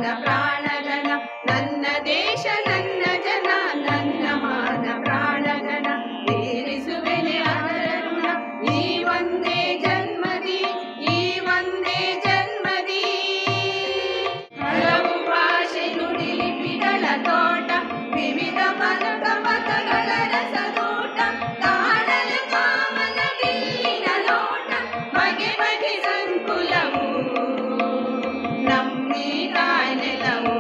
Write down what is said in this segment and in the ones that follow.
ಮಾನ ಪ್ರಾಣಗಣ ನನ್ನ ದೇಶ ನನ್ನ ಜನ ನನ್ನ ಮಾನ ಪ್ರಾಣಗಣ ತೀರಿಸುವೆನೆ ಅವರ ಋಣ ಈ ಒಂದೇ ಜನ್ಮದಿ ಈ ಒಂದೇ ಜನ್ಮದಿ. ಹಲವು ಭಾಷೆ ನುಡಿ ಲಿಪಿಗಳ ತೋಟ ವಿವಿಧ ಪದಕ ಪದಗಳ ರಸದೋಟ ಕಾಣಲು ಕಾಮನ ಬಿಲ್ಲಿನ ಲೋಟ ಬಗೆ ಬಗೆ ಸಂಕುಲವು ನಮ್ಮಿ ತಾಯ್ನೆಲವು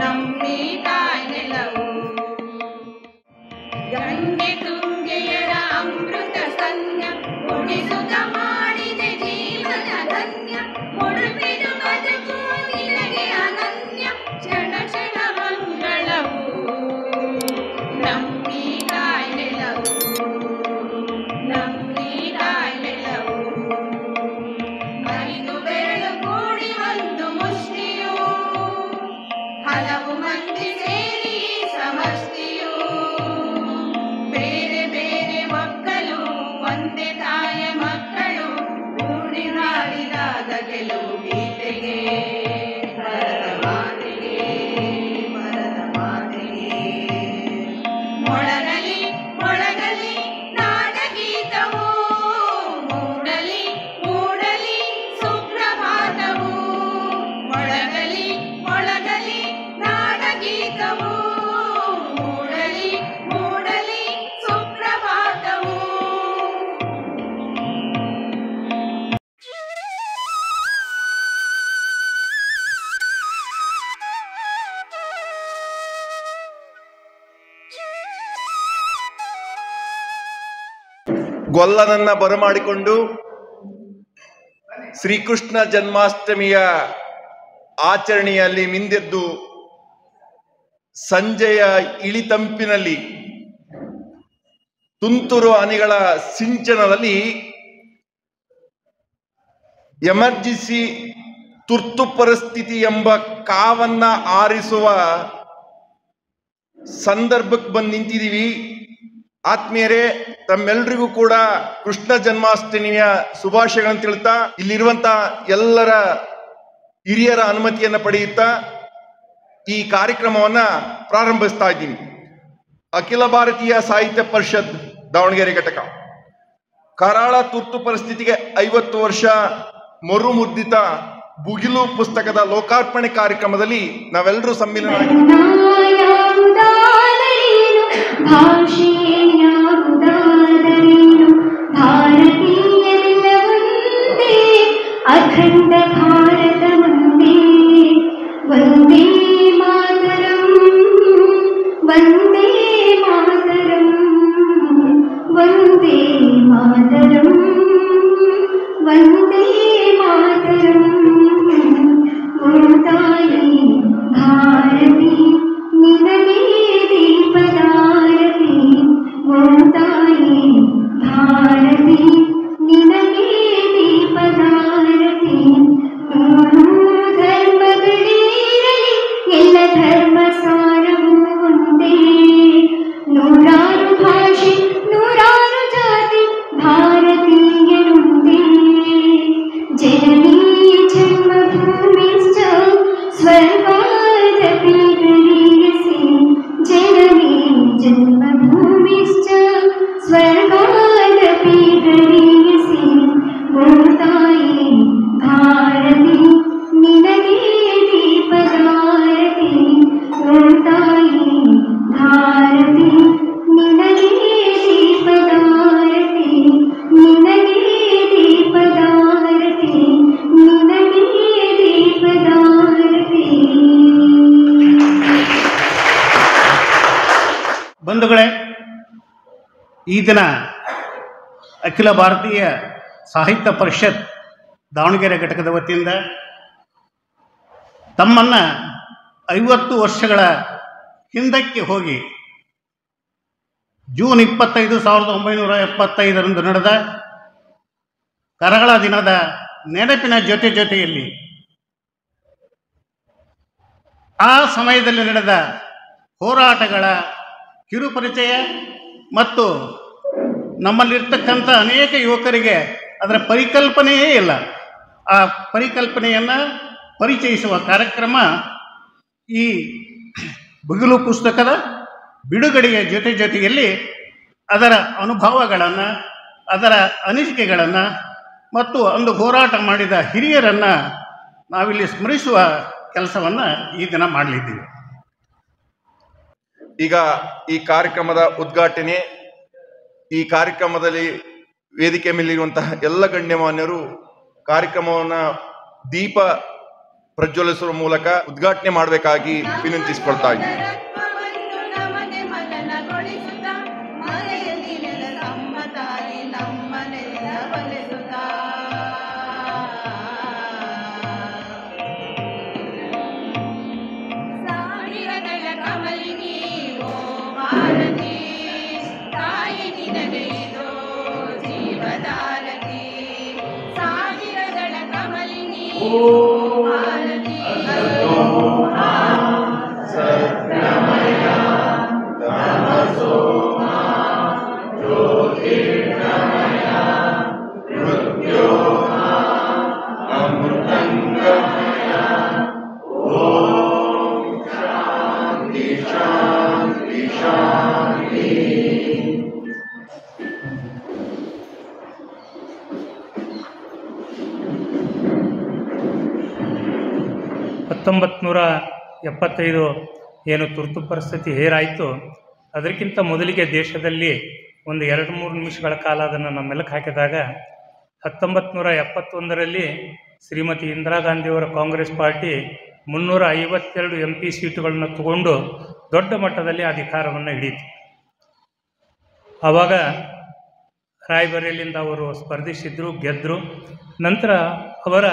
ನಮ್ಮಿ ತಾಯ್ನೆಲವು. ಗಂಗೆ ತುಂಗೆಯರ ಅಮೃತ ಸನ್ಯ ಉಳಿಸುತ್ತ ಮಾಡಿದೆ ಜೀವನ ಧನ್ಯ ಮುಡುಪಿದು ಬದುಕು ನಿನಗೆ ಅನನ್ಯ ಕ್ಷಣ ಕ್ಷಣ ಮಂಗಳವು ನಮ್ಮಿ ತಾಯ್ನೆಲವು ನಮ್ಮಿ ತಾಯ್ನೆಲವು. ಐದು ಬೆರಳು ಕೂಡಿ ಒಂದು ಮುಷ್ಟಿಯು ಹಲವು ಮಂದಿ ಸೇರಿ ಸಮಷ್ಟಿಯು ಬೇರೆ ಬೇರೆ ಮಕ್ಕಳು ಒಂದೇ ತಾಯ ಮಕ್ಕಳು ಕೂಡಿ ಹಾಡಿದಾಗ ಕೆಲವು ಗೀತೆಗೆ ಭರತ ಮಾತೆಗೆ ಭರತ ಮಾತೆಗೆ ಮೊಳಗಲಿ ಮೊಳಗಲಿ ನಾಡಗೀತವು ಮೂಡಲಿ ಮೂಡಲಿ ಸುಪ್ರಭಾತವು ಮೊಳಗಲಿ ಮೊಳಗಲಿ ನಾಡಗೀತವು ಮೂಡಲಿ ಮೂಡಲಿ ಸುಪ್ರಭಾತವು. ಗೊಲ್ಲನನ್ನ ಬರಮಾಡಿಕೊಂಡು ಶ್ರೀಕೃಷ್ಣ ಜನ್ಮಾಷ್ಟಮಿಯ ಆಚರಣೆಯಲ್ಲಿ ಮಿಂದೆದ್ದು ಸಂಜೆಯ ಇಳಿತಂಪಿನಲ್ಲಿ ತುಂತುರು ಹನಿಗಳ ಸಿಂಚನದಲ್ಲಿ ಎಮರ್ಜೆನ್ಸಿ ತುರ್ತು ಪರಿಸ್ಥಿತಿ ಎಂಬ ಕಾವನ್ನ ಆರಿಸುವ ಸಂದರ್ಭಕ್ಕೆ ಬಂದು ನಿಂತಿದ್ದೀವಿ. ಆತ್ಮೀಯರೇ, ತಮ್ಮೆಲ್ಲರಿಗೂ ಕೂಡ ಕೃಷ್ಣ ಜನ್ಮಾಷ್ಟಮಿಯ ಶುಭಾಶಯಗಳನ್ನು ತಿಳ್ತಾ ಇಲ್ಲಿರುವಂತ ಎಲ್ಲರ ಹಿರಿಯರ ಅನುಮತಿಯನ್ನ ಪಡೆಯುತ್ತಾ ಈ ಕಾರ್ಯಕ್ರಮವನ್ನ ಪ್ರಾರಂಭಿಸ್ತಾ ಇದ್ದೀನಿ. ಅಖಿಲ ಭಾರತೀಯ ಸಾಹಿತ್ಯ ಪರಿಷತ್ ದಾವಣಗೆರೆ ಘಟಕ ಕರಾಳ ತುರ್ತು ಪರಿಸ್ಥಿತಿಗೆ 50 ವರ್ಷ ಮರುಮುದ್ರಿತ ಭುಗಿಲು ಪುಸ್ತಕದ ಲೋಕಾರ್ಪಣೆ ಕಾರ್ಯಕ್ರಮದಲ್ಲಿ ನಾವೆಲ್ಲರೂ ಸಮ್ಮಿಲನ ಅಖಂಡ ಭಾರತ ವಂದೇ ವಂದೇ ಮಾತರಂ ವಂದೇ ಮಾತರಂ ವಂದೇ ಮಾತರಂ ವಂದೇ ಮಾತರಂ. ಓತಾಯಿ ಭಾರತಿ ನಿನಗೆ ದೀಪದಾರತಿ ಓತಾಯಿ ಭಾರತಿ ನಿನಗೆ ದೀಪದಾರತಿ. ಧರ್ಮಗಳೇರಲಿ ಎಲ್ಲ ಧರ್ಮ ಸಾರವೂ ಒಂದೇ. ನೂರಾರು ಭಾಷೆ ನೂರಾರು ಜಾತಿ ಭಾರತೀಯರುಂದೇ. ಜನನೀ ಜನ್ಮಭೂಮಿಶ್ಚ ಸ್ವರ್ಗಾದಪಿ ಗರೀಯಸಿ ಜನನೀ ಜನ್ಮಭೂಮಿಶ್ಚ ಸ್ವರ್ಗಾದಪಿ ಗರೀಯಸಿ. ಓತಾಯಿ ಭಾರತಿ ನಿನಗೆ ದೀಪದಾರತಿ ಓತಾಯಿ ಭಾರತಿ ನಿನಗೆ ದೀಪದಾರತಿ ನಿನಗೆ ದೀಪದಾರತಿ ನಿನಗೆ ದೀಪದಾರತಿ. ಬಂಧುಗಳೇ, ಈ ದಿನ ಅಖಿಲ ಭಾರತೀಯ ಸಾಹಿತ್ಯ ಪರಿಷತ್ ದಾವಣಗೆರೆ ಘಟಕದ ವತಿಯಿಂದ ತಮ್ಮನ್ನು 50 ವರ್ಷಗಳ ಹಿಂದಕ್ಕೆ ಹೋಗಿ ಜೂನ್ 25, 1975 ನಡೆದ ಕರಾಳ ದಿನದ ನೆನಪಿನ ಜೊತೆಯಲ್ಲಿ ಆ ಸಮಯದಲ್ಲಿ ನಡೆದ ಹೋರಾಟಗಳ ಕಿರುಪರಿಚಯ ಮತ್ತು ನಮ್ಮಲ್ಲಿರ್ತಕ್ಕಂಥ ಅನೇಕ ಯುವಕರಿಗೆ ಅದರ ಪರಿಕಲ್ಪನೆಯೇ ಇಲ್ಲ. ಆ ಪರಿಕಲ್ಪನೆಯನ್ನು ಪರಿಚಯಿಸುವ ಕಾರ್ಯಕ್ರಮ ಈ ಬುಗಿಲು ಪುಸ್ತಕದ ಬಿಡುಗಡೆಯ ಜೊತೆಯಲ್ಲಿ ಅದರ ಅನುಭವಗಳನ್ನು, ಅದರ ಅನಿಸಿಕೆಗಳನ್ನು ಮತ್ತು ಅಂದು ಹೋರಾಟ ಮಾಡಿದ ಹಿರಿಯರನ್ನು ನಾವಿಲ್ಲಿ ಸ್ಮರಿಸುವ ಕೆಲಸವನ್ನು ಈ ದಿನ ಮಾಡಲಿದ್ದೀವಿ. ಈಗ ಈ ಕಾರ್ಯಕ್ರಮದ ಉದ್ಘಾಟನೆ, ಈ ಕಾರ್ಯಕ್ರಮದಲ್ಲಿ ವೇದಿಕೆ ಮೇಲಿರುವಂತಹ ಎಲ್ಲ ಗಣ್ಯಮಾನ್ಯರು ಕಾರ್ಯಕ್ರಮವನ್ನು ದೀಪ ಪ್ರಜ್ವಲಿಸುವ ಮೂಲಕ ಉದ್ಘಾಟನೆ ಮಾಡಬೇಕಾಗಿ ವಿನಂತಿಸಿಕೊಳ್ತಾ ಇದ್ದೀನಿ. ರತ್ನವನ್ನು ನಮಗೆ ಮನನಗೊಳಿಸುತ್ತ ಮನೆಯಲ್ಲಿ ನೆಲೆದ ಅಮ್ಮ ತಾಯಿ ನಮ್ಮನೆಲ್ಲ ಬಲಿಸುತ್ತ ಸಾವಿರಗಳ ಕಮಲಿನಿ ಓ ಭಾರತಿ ತಾಯಿ ನಿನಗೆ ಇದೋ ಜೀವದಾರತಿ. ಸಾವಿರಗಳ ಕಮಲಿನಿ ಓ ಭಾರತಿ ಏನು ತುರ್ತು ಪರಿಸ್ಥಿತಿ ಹೇರಾಯಿತು, ಅದಕ್ಕಿಂತ ಮೊದಲಿಗೆ ದೇಶದಲ್ಲಿ ಒಂದು 2-3 ನಿಮಿಷಗಳ ಕಾಲ ಅದನ್ನು ನಮ್ಮ ಮೆಲುಕು ಹಾಕಿದಾಗ 1971ರಲ್ಲಿ ಶ್ರೀಮತಿ ಇಂದಿರಾ ಗಾಂಧಿಯವರ ಕಾಂಗ್ರೆಸ್ ಪಾರ್ಟಿ 352 MP ಸೀಟುಗಳನ್ನು ತಗೊಂಡು ದೊಡ್ಡ ಮಟ್ಟದಲ್ಲಿ ಅಧಿಕಾರವನ್ನು ಹಿಡಿಯಿತು. ಆವಾಗ ರಾಯ್ಬರೇಲಿಯಿಂದ ಅವರು ಸ್ಪರ್ಧಿಸಿದ್ರು, ಗೆದ್ದರು. ನಂತರ ಅವರ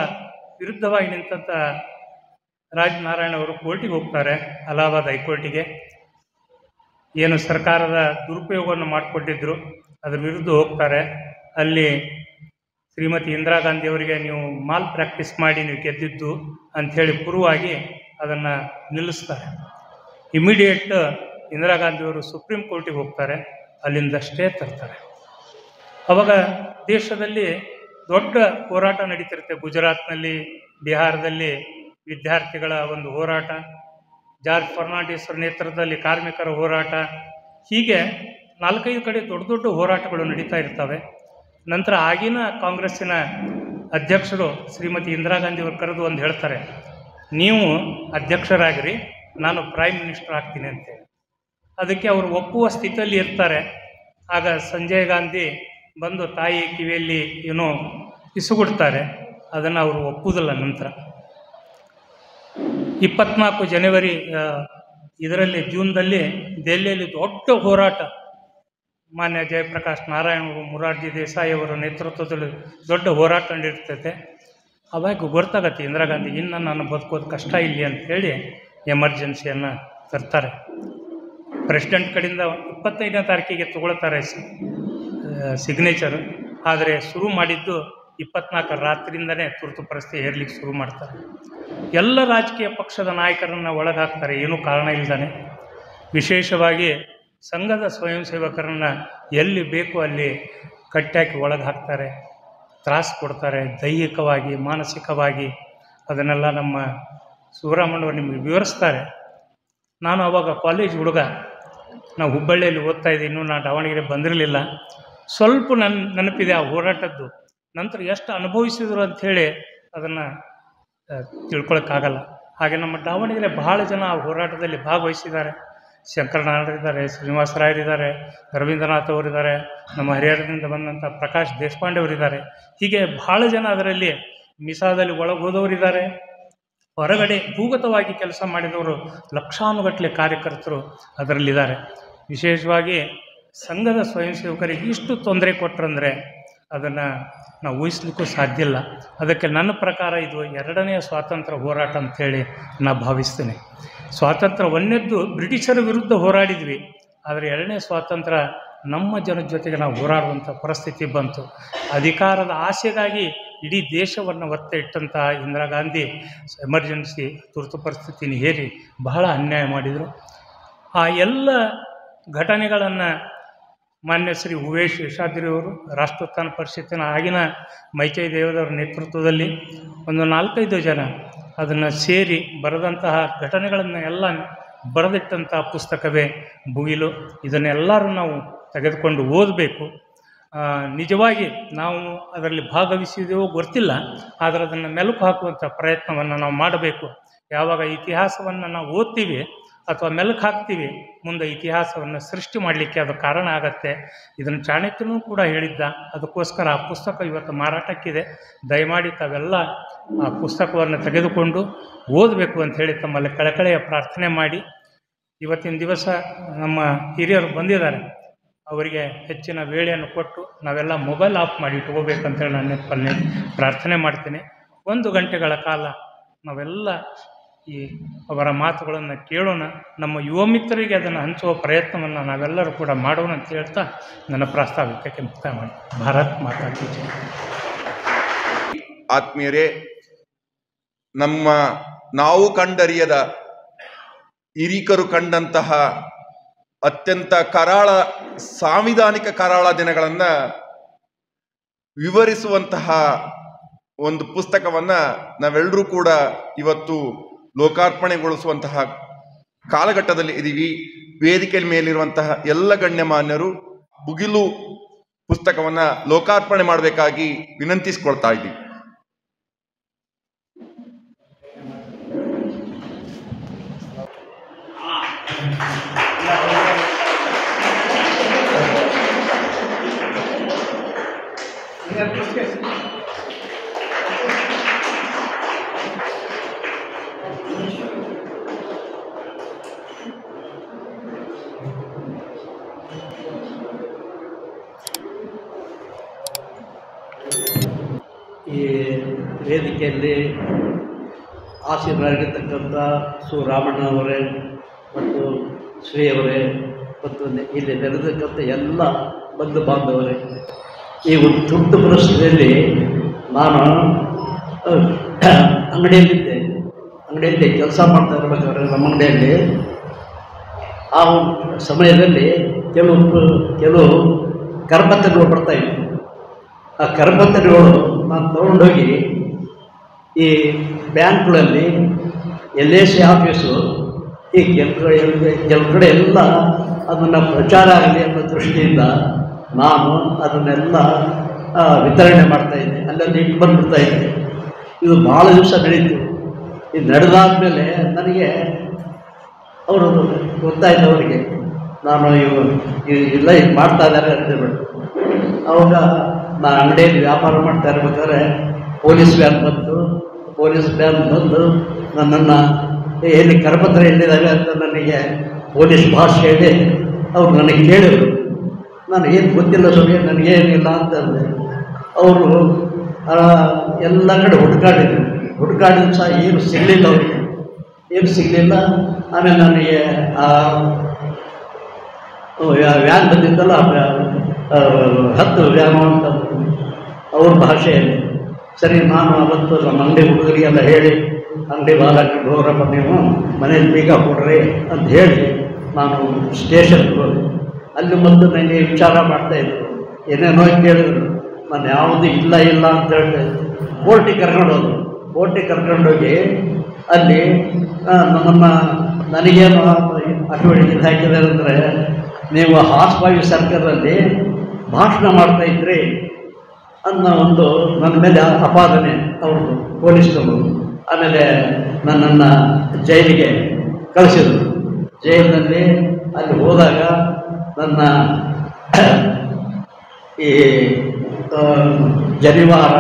ವಿರುದ್ಧವಾಗಿ ನಿಂತಂಥ ರಾಜನಾರಾಯಣ ಅವರು ಕೋರ್ಟಿಗೆ ಹೋಗ್ತಾರೆ, ಅಲಹಾಬಾದ್ ಹೈಕೋರ್ಟಿಗೆ. ಏನು ಸರ್ಕಾರದ ದುರುಪಯೋಗವನ್ನು ಮಾಡಿಕೊಂಡಿದ್ದರು ಅದರ ವಿರುದ್ಧ ಹೋಗ್ತಾರೆ. ಅಲ್ಲಿ ಶ್ರೀಮತಿ ಇಂದಿರಾ ಗಾಂಧಿಯವರಿಗೆ ನೀವು ಮಾಲ್ ಪ್ರಾಕ್ಟೀಸ್ ಮಾಡಿ ನೀವು ಗೆದ್ದಿದ್ದು ಅಂಥೇಳಿ ಪೂರ್ವವಾಗಿ ಅದನ್ನು ನಿಲ್ಲಿಸ್ತಾರೆ. ಇಮಿಡಿಯೇಟ್ ಇಂದಿರಾ ಗಾಂಧಿಯವರು ಸುಪ್ರೀಂ ಕೋರ್ಟಿಗೆ ಹೋಗ್ತಾರೆ, ಅಲ್ಲಿಂದ ಸ್ಟೇ ತರ್ತಾರೆ. ಆವಾಗ ದೇಶದಲ್ಲಿ ದೊಡ್ಡ ಹೋರಾಟ ನಡೀತಿರುತ್ತೆ. ಗುಜರಾತ್ನಲ್ಲಿ, ಬಿಹಾರದಲ್ಲಿ ವಿದ್ಯಾರ್ಥಿಗಳ ಒಂದು ಹೋರಾಟ, ಜಾರ್ಜ್ ಫರ್ನಾಂಡಿಸ್ ನೇತೃತ್ವದಲ್ಲಿ ಕಾರ್ಮಿಕರ ಹೋರಾಟ, ಹೀಗೆ 4-5 ಕಡೆ ದೊಡ್ಡ ದೊಡ್ಡ ಹೋರಾಟಗಳು ನಡೀತಾ ಇರ್ತವೆ. ನಂತರ ಆಗಿನ ಕಾಂಗ್ರೆಸ್ಸಿನ ಅಧ್ಯಕ್ಷರು ಶ್ರೀಮತಿ ಇಂದಿರಾ ಗಾಂಧಿಯವರು ಕರೆದು ಒಂದು ಹೇಳ್ತಾರೆ, ನೀವು ಅಧ್ಯಕ್ಷರಾಗಿರಿ, ನಾನು ಪ್ರೈಮ್ ಮಿನಿಸ್ಟರ್ ಆಗ್ತೀನಿ ಅಂತೇಳಿ. ಅದಕ್ಕೆ ಅವರು ಒಪ್ಪುವ ಸ್ಥಿತಿಯಲ್ಲಿ ಇರ್ತಾರೆ. ಆಗ ಸಂಜಯ್ ಗಾಂಧಿ ಬಂದು ತಾಯಿ ಕಿವಿಯಲ್ಲಿ ಏನೋ ಪಿಸುಗುಡ್ತಾರೆ, ಅದನ್ನು ಅವರು ಒಪ್ಪುವುದಿಲ್ಲ. ನಂತರ 24 ಜನವರಿ ಇದರಲ್ಲಿ ಜೂನ್ದಲ್ಲಿ ದೆಹಲಿಯಲ್ಲಿ ದೊಡ್ಡ ಹೋರಾಟ, ಮಾನ್ಯ ಜಯಪ್ರಕಾಶ್ ನಾರಾಯಣ್ ಅವರು, ಮೊರಾರ್ಜಿ ದೇಸಾಯಿ ಅವರ ನೇತೃತ್ವದಲ್ಲಿ ದೊಡ್ಡ ಹೋರಾಟ ನಡೆಯುತ್ತದೆ. ಅವಾಗ ಗೊತ್ತಾಗತ್ತೆ ಇಂದಿರಾ ಗಾಂಧಿ, ಇನ್ನು ನಾನು ಬದುಕೋದು ಕಷ್ಟ ಇಲ್ಲಿ ಅಂಥೇಳಿ ಎಮರ್ಜೆನ್ಸಿಯನ್ನು ತರ್ತಾರೆ. ಪ್ರೆಸಿಡೆಂಟ್ ಕಡೆಯಿಂದ 25ನೇ ತಾರೀಕಿಗೆ ತಗೊಳ್ತಾರೆ ಸಿಗ್ನೇಚರ್. ಆದರೆ ಶುರು ಮಾಡಿದ್ದು 24 ರಾತ್ರಿಯಿಂದನೇ ತುರ್ತು ಪರಿಸ್ಥಿತಿ ಹೇರ್ಲಿಕ್ಕೆ ಶುರು ಮಾಡ್ತಾರೆ. ಎಲ್ಲ ರಾಜಕೀಯ ಪಕ್ಷದ ನಾಯಕರನ್ನು ಒಳಗಾಕ್ತಾರೆ, ಏನೂ ಕಾರಣ ಇಲ್ಲದಾನೆ. ವಿಶೇಷವಾಗಿ ಸಂಘದ ಸ್ವಯಂ ಸೇವಕರನ್ನು ಎಲ್ಲಿ ಬೇಕು ಅಲ್ಲಿ ಕಟ್ಟಾಕಿ ಒಳಗೆ ಹಾಕ್ತಾರೆ, ತ್ರಾಸು ಕೊಡ್ತಾರೆ, ದೈಹಿಕವಾಗಿ ಮಾನಸಿಕವಾಗಿ. ಅದನ್ನೆಲ್ಲ ನಮ್ಮ ಶಿವರಾಮಣ್ಣವರು ನಿಮಗೆ ವಿವರಿಸ್ತಾರೆ. ನಾನು ಆವಾಗ ಕಾಲೇಜ್ ಹುಡುಗ, ನಾವು ಹುಬ್ಬಳ್ಳಿಯಲ್ಲಿ ಓದ್ತಾ ಇದ್ದೆ, ಇನ್ನೂ ನಾನು ದಾವಣಗೆರೆ ಬಂದಿರಲಿಲ್ಲ. ಸ್ವಲ್ಪ ನೆನಪಿದೆ ಆ ಹೋರಾಟದ್ದು. ನಂತರ ಎಷ್ಟು ಅನುಭವಿಸಿದ್ರು ಅಂಥೇಳಿ ಅದನ್ನು ತಿಳ್ಕೊಳಕ್ಕಾಗಲ್ಲ. ಹಾಗೆ ನಮ್ಮ ದಾವಣಗೆರೆ ಬಹಳ ಜನ ಆ ಹೋರಾಟದಲ್ಲಿ ಭಾಗವಹಿಸಿದ್ದಾರೆ. ಶಂಕರನಾರಾಯಣರಿದ್ದಾರೆ, ಶ್ರೀನಿವಾಸರಾಯರಿದ್ದಾರೆ, ರವೀಂದ್ರನಾಥ್ ಅವರಿದ್ದಾರೆ, ನಮ್ಮ ಹರಿಹರದಿಂದ ಬಂದಂಥ ಪ್ರಕಾಶ್ ದೇಶಪಾಂಡೆ ಅವರಿದ್ದಾರೆ. ಹೀಗೆ ಬಹಳ ಜನ ಅದರಲ್ಲಿ ಮಿಸಾದಲ್ಲಿ ಒಳಗೆ ಹೋದವರಿದ್ದಾರೆ. ಹೊರಗಡೆ ಭೂಗತವಾಗಿ ಕೆಲಸ ಮಾಡಿದವರು ಲಕ್ಷಾನುಗಟ್ಟಲೆ ಕಾರ್ಯಕರ್ತರು ಅದರಲ್ಲಿದ್ದಾರೆ. ವಿಶೇಷವಾಗಿ ಸಂಘದ ಸ್ವಯಂ ಸೇವಕರಿಗೆ ಇಷ್ಟು ತೊಂದರೆ ಕೊಟ್ಟರಂದರೆ ಅದನ್ನು ನಾವು ಊಹಿಸ್ಲಿಕ್ಕೂ ಸಾಧ್ಯ ಇಲ್ಲ. ಅದಕ್ಕೆ ನನ್ನ ಪ್ರಕಾರ ಇದು 2ನೇ ಸ್ವಾತಂತ್ರ್ಯ ಹೋರಾಟ ಅಂಥೇಳಿ ನಾನು ಭಾವಿಸ್ತೇನೆ. ಸ್ವಾತಂತ್ರ್ಯ ಒಂದನೇದ್ದು ಬ್ರಿಟಿಷರ ವಿರುದ್ಧ ಹೋರಾಡಿದ್ವಿ, ಆದರೆ 2ನೇ ಸ್ವಾತಂತ್ರ್ಯ ನಮ್ಮ ಜನದ ಜೊತೆಗೆ ನಾವು ಹೋರಾಡುವಂಥ ಪರಿಸ್ಥಿತಿ ಬಂತು. ಅಧಿಕಾರದ ಆಸೆಗಾಗಿ ಇಡೀ ದೇಶವನ್ನು ಒತ್ತೆ ಇಟ್ಟಂಥ ಇಂದಿರಾ ಗಾಂಧಿ ಎಮರ್ಜೆನ್ಸಿ ತುರ್ತು ಪರಿಸ್ಥಿತಿನ ಹೇರಿ ಬಹಳ ಅನ್ಯಾಯ ಮಾಡಿದರು. ಆ ಎಲ್ಲ ಘಟನೆಗಳನ್ನು ಮಾನ್ಯ ಶ್ರೀ ಉವೇಶ್ ಶೇಷಾದ್ರಿಯವರು, ರಾಷ್ಟ್ರೋತ್ಥಾನ ಪರಿಷತ್ತಿನ ಆಗಿನ ಮೈಕೈ ದೇವದವರ ನೇತೃತ್ವದಲ್ಲಿ ಒಂದು 4-5 ಜನ ಅದನ್ನು ಸೇರಿ ಬರೆದಂತಹ ಘಟನೆಗಳನ್ನು ಎಲ್ಲ ಬರೆದಿಟ್ಟಂಥ ಪುಸ್ತಕವೇ ಭುಗಿಲು. ಇದನ್ನೆಲ್ಲರೂ ನಾವು ತೆಗೆದುಕೊಂಡು ಓದಬೇಕು. ನಿಜವಾಗಿ ನಾವು ಅದರಲ್ಲಿ ಭಾಗವಹಿಸಿದೆವೋ ಗೊತ್ತಿಲ್ಲ, ಆದರೆ ಅದನ್ನು ಮೆಲುಕು ಹಾಕುವಂಥ ಪ್ರಯತ್ನವನ್ನು ನಾವು ಮಾಡಬೇಕು. ಯಾವಾಗ ಇತಿಹಾಸವನ್ನು ನಾವು ಓದ್ತೀವಿ ಅಥವಾ ಮೆಲುಕು ಹಾಕ್ತೀವಿ, ಮುಂದೆ ಇತಿಹಾಸವನ್ನು ಸೃಷ್ಟಿ ಮಾಡಲಿಕ್ಕೆ ಅದು ಕಾರಣ ಆಗತ್ತೆ. ಇದನ್ನು ಚಾಣಕ್ಯನೂ ಕೂಡ ಹೇಳಿದ್ದ. ಅದಕ್ಕೋಸ್ಕರ ಆ ಪುಸ್ತಕ ಇವತ್ತು ಮಾರಾಟಕ್ಕಿದೆ. ದಯಮಾಡಿ ತಾವೆಲ್ಲ ಆ ಪುಸ್ತಕವನ್ನು ತೆಗೆದುಕೊಂಡು ಓದಬೇಕು ಅಂತ ಹೇಳಿ ತಮ್ಮಲ್ಲಿ ಕಳಕಳೆಯ ಪ್ರಾರ್ಥನೆ ಮಾಡಿ, ಇವತ್ತಿನ ದಿವಸ ನಮ್ಮ ಹಿರಿಯರು ಬಂದಿದ್ದಾರೆ, ಅವರಿಗೆ ಹೆಚ್ಚಿನ ವೇಳೆಯನ್ನು ಕೊಟ್ಟು ನಾವೆಲ್ಲ ಮೊಬೈಲ್ ಆಫ್ ಮಾಡಿ ಇಟ್ಕೋಬೇಕಂತೇಳಿ ನಾನು ಪ್ರಾರ್ಥನೆ ಮಾಡ್ತೀನಿ. 1 ಗಂಟೆಗಳ ಕಾಲ ನಾವೆಲ್ಲ ಈ ಅವರ ಮಾತುಗಳನ್ನು ಕೇಳೋಣ. ನಮ್ಮ ಯುವ ಮಿತ್ರರಿಗೆ ಅದನ್ನು ಹಂಚುವ ಪ್ರಯತ್ನವನ್ನು ನಾವೆಲ್ಲರೂ ಕೂಡ ಮಾಡೋಣ ಅಂತ ಹೇಳ್ತಾ ನನ್ನ ಪ್ರಾಸ್ತಾವಿಕಕ್ಕೆ ಮುಕ್ತಾಯ ಮಾಡಿ. ಭಾರತ್ ಮಾತಾ ಕೀ ಜೈ. ಆತ್ಮೀಯರೇ, ನಾವು ಕಂಡರಿಯದ ಹಿರೀಕರು ಕಂಡಂತಹ ಅತ್ಯಂತ ಸಾಂವಿಧಾನಿಕ ಕರಾಳ ದಿನಗಳನ್ನು ವಿವರಿಸುವಂತಹ ಒಂದು ಪುಸ್ತಕವನ್ನ ನಾವೆಲ್ಲರೂ ಕೂಡ ಇವತ್ತು ಲೋಕಾರ್ಪಣೆಗೊಳಿಸುವಂತಹ ಕಾಲಘಟ್ಟದಲ್ಲಿ ಇದ್ದೀವಿ. ವೇದಿಕೆ ಮೇಲಿರುವಂತಹ ಎಲ್ಲ ಗಣ್ಯಮಾನ್ಯರು ಭುಗಿಲು ಪುಸ್ತಕವನ್ನ ಲೋಕಾರ್ಪಣೆ ಮಾಡಬೇಕಾಗಿ ವಿನಂತಿಸಿಕೊಳ್ತಾ ಇದ್ದೀವಿ. ಈ ವೇದಿಕೆಯಲ್ಲಿ ಆಸೀನರಾಗಿರ್ತಕ್ಕಂಥ ರಾಮಣ್ಣ ಅವರೇ ಮತ್ತು ಶ್ರೀಯವರೇ ಮತ್ತು ಇಲ್ಲಿ ನೆರೆದಕ್ಕಂಥ ಎಲ್ಲ ಬಂಧು ಬಾಂಧವರೇ, ಈ ಒಂದು ತುರ್ತು ಪರಿಸ್ಥಿತಿಯಲ್ಲಿ ನಾನು ಅಂಗಡಿಯಲ್ಲಿ ಕೆಲಸ ಮಾಡ್ತಾ ಇರಬೇಕಾದ್ರೆ ನಮ್ಮ ಅಂಗಡಿಯಲ್ಲಿ ಆ ಸಮಯದಲ್ಲಿ ಕೆಲವು ಕರಪತ್ರಗಳು ಬರ್ತಾಯಿತ್ತು. ಆ ಕರಪತ್ರಗಳು ನಾನು ತೊಗೊಂಡೋಗಿ ಈ ಬ್ಯಾಂಕ್ಗಳಲ್ಲಿ LIC ಆಫೀಸು ಈ ಕೆಲವು ಕಡೆ ಎಲ್ಲ ಅದನ್ನು ಪ್ರಚಾರ ಆಗಲಿ ಅನ್ನೋ ದೃಷ್ಟಿಯಿಂದ ನಾನು ಅದನ್ನೆಲ್ಲ ವಿತರಣೆ ಮಾಡ್ತಾಯಿದ್ದೆ, ಅಲ್ಲಲ್ಲಿ ಇಟ್ಟು ಬಂದುಬಿಡ್ತಾಯಿದ್ದೆ. ಇದು ಭಾಳ ದಿವಸ ನಡೀತು. ಇದು ನಡೆದಾದ್ಮೇಲೆ ನನಗೆ ಅವರು ಗೊತ್ತಾಯ್ತು, ಅವರಿಗೆ ನಾನು ಇಲ್ಲ ಇದು ಮಾಡ್ತಾ ಇದ್ದಾರೆ ಅಂತ ಹೇಳ್ಬಿಟ್ಟು. ಅವಾಗ ನಾನು ಅಂಗಡಿಯಲ್ಲಿ ವ್ಯಾಪಾರ ಮಾಡ್ತಾ ಇರ್ಬೇಕಾದ್ರೆ ಪೊಲೀಸ್ ವ್ಯಾನ್ ಬಂದು ನನ್ನನ್ನು ಎಲ್ಲಿ ಕರಪತ್ರ ಎಲ್ಲಿದ್ದಾವೆ ಅಂತ ನನಗೆ ಪೊಲೀಸ್ ಭಾಷೆ ಹೇಳಿ ಅವ್ರು ನನಗೆ ಕೇಳಿದರು. ನಾನು ಏನು ಗೊತ್ತಿಲ್ಲ ಸ್ವಾಮಿ, ನನಗೇನಿಲ್ಲ ಅಂತಂದೆ. ಅವರು ಎಲ್ಲ ಕಡೆ ಹುಡುಕಾಡಿದ್ರು ಸಹ ಏನು ಸಿಗಲಿಲ್ಲ, ಅವರಿಗೆ ಏನು ಸಿಗಲಿಲ್ಲ. ಆಮೇಲೆ ನನಗೆ ವ್ಯಾನ್ ಬಂದಿದ್ದಲ್ಲ, 10 ವ್ಯಾನು ಅಂತ ಅವ್ರ ಭಾಷೆಯಲ್ಲಿ. ಸರಿ, ನಾನು ಅವತ್ತು ನಮ್ಮ ಅಂಗಡಿ ಹುಡುಗರಿಗೆಲ್ಲ ಹೇಳಿ, ಅಂಗಡಿ ಬಾಲಕ್ಕೆ ಗೌರವ ನೀವು ಮನೇಲಿ ಬೀಗ ಕೊಡ್ರಿ ಅಂತ ಹೇಳಿ ನಾನು ಸ್ಟೇಷನ್ಗೆ ಹೋದೆ. ಅಲ್ಲಿ ಮೊದಲು ನನಗೆ ವಿಚಾರ ಮಾಡ್ತಾಯಿದ್ರು, ಏನೇನೋ ಕೇಳಿದ್ರು. ನಾನು ಯಾವುದೂ ಇಲ್ಲ ಅಂತ ಹೇಳ್ತಾ ಇದ್ದೆ. ಕೋರ್ಟಿಗೆ ಕರ್ಕೊಂಡೋಗಿ ಅಲ್ಲಿ ನನಗೇನು ಅಟುವಳಿಕೆ ಹಾಕಿದ್ದಾರೆ ಅಂದರೆ, ನೀವು ಹಾಸ್ವಾಯು ಸರ್ಕಲಲ್ಲಿ ಭಾಷಣ ಮಾಡ್ತಾಯಿದ್ರಿ ಅನ್ನೋ ಒಂದು ನನ್ನ ಮೇಲೆ ಅಪಾದನೆ ಅವ್ರದ್ದು ಪೊಲೀಸ್ನವರು. ಆಮೇಲೆ ನನ್ನನ್ನು ಜೈಲಿಗೆ ಕಳಿಸಿದರು. ಜೈಲಿನಲ್ಲಿ ಅಲ್ಲಿ ಹೋದಾಗ ನನ್ನ ಈ ಜನಿವಾರ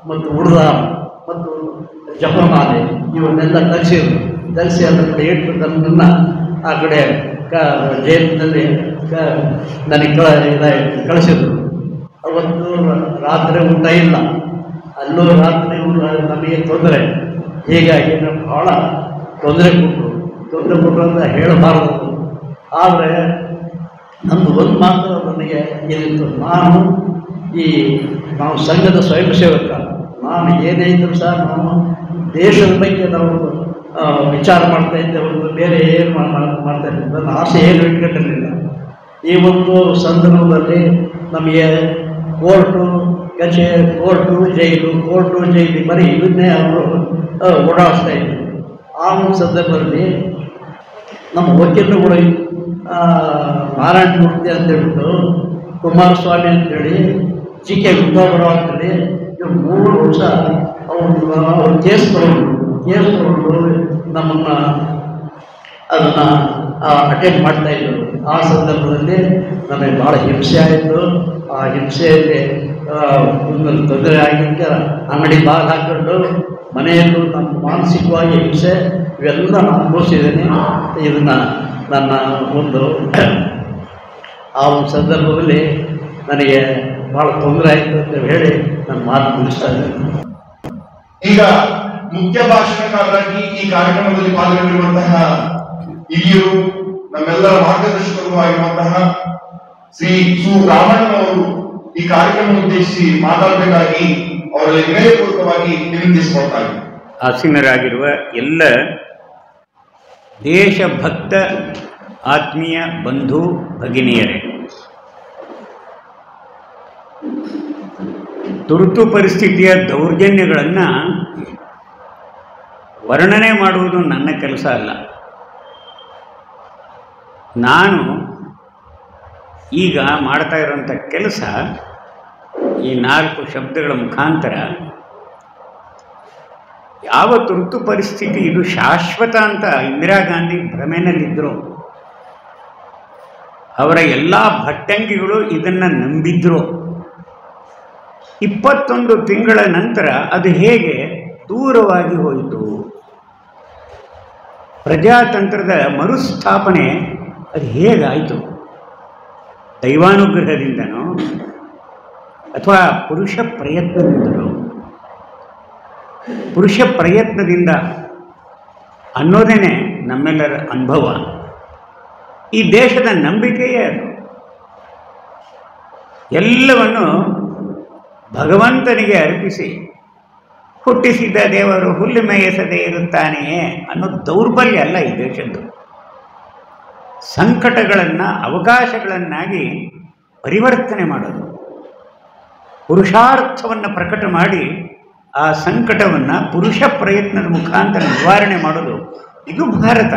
ಮತ್ತು ಉಡುದಾರ ಮತ್ತು ಜಪಮಾಲೆ ಇವನ್ನೆಲ್ಲ ತರಿಸಿ ಅದರ ಕಡೆ ಇಟ್ಟು ನನ್ನನ್ನು ಆ ಕಡೆ ಜೈಲಿನಲ್ಲಿ ನನಗೆ ಕಳಿಸಿದರು. ಅವತ್ತು ರಾತ್ರಿ ಊಟ ಇಲ್ಲ, ಅಲ್ಲೂ ರಾತ್ರಿ ನಮಗೆ ತೊಂದರೆ. ಹೀಗಾಗಿ ನಾನು ಭಾಳ ತೊಂದರೆ ಕೊಟ್ಟರು ಅಂತ ಹೇಳಬಾರದು. ಆದರೆ ನಮ್ಮದು ಒಂದು ಮಾತ್ರ ನನಗೆ ಇದಿತ್ತು, ನಾವು ಸಂಘದ ಸ್ವಯಂ ಸೇವಕ. ನಾನು ಏನೇ ಇದ್ದರೂ ಸಹ ನಾವು ದೇಶದ ಬಗ್ಗೆ ನಾವು ವಿಚಾರ ಮಾಡ್ತಾಯಿದ್ದೆ ಹೊರತು ಬೇರೆ ಏನು ಮಾಡ್ತಾಯಿದ್ದೆ. ನನ್ನ ಆಸೆ ಏನು ಇಟ್ಕೊಂಡಿರಲಿಲ್ಲ. ಈ ಒಂದು ಸಂದರ್ಭದಲ್ಲಿ ನಮಗೆ ಕೋರ್ಟು ಕೋರ್ಟು ಜೈಲು ಬರೀ ಇದನ್ನೇ ಅವರು ಓಡಾಡಿಸ್ತಾ ಇದ್ರು. ಆ ಒಂದು ಸಂದರ್ಭದಲ್ಲಿ ನಮ್ಮ ವಕೀಲರುಗಳು ನಾರಾಯಣ ಮೂರ್ತಿ ಅಂತೇಳ್ಬಿಟ್ಟು, ಕುಮಾರಸ್ವಾಮಿ ಅಂತೇಳಿ, ಜಿ ಕೆ ಗುಂಡಾಬರಾವ್ ಅಂತೇಳಿ, ಇವ್ರು 3 ವರ್ಷ ಅವರು ಕೇಸ್ ತಗೊಂಡು ನಮ್ಮನ್ನು ಅದನ್ನು ಅಟೆಂಡ್ ಮಾಡ್ತಾಯಿದ್ರು. ಆ ಸಂದರ್ಭದಲ್ಲಿ ನನಗೆ ಭಾಳ ಹಿಂಸೆ ಆಯಿತು. ಆ ಹಿಂಸೆಯಲ್ಲಿ ಒಂದೊಂದು ತೊಂದರೆ ಆಗಿದ್ದ ಅಂಗಡಿ ಬಾಗಿಲು ಹಾಕ್ಕೊಂಡು ಮನೆಯಲ್ಲೂ ನಮ್ಮ ಮಾನಸಿಕವಾಗಿ ಹಿಂಸೆ ಇವೆಲ್ಲ ನಾನು ಅನುಭವಿಸಿದ್ದೇನೆ. ಇದನ್ನು ನನ್ನ ಒಂದು ಆ ಒಂದು ಸಂದರ್ಭದಲ್ಲಿ ನನಗೆ ಭಾಳ ತೊಂದರೆ ಆಯಿತು ಅಂತ ಹೇಳಿ ನಾನು ಮಾತು ಮುಗಿಸ್ತಾ ಇದ್ದೇನೆ. ಈಗ ಮುಖ್ಯ ಭಾಷಣಕಾರರಾಗಿ ಈ ಕಾರ್ಯಕ್ರಮದಲ್ಲಿ ಪಾಲ್ಗೊಂಡಿರುವಂತಹ ಹಿರಿಯರು, ನಮ್ಮೆಲ್ಲರ ಮಾರ್ಗದರ್ಶಕರು ಆಗಿರುವಂತಹ ಶ್ರೀ ಸು ರಾಮಣ್ಣನವರು ಈ ಕಾರ್ಯಕ್ರಮ ಉದ್ದೇಶಿಸಿ ಮಾತಾಡಬೇಕಾಗಿ ಅವರಲ್ಲಿ ವಿನಯಪೂರ್ವಕವಾಗಿ ವಿನಂತಿಸಿಕೊಳ್ತಾರೆ. ಆಸೀನರಾಗಿರುವ ಎಲ್ಲ ದೇಶಭಕ್ತ ಆತ್ಮೀಯ ಬಂಧು ಭಗಿನಿಯರೇ, ತುರ್ತು ಪರಿಸ್ಥಿತಿಯ ದೌರ್ಜನ್ಯಗಳನ್ನು ವರ್ಣನೆ ಮಾಡುವುದು ನನ್ನ ಕೆಲಸ ಅಲ್ಲ. ನಾನು ಈಗ ಮಾಡ್ತಾ ಇರೋಂಥ ಕೆಲಸ ಈ 4 ಶಬ್ದಗಳ ಮುಖಾಂತರ ಯಾವ ತುರ್ತು ಪರಿಸ್ಥಿತಿ ಇದು ಶಾಶ್ವತ ಅಂತ ಇಂದಿರಾ ಗಾಂಧಿ ಭ್ರಮೆನಲ್ಲಿದ್ದರು. ಅವರ ಎಲ್ಲ ಭಟ್ಟಂಗಿಗಳು ಇದನ್ನು ನಂಬಿದ್ರು. 21 ತಿಂಗಳ ನಂತರ ಅದು ಹೇಗೆ ದೂರವಾಗಿ ಹೋಯಿತು? ಪ್ರಜಾತಂತ್ರದ ಮರುಸ್ಥಾಪನೆ ಅದು ಹೇಗಾಯಿತು? ದೈವಾನುಗ್ರಹದಿಂದನೋ ಅಥವಾ ಪುರುಷ ಪ್ರಯತ್ನದಿಂದಲೋ? ಪುರುಷ ಪ್ರಯತ್ನದಿಂದ ಅನ್ನೋದೇ ನಮ್ಮೆಲ್ಲರ ಅನುಭವ. ಈ ದೇಶದ ನಂಬಿಕೆಯೇ ಅದು. ಎಲ್ಲವನ್ನು ಭಗವಂತನಿಗೆ ಅರ್ಪಿಸಿ ಹುಟ್ಟಿಸಿದ ದೇವರು ಹುಲ್ಲು ಮೇಯಿಸದೇ ಇರುತ್ತಾನೆಯೇ ಅನ್ನೋ ದೌರ್ಬಲ್ಯ ಅಲ್ಲ ಈ ದೇಶದ್ದು. ಸಂಕಟಗಳನ್ನು ಅವಕಾಶಗಳನ್ನಾಗಿ ಪರಿವರ್ತನೆ ಮಾಡೋದು, ಪುರುಷಾರ್ಥವನ್ನು ಪ್ರಕಟ ಮಾಡಿ ಆ ಸಂಕಟವನ್ನು ಪುರುಷ ಪ್ರಯತ್ನದ ಮುಖಾಂತರ ನಿವಾರಣೆ ಮಾಡೋದು, ಇದು ಭಾರತ.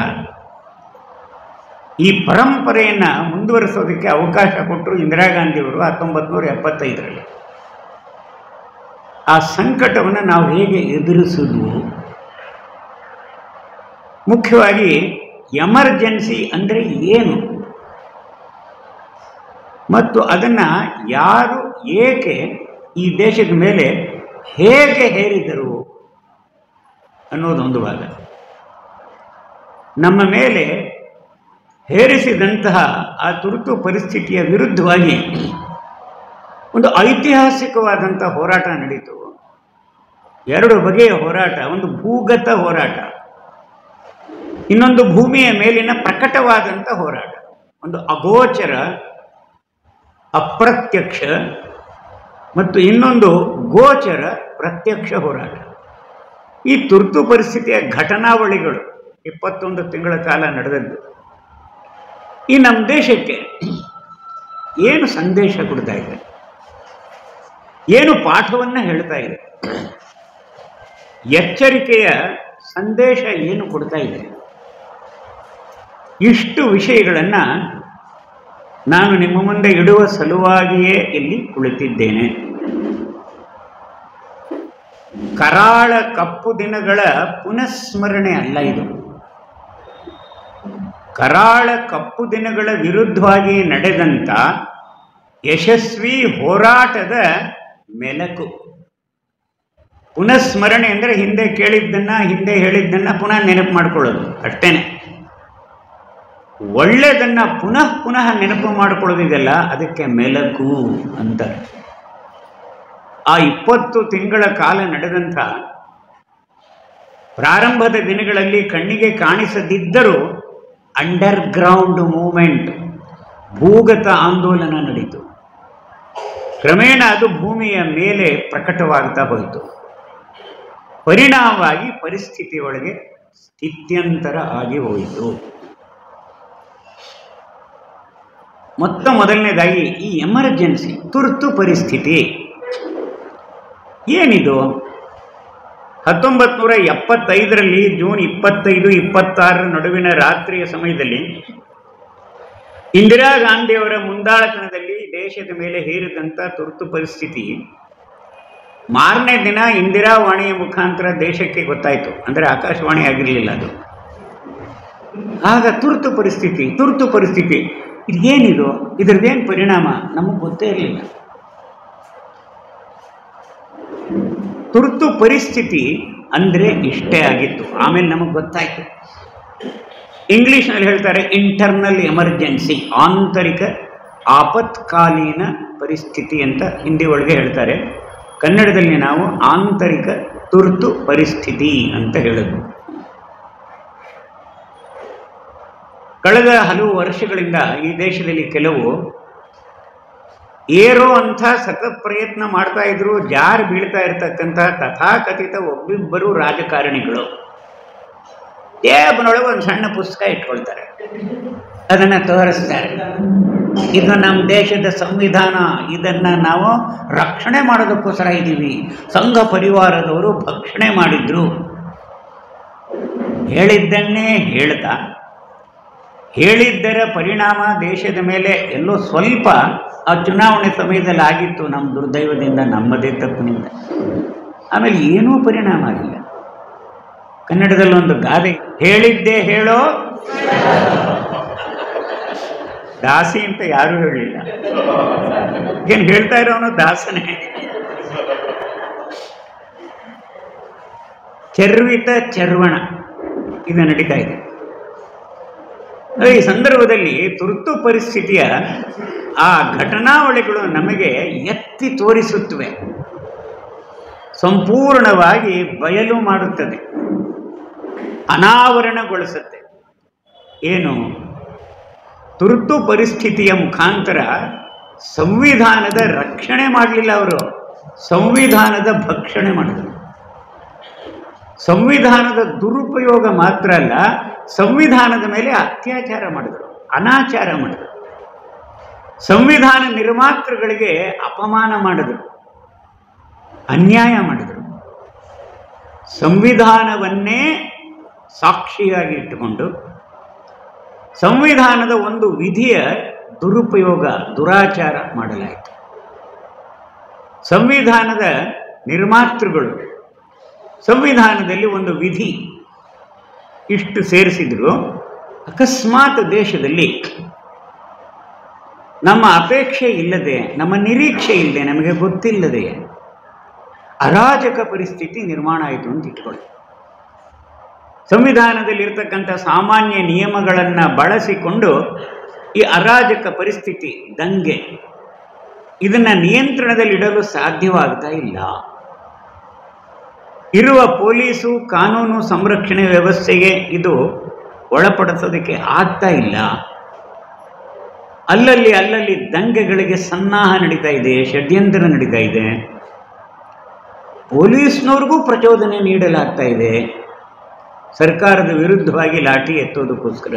ಈ ಪರಂಪರೆಯನ್ನು ಮುಂದುವರಿಸೋದಕ್ಕೆ ಅವಕಾಶ ಕೊಟ್ಟರು ಇಂದಿರಾ ಗಾಂಧಿಯವರು 1975ರಲ್ಲಿ. ಆ ಸಂಕಟವನ್ನು ನಾವು ಹೇಗೆ ಎದುರಿಸೋದು? ಮುಖ್ಯವಾಗಿ ಎಮರ್ಜೆನ್ಸಿ ಅಂದರೆ ಏನು ಮತ್ತು ಅದನ್ನು ಯಾರು ಏಕೆ ಈ ದೇಶದ ಮೇಲೆ ಹೇಗೆ ಹೇರಿದರು ಅನ್ನೋದೊಂದು ಭಾಗ. ನಮ್ಮ ಮೇಲೆ ಹೇರಿಸಿದಂತಹ ಆ ತುರ್ತು ಪರಿಸ್ಥಿತಿಯ ವಿರುದ್ಧವಾಗಿ ಒಂದು ಐತಿಹಾಸಿಕವಾದಂಥ ಹೋರಾಟ ನಡೀತು. 2 ಬಗೆಯ ಹೋರಾಟ. ಒಂದು ಭೂಗತ ಹೋರಾಟ, ಇನ್ನೊಂದು ಭೂಮಿಯ ಮೇಲಿನ ಪ್ರಕಟವಾದಂಥ ಹೋರಾಟ. ಒಂದು ಅಗೋಚರ ಅಪ್ರತ್ಯಕ್ಷ ಮತ್ತು ಇನ್ನೊಂದು ಗೋಚರ ಪ್ರತ್ಯಕ್ಷ ಹೋರಾಟ. ಈ ತುರ್ತು ಪರಿಸ್ಥಿತಿಯ ಘಟನಾವಳಿಗಳು 21 ತಿಂಗಳ ಕಾಲ ನಡೆದದ್ದು ಈ ನಮ್ಮ ದೇಶಕ್ಕೆ ಏನು ಸಂದೇಶ ಕೊಡ್ತಾ ಇದೆ, ಏನು ಪಾಠವನ್ನು ಹೇಳ್ತಾ ಇದೆ, ಎಚ್ಚರಿಕೆಯ ಸಂದೇಶ ಏನು ಕೊಡ್ತಾ ಇದೆ? ಇಷ್ಟು ವಿಷಯಗಳನ್ನು ನಾನು ನಿಮ್ಮ ಮುಂದೆ ಇಡುವ ಸಲುವಾಗಿಯೇ ಇಲ್ಲಿ ಕುಳಿತಿದ್ದೇನೆ. ಕರಾಳ ಕಪ್ಪು ದಿನಗಳ ಪುನಃಸ್ಮರಣೆ ಅಲ್ಲ ಇದು. ಕರಾಳ ಕಪ್ಪು ದಿನಗಳ ವಿರುದ್ಧವಾಗಿ ನಡೆದಂಥ ಯಶಸ್ವಿ ಹೋರಾಟದ ಮೆಲಕು. ಪುನಃಸ್ಮರಣೆ ಅಂದರೆ ಹಿಂದೆ ಕೇಳಿದ್ದನ್ನು, ಹಿಂದೆ ಹೇಳಿದ್ದನ್ನು ಪುನಃ ನೆನಪು ಮಾಡಿಕೊಳ್ಳೋದು ಅಷ್ಟೇನೆ. ಒಳ್ಳೆಯದನ್ನು ಪುನಃ ಪುನಃ ನೆನಪು ಮಾಡಿಕೊಳ್ಳೋದಿದೆಯಲ್ಲ, ಅದಕ್ಕೆ ಮೆಲಕು ಅಂತಾರೆ. ಆ 20 ತಿಂಗಳ ಕಾಲ ನಡೆದಂಥ ಪ್ರಾರಂಭದ ದಿನಗಳಲ್ಲಿ ಕಣ್ಣಿಗೆ ಕಾಣಿಸದಿದ್ದರೂ ಅಂಡರ್ಗ್ರೌಂಡ್ ಮೂವ್ಮೆಂಟ್, ಭೂಗತ ಆಂದೋಲನ ನಡೀತು. ಕ್ರಮೇಣ ಅದು ಭೂಮಿಯ ಮೇಲೆ ಪ್ರಕಟವಾಗ್ತಾ ಹೋಯಿತು. ಪರಿಣಾಮವಾಗಿ ಪರಿಸ್ಥಿತಿಯೊಳಗೆ ಸ್ಥಿತ್ಯಂತರ ಆಗಿ ಹೋಯಿತು. ಮೊದಲನೇದಾಗಿ ಈ ಎಮರ್ಜೆನ್ಸಿ ತುರ್ತು ಪರಿಸ್ಥಿತಿ ಏನಿದು? 1975ರಲ್ಲಿ ಜೂನ್ 25-26 ನಡುವಿನ ರಾತ್ರಿಯ ಸಮಯದಲ್ಲಿ ಇಂದಿರಾ ಗಾಂಧಿಯವರ ಮುಂದಾಳತನದಲ್ಲಿ ದೇಶದ ಮೇಲೆ ಹೇರಿದಂಥ ತುರ್ತು ಪರಿಸ್ಥಿತಿ ಮಾರನೇ ದಿನ ಇಂದಿರಾ ವಾಣಿಯ ಮುಖಾಂತರ ದೇಶಕ್ಕೆ ಗೊತ್ತಾಯಿತು. ಅಂದರೆ ಆಕಾಶವಾಣಿ ಆಗಿರಲಿಲ್ಲ ಅದು. ಆಗ ತುರ್ತು ಪರಿಸ್ಥಿತಿ ಇದೇನಿದು, ಇದ್ರದ್ದೇನು ಪರಿಣಾಮ ನಮಗೆ ಗೊತ್ತೇ ಇರಲಿಲ್ಲ. ತುರ್ತು ಪರಿಸ್ಥಿತಿ ಅಂದರೆ ಇಷ್ಟೇ ಆಗಿತ್ತು. ಆಮೇಲೆ ನಮಗೆ ಗೊತ್ತಾಯಿತು. ಇಂಗ್ಲೀಷ್ನಲ್ಲಿ ಹೇಳ್ತಾರೆ ಇಂಟರ್ನಲ್ ಎಮರ್ಜೆನ್ಸಿ, ಆಂತರಿಕ ಆಪತ್ಕಾಲೀನ ಪರಿಸ್ಥಿತಿ ಅಂತ ಹಿಂದಿ ಒಳಗೆ ಹೇಳ್ತಾರೆ. ಕನ್ನಡದಲ್ಲಿ ನಾವು ಆಂತರಿಕ ತುರ್ತು ಪರಿಸ್ಥಿತಿ ಅಂತ ಹೇಳೋದು. ಕಳೆದ ಹಲವು ವರ್ಷಗಳಿಂದ ಈ ದೇಶದಲ್ಲಿ ಕೆಲವು ಏರೋ ಅಂಥ ಸತತ ಪ್ರಯತ್ನ ಮಾಡ್ತಾ ಇದ್ರು, ಜಾರಿ ಬೀಳ್ತಾ ಇರ್ತಕ್ಕಂಥ ತಥಾಕಥಿತ ಒಬ್ಬಿಬ್ಬರು ರಾಜಕಾರಣಿಗಳು ಟೇಬ್ನೊಳಗೆ ಒಂದು ಸಣ್ಣ ಪುಸ್ತಕ ಇಟ್ಕೊಳ್ತಾರೆ, ಅದನ್ನು ತೋರಿಸ್ತಾರೆ. ಇದು ನಮ್ಮ ದೇಶದ ಸಂವಿಧಾನ, ಇದನ್ನು ನಾವು ರಕ್ಷಣೆ ಮಾಡೋದಕ್ಕೋಸ್ಕರ ಇದ್ದೀವಿ, ಸಂಘ ಪರಿವಾರದವರು ಭಕ್ಷಣೆ ಮಾಡಿದ್ರು. ಹೇಳಿದ್ದನ್ನೇ ಹೇಳ್ತಾ ಹೇಳಿದ್ದರ ಪರಿಣಾಮ ದೇಶದ ಮೇಲೆ ಎಲ್ಲೋ ಸ್ವಲ್ಪ ಆ ಚುನಾವಣೆ ಸಮಯದಲ್ಲಿ ಆಗಿತ್ತು, ನಮ್ಮ ದುರ್ದೈವದಿಂದ, ನಮ್ಮದೇ ತಪ್ಪಿನಿಂದ. ಆಮೇಲೆ ಏನೂ ಪರಿಣಾಮ ಆಗಿಲ್ಲ. ಕನ್ನಡದಲ್ಲಿ ಒಂದು ಗಾದೆ, ಹೇಳಿದ್ದೇ ಹೇಳೋ ದಾಸಿ ಅಂತ ಯಾರೂ ಹೇಳಲಿಲ್ಲ. ಏನು ಹೇಳ್ತಾ ಇರೋನು ದಾಸನೇ. ಚರ್ವಿತ ಚರ್ವಣ ಇದು ನಡೀತಾ ಇದೆ. ಈ ಸಂದರ್ಭದಲ್ಲಿ ತುರ್ತು ಪರಿಸ್ಥಿತಿಯ ಆ ಘಟನಾವಳಿಗಳು ನಮಗೆ ಎತ್ತಿ ತೋರಿಸುತ್ತವೆ, ಸಂಪೂರ್ಣವಾಗಿ ಬಯಲು ಮಾಡುತ್ತದೆ, ಅನಾವರಣಗೊಳಿಸುತ್ತೆ. ಏನು? ತುರ್ತು ಪರಿಸ್ಥಿತಿಯ ಮುಖಾಂತರ ಸಂವಿಧಾನದ ರಕ್ಷಣೆ ಮಾಡಲಿಲ್ಲ ಅವರು, ಸಂವಿಧಾನದ ಭಕ್ಷಣೆ ಮಾಡಿದರು. ಸಂವಿಧಾನದ ದುರುಪಯೋಗ ಮಾತ್ರ ಅಲ್ಲ, ಸಂವಿಧಾನದ ಮೇಲೆ ಅತ್ಯಾಚಾರ ಮಾಡಿದರು, ಅನಾಚಾರ ಮಾಡಿದರು. ಸಂವಿಧಾನ ನಿರ್ಮಾತೃಗಳಿಗೆ ಅಪಮಾನ ಮಾಡಿದರು, ಅನ್ಯಾಯ ಮಾಡಿದರು. ಸಂವಿಧಾನವನ್ನೇ ಸಾಕ್ಷಿಯಾಗಿ ಇಟ್ಟುಕೊಂಡು ಸಂವಿಧಾನದ ಒಂದು ವಿಧಿಯ ದುರುಪಯೋಗ, ದುರಾಚಾರ ಮಾಡಲಾಯಿತು. ಸಂವಿಧಾನದ ನಿರ್ಮಾತೃಗಳು ಸಂವಿಧಾನದಲ್ಲಿ ಒಂದು ವಿಧಿ ಇಷ್ಟು ಸೇರಿಸಿದ್ರು. ಅಕಸ್ಮಾತ್ ದೇಶದಲ್ಲಿ ನಮ್ಮ ಅಪೇಕ್ಷೆ ಇಲ್ಲದೆ, ನಮ್ಮ ನಿರೀಕ್ಷೆ ಇಲ್ಲದೆ, ನಮಗೆ ಗೊತ್ತಿಲ್ಲದೆ ಅರಾಜಕ ಪರಿಸ್ಥಿತಿ ನಿರ್ಮಾಣ ಆಯಿತು ಅಂತ ಇಟ್ಕೊಳ್ಳಿ. ಸಂವಿಧಾನದಲ್ಲಿರ್ತಕ್ಕಂಥ ಸಾಮಾನ್ಯ ನಿಯಮಗಳನ್ನು ಬಳಸಿಕೊಂಡು ಈ ಅರಾಜಕ ಪರಿಸ್ಥಿತಿ, ದಂಗೆ, ಇದನ್ನು ನಿಯಂತ್ರಣದಲ್ಲಿಡಲು ಸಾಧ್ಯವಾಗ್ತಾ ಇಲ್ಲ. ಇರುವ ಪೊಲೀಸು ಕಾನೂನು ಸಂರಕ್ಷಣೆ ವ್ಯವಸ್ಥೆಗೆ ಇದು ಒಳಪಡಿಸೋದಕ್ಕೆ ಆಗ್ತಾ ಇಲ್ಲ. ಅಲ್ಲಲ್ಲಿ ದಂಗೆಗಳಿಗೆ ಸನ್ನಾಹ ನಡೀತಾ ಇದೆ, ಷಡ್ಯಂತ್ರ ನಡೀತಾ ಇದೆ. ಪೊಲೀಸ್ನವ್ರಿಗೂ ಪ್ರಚೋದನೆ ನೀಡಲಾಗ್ತಾ ಇದೆ ಸರ್ಕಾರದ ವಿರುದ್ಧವಾಗಿ ಲಾಠಿ ಎತ್ತೋದಕ್ಕೋಸ್ಕರ.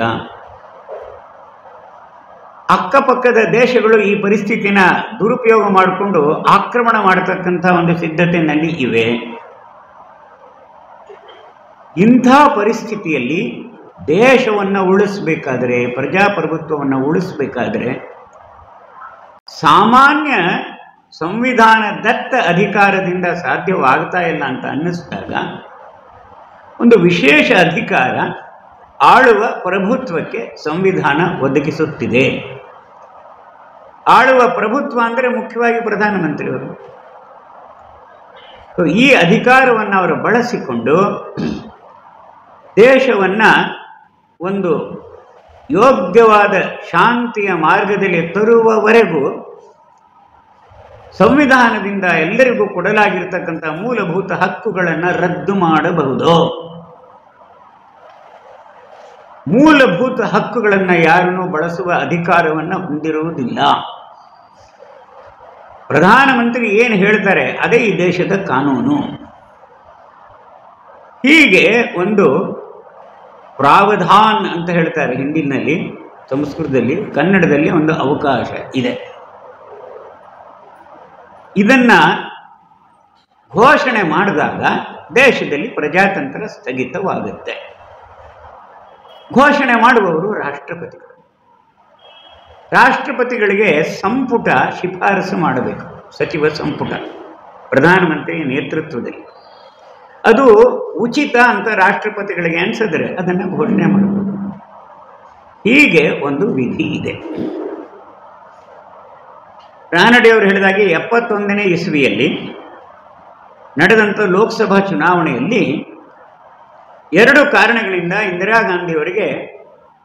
ಅಕ್ಕಪಕ್ಕದ ದೇಶಗಳು ಈ ಪರಿಸ್ಥಿತಿನ ದುರುಪಯೋಗ ಮಾಡಿಕೊಂಡು ಆಕ್ರಮಣ ಮಾಡತಕ್ಕಂಥ ಒಂದು ಸಿದ್ಧತೆಯಲ್ಲಿ ಇವೆ. ಇಂಥ ಪರಿಸ್ಥಿತಿಯಲ್ಲಿ ದೇಶವನ್ನು ಉಳಿಸಬೇಕಾದ್ರೆ, ಪ್ರಜಾಪ್ರಭುತ್ವವನ್ನು ಉಳಿಸಬೇಕಾದ್ರೆ, ಸಾಮಾನ್ಯ ಸಂವಿಧಾನದತ್ತ ಅಧಿಕಾರದಿಂದ ಸಾಧ್ಯವಾಗ್ತಾ ಇಲ್ಲ ಅಂತ ಅನ್ನಿಸಿದಾಗ ಒಂದು ವಿಶೇಷ ಅಧಿಕಾರ ಆಳುವ ಪ್ರಭುತ್ವಕ್ಕೆ ಸಂವಿಧಾನ ಒದಗಿಸುತ್ತಿದೆ. ಆಳುವ ಪ್ರಭುತ್ವ ಅಂದರೆ ಮುಖ್ಯವಾಗಿ ಪ್ರಧಾನಮಂತ್ರಿಯವರು. ಈ ಅಧಿಕಾರವನ್ನು ಅವರು ಬಳಸಿಕೊಂಡು ದೇಶವನ್ನು ಒಂದು ಯೋಗ್ಯವಾದ ಶಾಂತಿಯ ಮಾರ್ಗದಲ್ಲಿ ತರುವವರೆಗೂ ಸಂವಿಧಾನದಿಂದ ಎಲ್ಲರಿಗೂ ಕೊಡಲಾಗಿರ್ತಕ್ಕಂಥ ಮೂಲಭೂತ ಹಕ್ಕುಗಳನ್ನು ರದ್ದು ಮಾಡಬಹುದು. ಮೂಲಭೂತ ಹಕ್ಕುಗಳನ್ನು ಯಾರನ್ನೂ ಬಳಸುವ ಅಧಿಕಾರವನ್ನು ಹೊಂದಿರುವುದಿಲ್ಲ. ಪ್ರಧಾನಮಂತ್ರಿ ಏನು ಹೇಳ್ತಾರೆ ಅದೇ ಈ ದೇಶದ ಕಾನೂನು. ಹೀಗೆ ಒಂದು ಪ್ರಾವಧಾನ್ ಅಂತ ಹೇಳ್ತಾರೆ ಹಿಂದಿನಲ್ಲಿ, ಸಂಸ್ಕೃತದಲ್ಲಿ, ಕನ್ನಡದಲ್ಲಿ ಒಂದು ಅವಕಾಶ ಇದೆ. ಇದನ್ನು ಘೋಷಣೆ ಮಾಡಿದಾಗ ದೇಶದಲ್ಲಿ ಪ್ರಜಾತಂತ್ರ ಸ್ಥಗಿತವಾಗುತ್ತೆ. ಘೋಷಣೆ ಮಾಡುವವರು ರಾಷ್ಟ್ರಪತಿಗಳು. ರಾಷ್ಟ್ರಪತಿಗಳಿಗೆ ಸಂಪುಟ ಶಿಫಾರಸು ಮಾಡಬೇಕು, ಸಚಿವ ಸಂಪುಟ ಪ್ರಧಾನಮಂತ್ರಿ ನೇತೃತ್ವದಲ್ಲಿ. ಅದು ಉಚಿತ ಅಂತ ರಾಷ್ಟ್ರಪತಿಗಳಿಗೆ ಅನಿಸಿದ್ರೆ ಅದನ್ನು ಘೋಷಣೆ ಮಾಡಬಹುದು. ಹೀಗೆ ಒಂದು ವಿಧಿ ಇದೆ. ರಾನಡೆಯವರು ಹೇಳಿದಾಗೆ 71ನೇ ಇಸ್ವಿಯಲ್ಲಿ ನಡೆದಂಥ ಲೋಕಸಭಾ ಚುನಾವಣೆಯಲ್ಲಿ 2 ಕಾರಣಗಳಿಂದ ಇಂದಿರಾ ಗಾಂಧಿಯವರಿಗೆ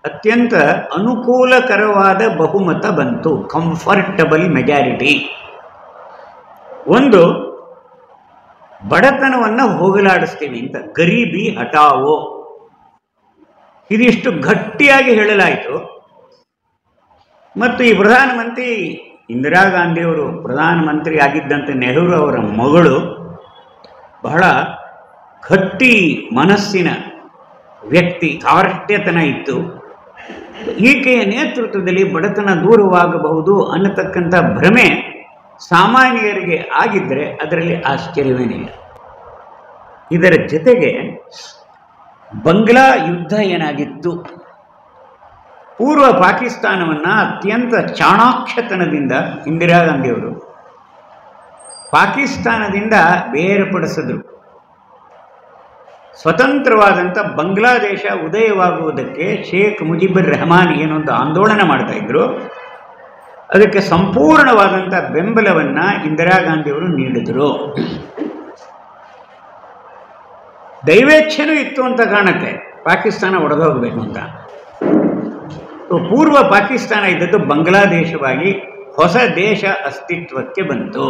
ಅತ್ಯಂತ ಅನುಕೂಲಕರವಾದ ಬಹುಮತ ಬಂತು, ಕಂಫರ್ಟಬಲ್ ಮೆಜಾರಿಟಿ. ಒಂದು, ಬಡತನವನ್ನು ಹೋಗಲಾಡಿಸ್ತೀವಿ ಅಂತ, ಗರೀಬಿ ಹಟಾವೋ, ಇದಿಷ್ಟು ಗಟ್ಟಿಯಾಗಿ ಹೇಳಲಾಯಿತು. ಮತ್ತು ಈ ಪ್ರಧಾನಮಂತ್ರಿ ಇಂದಿರಾ ಗಾಂಧಿಯವರು ಪ್ರಧಾನಮಂತ್ರಿ ಆಗಿದ್ದಂತೆ ನೆಹರು ಅವರ ಮಗಳು ಬಹಳ ಗಟ್ಟಿ ಮನಸ್ಸಿನ ವ್ಯಕ್ತಿ, ಧಾರ್ಷ್ಟ್ಯತನ ಇತ್ತು. ಈಕೆಯ ನೇತೃತ್ವದಲ್ಲಿ ಬಡತನ ದೂರವಾಗಬಹುದು ಅನ್ನತಕ್ಕಂಥ ಭ್ರಮೆ ಸಾಮಾನ್ಯರಿಗೆ ಆಗಿದ್ದರೆ ಅದರಲ್ಲಿ ಆಶ್ಚರ್ಯವೇನಿಲ್ಲ. ಇದರ ಜೊತೆಗೆ ಬಂಗ್ಲಾ ಯುದ್ಧ ಏನಾಗಿತ್ತು, ಪೂರ್ವ ಪಾಕಿಸ್ತಾನವನ್ನು ಅತ್ಯಂತ ಚಾಣಾಕ್ಷತನದಿಂದ ಇಂದಿರಾ ಗಾಂಧಿಯವರು ಪಾಕಿಸ್ತಾನದಿಂದ ಬೇರ್ಪಡಿಸಿದ್ರು. ಸ್ವತಂತ್ರವಾದಂಥ ಬಾಂಗ್ಲಾದೇಶ ಉದಯವಾಗುವುದಕ್ಕೆ ಶೇಖ್ ಮುಜಿಬುರ್ ರೆಹಮಾನ್ ಏನೊಂದು ಆಂದೋಲನ ಮಾಡ್ತಾ ಇದ್ರು. ಅದಕ್ಕೆ ಸಂಪೂರ್ಣವಾದಂಥ ಬೆಂಬಲವನ್ನು ಇಂದಿರಾ ಗಾಂಧಿಯವರು ನೀಡಿದರು. ದೈವೇಚ್ಛೆನೂ ಇತ್ತು ಅಂತ ಕಾಣುತ್ತೆ, ಪಾಕಿಸ್ತಾನ ಒಡೆದೋಗಬೇಕು ಅಂತ. ಪೂರ್ವ ಪಾಕಿಸ್ತಾನ ಇದ್ದದ್ದು ಬಾಂಗ್ಲಾದೇಶವಾಗಿ ಹೊಸ ದೇಶ ಅಸ್ತಿತ್ವಕ್ಕೆ ಬಂತು.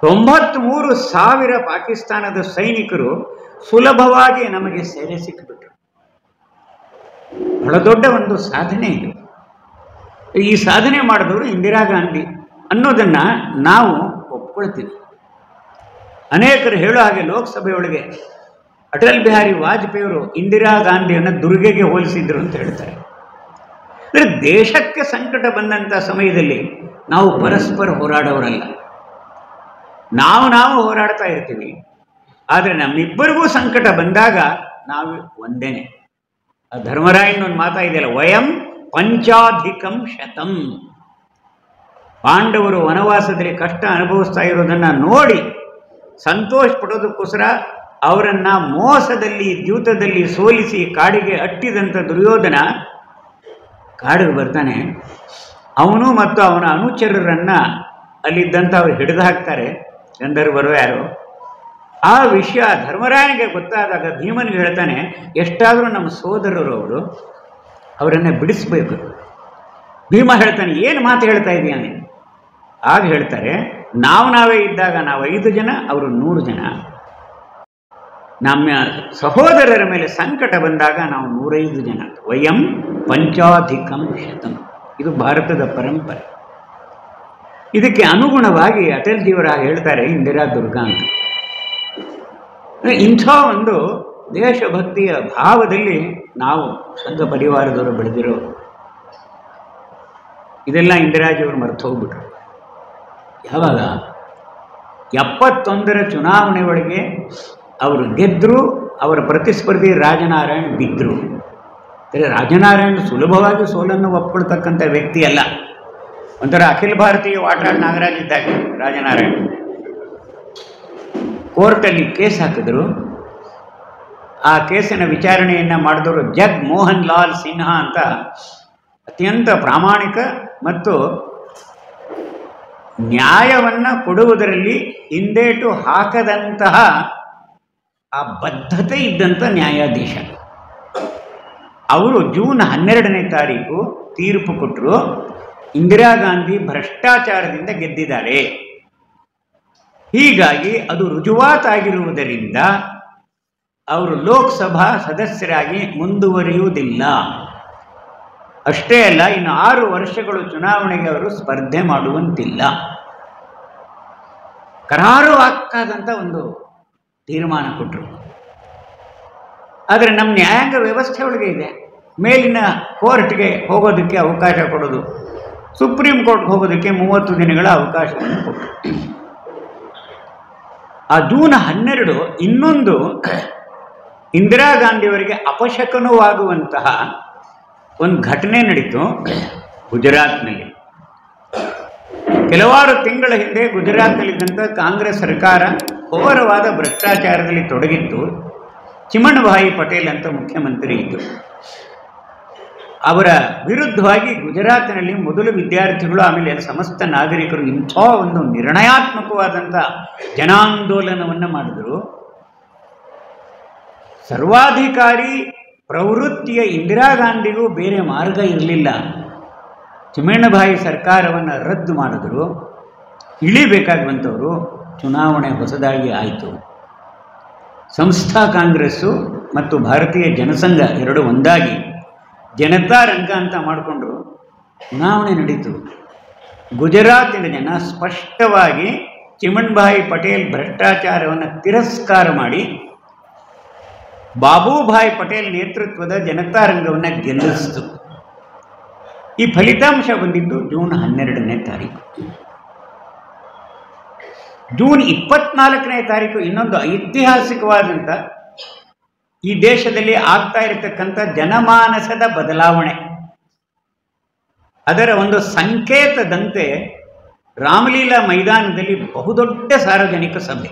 93,000 ಪಾಕಿಸ್ತಾನದ ಸೈನಿಕರು ಸುಲಭವಾಗಿ ನಮಗೆ ಸೆರೆ ಸಿಕ್ಕಿಬಿಟ್ರು. ಬಹಳ ದೊಡ್ಡ ಒಂದು ಸಾಧನೆ ಇದು. ಈ ಸಾಧನೆ ಮಾಡಿದವರು ಇಂದಿರಾ ಗಾಂಧಿ ಅನ್ನೋದನ್ನು ನಾವು ಒಪ್ಕೊಳ್ತೀವಿ. ಅನೇಕರು ಹೇಳೋ ಹಾಗೆ ಲೋಕಸಭೆಯೊಳಗೆ ಅಟಲ್ ಬಿಹಾರಿ ವಾಜಪೇಯಿಯವರು ಇಂದಿರಾ ಗಾಂಧಿಯನ್ನು ದುರ್ಗೆಗೆ ಹೋಲಿಸಿದ್ರು ಅಂತ ಹೇಳ್ತಾರೆ. ಅಂದರೆ ದೇಶಕ್ಕೆ ಸಂಕಟ ಬಂದಂಥ ಸಮಯದಲ್ಲಿ ನಾವು ಪರಸ್ಪರ ಹೋರಾಡೋರಲ್ಲ, ನಾವು ಹೋರಾಡ್ತಾ ಇರ್ತೀವಿ. ಆದರೆ ನಮ್ಮಿಬ್ಬರಿಗೂ ಸಂಕಟ ಬಂದಾಗ ನಾವು ಒಂದೇನೆ. ಆ ಧರ್ಮರಾಯನ ಒಂದು ಮಾತಾ ಇದೆಯಲ್ಲ, ವಯಂ ಪಂಚಾಧಿಕಂ ಶತಂ. ಪಾಂಡವರು ವನವಾಸದಲ್ಲಿ ಕಷ್ಟ ಅನುಭವಿಸ್ತಾ ಇರೋದನ್ನು ನೋಡಿ ಸಂತೋಷ ಪಡೋದಕ್ಕೋಸ್ಕರ ಅವರನ್ನು ಮೋಸದಲ್ಲಿ ದ್ಯೂತದಲ್ಲಿ ಸೋಲಿಸಿ ಕಾಡಿಗೆ ಅಟ್ಟಿದಂಥ ದುರ್ಯೋಧನ ಕಾಡಿಗೆ ಬರ್ತಾನೆ. ಅವನು ಮತ್ತು ಅವನ ಅನುಚರರನ್ನು ಅಲ್ಲಿದ್ದಂಥ ಅವ್ರು ಹಿಡಿದು ಹಾಕ್ತಾರೆ, ಗಂಧರ್ವರು ಯಾರು. ಆ ವಿಷಯ ಧರ್ಮರಾಯನಿಗೆ ಗೊತ್ತಾದಾಗ ಭೀಮನಿಗೆ ಹೇಳ್ತಾನೆ, ಎಷ್ಟಾದರೂ ನಮ್ಮ ಸೋದರರು ಅವರು, ಅವರನ್ನು ಬಿಡಿಸ್ಬೇಕು. ಭೀಮ ಹೇಳ್ತಾನೆ, ಏನು ಮಾತು ಹೇಳ್ತಾ ಇದೀಯ ನೀನು? ಆಗ ಹೇಳ್ತಾರೆ, ನಾವೇ ಇದ್ದಾಗ ನಾವು 5 ಜನ, ಅವರು 100 ಜನ. ನಮ್ಮ ಸಹೋದರರ ಮೇಲೆ ಸಂಕಟ ಬಂದಾಗ ನಾವು 105 ಜನ. ವಯಂ ಪಂಚಾಧಿಕಂ ಶತಂ. ಇದು ಭಾರತದ ಪರಂಪರೆ. ಇದಕ್ಕೆ ಅನುಗುಣವಾಗಿ ಅಟಲ್ಜಿಯವರ ಹೇಳ್ತಾರೆ ಇಂದಿರಾ ದುರ್ಗಾ ಅಂತ. ಇಂಥ ಒಂದು ದೇಶಭಕ್ತಿಯ ಭಾವದಲ್ಲಿ ನಾವು ಸಂಘ ಪರಿವಾರದವರು ಬೆಳೆದಿರೋ, ಇದೆಲ್ಲ ಇಂದಿರಾಜಿಯವರು ಮರೆತು ಹೋಗ್ಬಿಟ್ರು. ಯಾವಾಗ 71ರ ಚುನಾವಣೆ ಒಳಗೆ ಅವರು ಗೆದ್ದರು, ಅವರ ಪ್ರತಿಸ್ಪರ್ಧಿ ರಾಜನಾರಾಯಣ್ ಬಿದ್ದರು. ರಾಜನಾರಾಯಣ್ ಸುಲಭವಾಗಿ ಸೋಲನ್ನು ಒಪ್ಕೊಳ್ತಕ್ಕಂಥ ವ್ಯಕ್ತಿ ಅಲ್ಲ. ಒಂಥರ ಅಖಿಲ ಭಾರತೀಯ ವಾಟಾಳ್ ನಾಗರಾಜ್ ಇದ್ದಾಗ ರಾಜನಾರಾಯಣ್ ಕೋರ್ಟಲ್ಲಿ ಕೇಸ್ ಹಾಕಿದ್ರು. ಆ ಕೇಸಿನ ವಿಚಾರಣೆಯನ್ನು ಮಾಡಿದವರು ಜಗ್ ಮೋಹನ್ ಲಾಲ್ ಸಿನ್ಹಾ ಅಂತ ಅತ್ಯಂತ ಪ್ರಾಮಾಣಿಕ ಮತ್ತು ನ್ಯಾಯವನ್ನು ಕೊಡುವುದರಲ್ಲಿ ಹಿಂದೇಟು ಹಾಕದಂತಹ ಆ ಬದ್ಧತೆ ಇದ್ದಂಥ ನ್ಯಾಯಾಧೀಶ. ಅವರು ಜೂನ್ 12ನೇ ತಾರೀಕು ತೀರ್ಪು ಕೊಟ್ಟರು, ಇಂದಿರಾ ಗಾಂಧಿ ಭ್ರಷ್ಟಾಚಾರದಿಂದ ಗೆದ್ದಿದ್ದಾರೆ. ಹೀಗಾಗಿ ಅದು ರುಜುವಾತಾಗಿರುವುದರಿಂದ ಅವರು ಲೋಕಸಭಾ ಸದಸ್ಯರಾಗಿ ಮುಂದುವರಿಯುವುದಿಲ್ಲ. ಅಷ್ಟೇ ಅಲ್ಲ, ಇನ್ನು 6 ವರ್ಷಗಳು ಚುನಾವಣೆಗೆ ಅವರು ಸ್ಪರ್ಧೆ ಮಾಡುವಂತಿಲ್ಲ. ಕರಾರುವಾಕ್ಕಾದಂಥ ಒಂದು ತೀರ್ಮಾನ ಕೊಟ್ಟರು. ಆದರೆ ನಮ್ಮ ನ್ಯಾಯಾಂಗ ವ್ಯವಸ್ಥೆ ಒಳಗೆ ಇದೆ, ಮೇಲಿನ ಕೋರ್ಟ್ಗೆ ಹೋಗೋದಕ್ಕೆ ಅವಕಾಶ ಕೊಡೋದು, ಸುಪ್ರೀಂ ಕೋರ್ಟ್ಗೆ ಹೋಗೋದಕ್ಕೆ 30 ದಿನಗಳ ಅವಕಾಶವನ್ನು ಕೊಟ್ಟರು. ಆ ಜೂನ್ 12 ಇನ್ನೊಂದು ಇಂದಿರಾ ಗಾಂಧಿಯವರಿಗೆ ಅಪಶಕನವಾಗುವಂತಹ ಒಂದು ಘಟನೆ ನಡೀತು ಗುಜರಾತ್ನಲ್ಲಿ. ಕೆಲವಾರು ತಿಂಗಳ ಹಿಂದೆ ಗುಜರಾತ್ನಲ್ಲಿದ್ದಂಥ ಕಾಂಗ್ರೆಸ್ ಸರ್ಕಾರ ಘೋರವಾದ ಭ್ರಷ್ಟಾಚಾರದಲ್ಲಿ ತೊಡಗಿತ್ತು. ಚಿಮಣ್ಭಾಯಿ ಪಟೇಲ್ ಅಂತ ಮುಖ್ಯಮಂತ್ರಿ ಇದ್ದರು. ಅವರ ವಿರುದ್ಧವಾಗಿ ಗುಜರಾತ್ನಲ್ಲಿ ಮೊದಲು ವಿದ್ಯಾರ್ಥಿಗಳು, ಆಮೇಲೆ ಸಮಸ್ತ ನಾಗರಿಕರು ಇಂಥ ಒಂದು ನಿರ್ಣಯಾತ್ಮಕವಾದಂಥ ಜನಾಂದೋಲನವನ್ನು ಮಾಡಿದರು. ಸರ್ವಾಧಿಕಾರಿ ಪ್ರವೃತ್ತಿಯ ಇಂದಿರಾ ಗಾಂಧಿಗೂ ಬೇರೆ ಮಾರ್ಗ ಇರಲಿಲ್ಲ. ಚಿಮಣ್ಣಭಾಯಿ ಸರ್ಕಾರವನ್ನು ರದ್ದು ಮಾಡಿದ್ರು. ಇಳಿಬೇಕಾಗುವಂಥವರು ಚುನಾವಣೆ ಹೊಸದಾಗಿ ಆಯಿತು. ಸಂಸ್ಥಾ ಕಾಂಗ್ರೆಸ್ಸು ಮತ್ತು ಭಾರತೀಯ ಜನಸಂಘ ಎರಡು ಒಂದಾಗಿ ಜನತಾ ರಂಗ ಅಂತ ಮಾಡಿಕೊಂಡ್ರು. ಚುನಾವಣೆ ನಡೀತು. ಗುಜರಾತಿನ ಜನ ಸ್ಪಷ್ಟವಾಗಿ ಚಿಮಣ್ಭಾಯಿ ಪಟೇಲ್ ಭ್ರಷ್ಟಾಚಾರವನ್ನು ತಿರಸ್ಕಾರ ಮಾಡಿ ಬಾಬೂಭಾಯಿ ಪಟೇಲ್ ನೇತೃತ್ವದ ಜನತಾ ರಂಗವನ್ನು ಗೆಲ್ಲಿಸಿತು. ಈ ಫಲಿತಾಂಶ ಬಂದಿದ್ದು ಜೂನ್ 12ನೇ ತಾರೀಕು. ಜೂನ್ 24ನೇ ತಾರೀಕು ಇನ್ನೊಂದು ಐತಿಹಾಸಿಕವಾದಂಥ ಈ ದೇಶದಲ್ಲಿ ಆಗ್ತಾ ಇರತಕ್ಕಂಥ ಜನಮಾನಸದ ಬದಲಾವಣೆ, ಅದರ ಒಂದು ಸಂಕೇತದಂತೆ ರಾಮಲೀಲಾ ಮೈದಾನದಲ್ಲಿ ಬಹುದೊಡ್ಡ ಸಾರ್ವಜನಿಕ ಸಭೆ.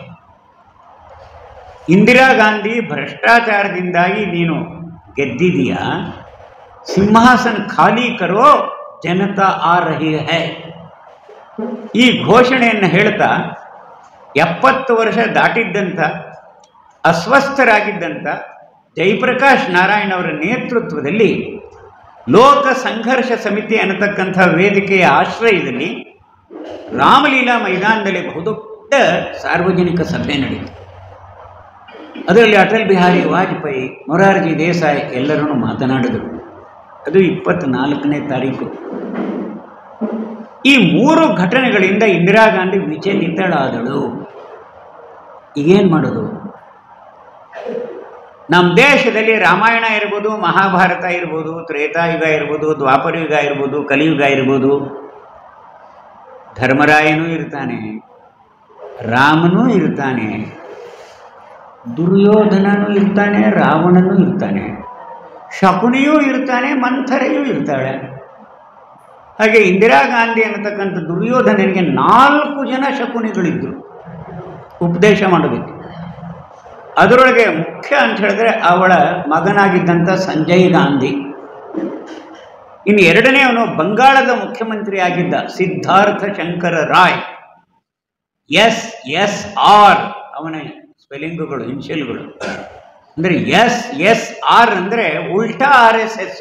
ಇಂದಿರಾ ಗಾಂಧಿ ಭ್ರಷ್ಟಾಚಾರದಿಂದಾಗಿ ನೀನು ಗೆದ್ದಿದೀಯಾ, ಸಿಂಹಾಸನ ಖಾಲಿ ಕರೋ, ಜನತಾ ಆ ರಹಿ ಹೈ. ಈ ಘೋಷಣೆಯನ್ನು ಹೇಳ್ತಾ 70 ವರ್ಷ ದಾಟಿದ್ದಂಥ ಅಸ್ವಸ್ಥರಾಗಿದ್ದಂಥ ಜಯಪ್ರಕಾಶ್ ನಾರಾಯಣ್ ಅವರ ನೇತೃತ್ವದಲ್ಲಿ ಲೋಕ ಸಂಘರ್ಷ ಸಮಿತಿ ಅನ್ನತಕ್ಕಂಥ ವೇದಿಕೆಯ ಆಶ್ರಯದಲ್ಲಿ ರಾಮಲೀಲಾ ಮೈದಾನದಲ್ಲಿ ಬಹುದೊಡ್ಡ ಸಾರ್ವಜನಿಕ ಸಭೆ ನಡೆಯಿತು. ಅದರಲ್ಲಿ ಅಟಲ್ ಬಿಹಾರಿ ವಾಜಪೇಯಿ, ಮೊರಾರ್ಜಿ ದೇಸಾಯಿ ಎಲ್ಲರೂ ಮಾತನಾಡಿದರು. ಅದು 24ನೇ ತಾರೀಕು. ಈ 3 ಘಟನೆಗಳಿಂದ ಇಂದಿರಾ ಗಾಂಧಿ ವಿಚಲಿತಳಾದಳು. ಈಗೇನು ಮಾಡೋದು? ನಮ್ಮ ದೇಶದಲ್ಲಿ ರಾಮಾಯಣ ಇರ್ಬೋದು, ಮಹಾಭಾರತ ಇರ್ಬೋದು, ತ್ರೇತಾಯುಗ ಇರ್ಬೋದು, ದ್ವಾಪರಯುಗ ಇರ್ಬೋದು, ಕಲಿಯುಗ ಇರ್ಬೋದು, ಧರ್ಮರಾಯನೂ ಇರ್ತಾನೆ, ರಾಮನೂ ಇರ್ತಾನೆ, ದುರ್ಯೋಧನನೂ ಇರ್ತಾನೆ, ರಾವಣನೂ ಇರ್ತಾನೆ, ಶಕುನಿಯೂ ಇರ್ತಾನೆ, ಮಂಥರೆಯೂ ಇರ್ತಾಳೆ. ಹಾಗೆ ಇಂದಿರಾ ಗಾಂಧಿ ಅನ್ನತಕ್ಕಂಥ ದುರ್ಯೋಧನನಿಗೆ 4 ಜನ ಶಕುನಿಗಳಿದ್ದರು ಉಪದೇಶ ಮಾಡೋದಕ್ಕೆ. ಅದರೊಳಗೆ ಮುಖ್ಯ ಅಂತ ಹೇಳಿದ್ರೆ ಅವಳ ಮಗನಾಗಿದ್ದಂಥ ಸಂಜಯ್ ಗಾಂಧಿ. ಇನ್ನು ಎರಡನೇವನು ಬಂಗಾಳದ ಮುಖ್ಯಮಂತ್ರಿ ಆಗಿದ್ದ ಸಿದ್ಧಾರ್ಥ ಶಂಕರ ರಾಯ್. SSR ಅವನ ಸ್ಪೆಲ್ಲಿಂಗುಗಳು, ಇನ್ಷಿಯಲ್ಗಳು. ಅಂದರೆ SSR ಅಂದರೆ ಉಲ್ಟಾ RSS.